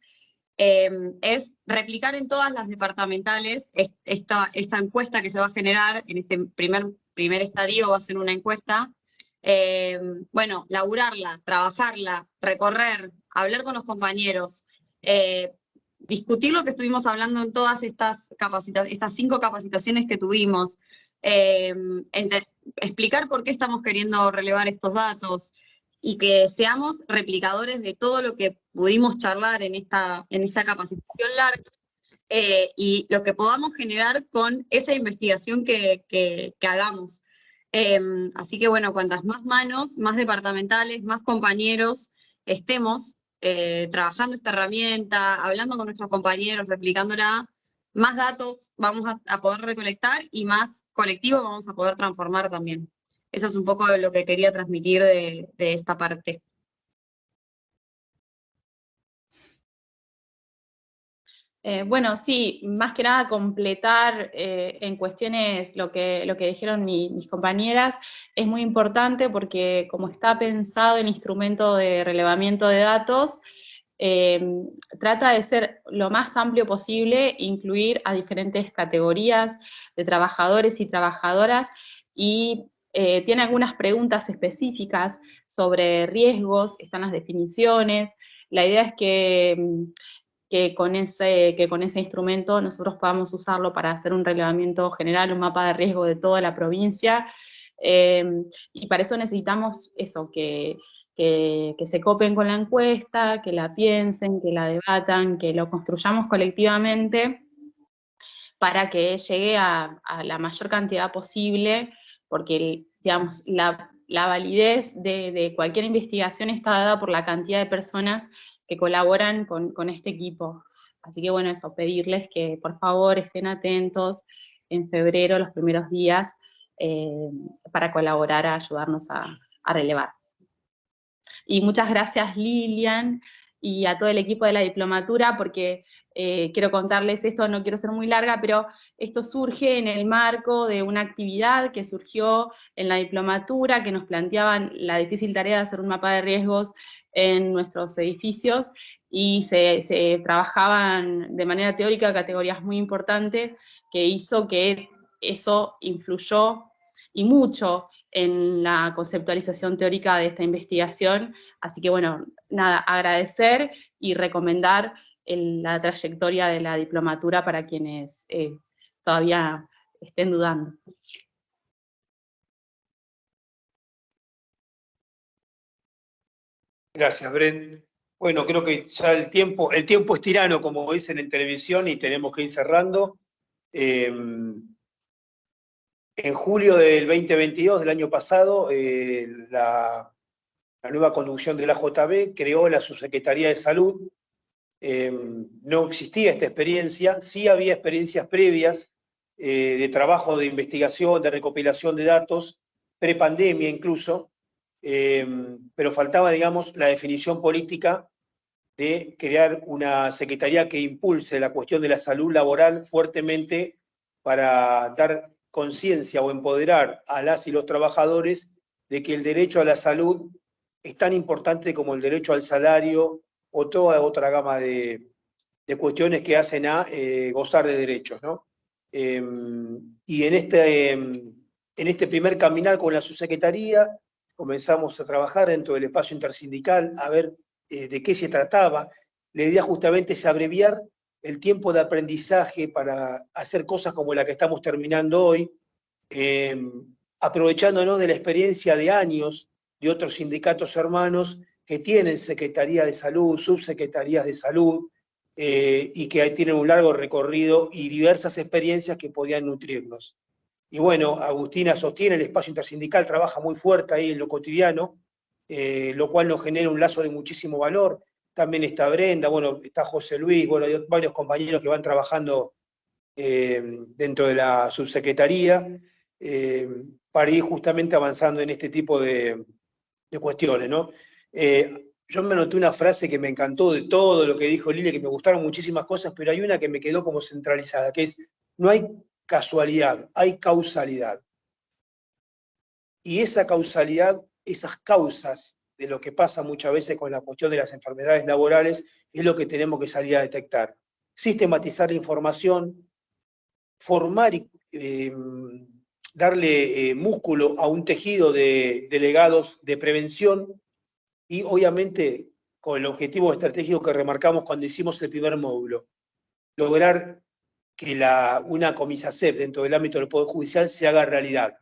Speaker 10: es replicar en todas las departamentales esta encuesta que se va a generar en este primer estadio. Va a ser una encuesta, bueno, laburarla, trabajarla, recorrer, hablar con los compañeros, discutir lo que estuvimos hablando en todas estas 5 capacitaciones que tuvimos, explicar por qué estamos queriendo relevar estos datos, y que seamos replicadores de todo lo que pudimos charlar en esta capacitación larga, y lo que podamos generar con esa investigación que hagamos. Así que bueno, cuantas más manos, más departamentales, más compañeros estemos trabajando esta herramienta, hablando con nuestros compañeros, replicándola, más datos vamos a poder recolectar y más colectivo vamos a poder transformar también. Eso es un poco lo que quería transmitir de esta parte.
Speaker 7: Bueno, sí, más que nada completar en cuestiones lo que dijeron mis compañeras, es muy importante porque como está pensado en instrumento de relevamiento de datos, trata de ser lo más amplio posible, incluir a diferentes categorías de trabajadores y trabajadoras, y tiene algunas preguntas específicas sobre riesgos, están las definiciones. La idea es que con ese instrumento nosotros podamos usarlo para hacer un relevamiento general, un mapa de riesgo de toda la provincia, y para eso necesitamos eso, que se copen con la encuesta, que la piensen, que la debatan, que lo construyamos colectivamente para que llegue a la mayor cantidad posible, porque digamos, la validez de cualquier investigación está dada por la cantidad de personas que colaboran con este equipo. Así que bueno, eso, pedirles que por favor estén atentos en febrero, los primeros días, para colaborar, a ayudarnos a relevar. Y muchas gracias, Lilian, y a todo el equipo de la diplomatura, porque quiero contarles esto, no quiero ser muy larga, pero esto surge en el marco de una actividad que surgió en la diplomatura, que nos planteaban la difícil tarea de hacer un mapa de riesgos en nuestros edificios, y se trabajaban de manera teórica categorías muy importantes, que hizo que eso influyó y mucho en la conceptualización teórica de esta investigación. Así que bueno, nada, agradecer y recomendar la trayectoria de la diplomatura para quienes todavía estén dudando.
Speaker 9: Gracias, Bren. Bueno, creo que ya el tiempo es tirano, como dicen en televisión, y tenemos que ir cerrando. En julio del 2022, del año pasado, la nueva conducción de la JB creó la Subsecretaría de Salud. No existía esta experiencia, sí había experiencias previas de trabajo de investigación, de recopilación de datos, prepandemia incluso, pero faltaba, digamos, la definición política de crear una secretaría que impulse la cuestión de la salud laboral fuertemente para dar conciencia o empoderar a las y los trabajadores de que el derecho a la salud es tan importante como el derecho al salario o toda otra gama de cuestiones que hacen a gozar de derechos, ¿no? Y en este primer caminar con la subsecretaría comenzamos a trabajar dentro del espacio intersindical a ver de qué se trataba. La idea justamente es abreviar el tiempo de aprendizaje para hacer cosas como la que estamos terminando hoy, aprovechándonos de la experiencia de años de otros sindicatos hermanos que tienen Secretaría de Salud, subsecretarías de salud, y que tienen un largo recorrido y diversas experiencias que podían nutrirnos. Y bueno, Agustina sostiene el espacio intersindical, trabaja muy fuerte ahí en lo cotidiano, lo cual nos genera un lazo de muchísimo valor. También está Brenda, bueno, está José Luis, bueno, hay varios compañeros que van trabajando dentro de la subsecretaría para ir justamente avanzando en este tipo de cuestiones, ¿no? Yo me anoté una frase que me encantó de todo lo que dijo Lili, que me gustaron muchísimas cosas, pero hay una que me quedó como centralizada, que es, no hay casualidad, hay causalidad. Y esa causalidad, esas causas de lo que pasa muchas veces con la cuestión de las enfermedades laborales, es lo que tenemos que salir a detectar. Sistematizar la información, formar y darle músculo a un tejido de delegados de prevención y obviamente con el objetivo estratégico que remarcamos cuando hicimos el primer módulo, lograr que una comisacep dentro del ámbito del Poder Judicial se haga realidad.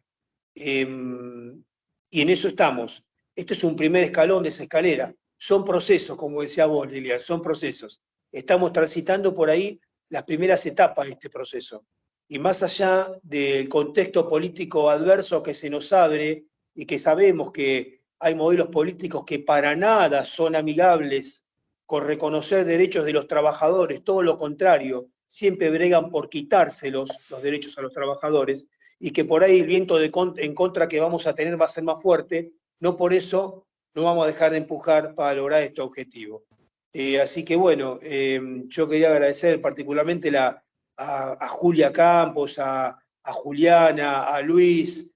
Speaker 9: Y en eso estamos. Este es un primer escalón de esa escalera. Son procesos, como decía vos, Lilian, son procesos. Estamos transitando por ahí las primeras etapas de este proceso. Y más allá del contexto político adverso que se nos abre y que sabemos que hay modelos políticos que para nada son amigables con reconocer derechos de los trabajadores, todo lo contrario, siempre bregan por quitárselos los derechos a los trabajadores, y que por ahí el viento en contra que vamos a tener va a ser más fuerte, no por eso no vamos a dejar de empujar para lograr este objetivo. Así que bueno, yo quería agradecer particularmente a Julia Campos, a Juliana, a Luis,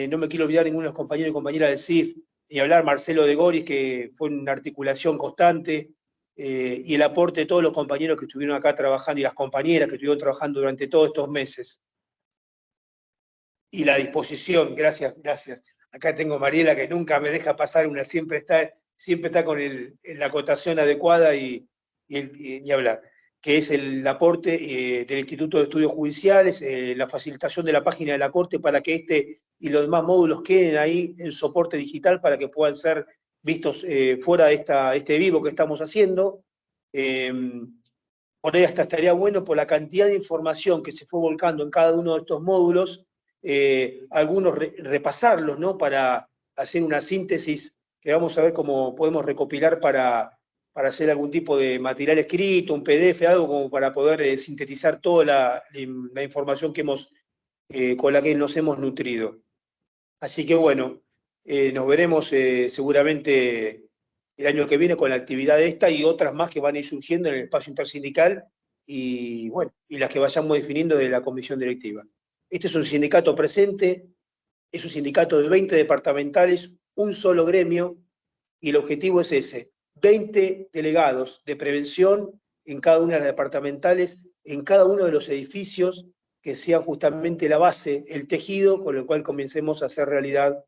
Speaker 9: no me quiero olvidar ninguno de los compañeros y compañeras del CIF, ni hablar Marcelo de Goris, que fue una articulación constante, y el aporte de todos los compañeros que estuvieron acá trabajando y las compañeras que estuvieron trabajando durante todos estos meses. Y la disposición, gracias. Acá tengo a Mariela que nunca me deja pasar una, siempre está con la acotación adecuada y hablar, que es el aporte del Instituto de Estudios Judiciales, la facilitación de la página de la Corte para que este y los demás módulos queden ahí en soporte digital para que puedan ser vistos fuera de este vivo que estamos haciendo. Por ahí hasta estaría bueno por la cantidad de información que se fue volcando en cada uno de estos módulos, algunos repasarlos, ¿no? Para hacer una síntesis que vamos a ver cómo podemos recopilar para hacer algún tipo de material escrito, un PDF, algo como para poder sintetizar toda la información que con la que nos hemos nutrido. Así que bueno, nos veremos seguramente el año que viene con la actividad esta y otras más que van a ir surgiendo en el espacio intersindical y bueno, y las que vayamos definiendo de la comisión directiva. Este es un sindicato presente, es un sindicato de 20 departamentales, un solo gremio, y el objetivo es ese, 20 delegados de prevención en cada una de las departamentales, en cada uno de los edificios, que sean justamente la base, el tejido, con el cual comencemos a hacer realidad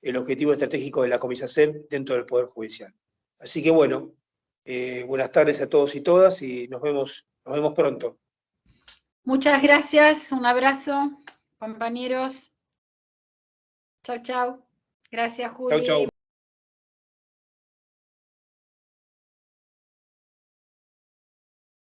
Speaker 9: el objetivo estratégico de la comisacep dentro del Poder Judicial. Así que bueno, buenas tardes a todos y todas, y nos vemos pronto.
Speaker 3: Muchas gracias, un abrazo, compañeros. Chau, chau. Gracias, Juli.
Speaker 9: Chau, chau.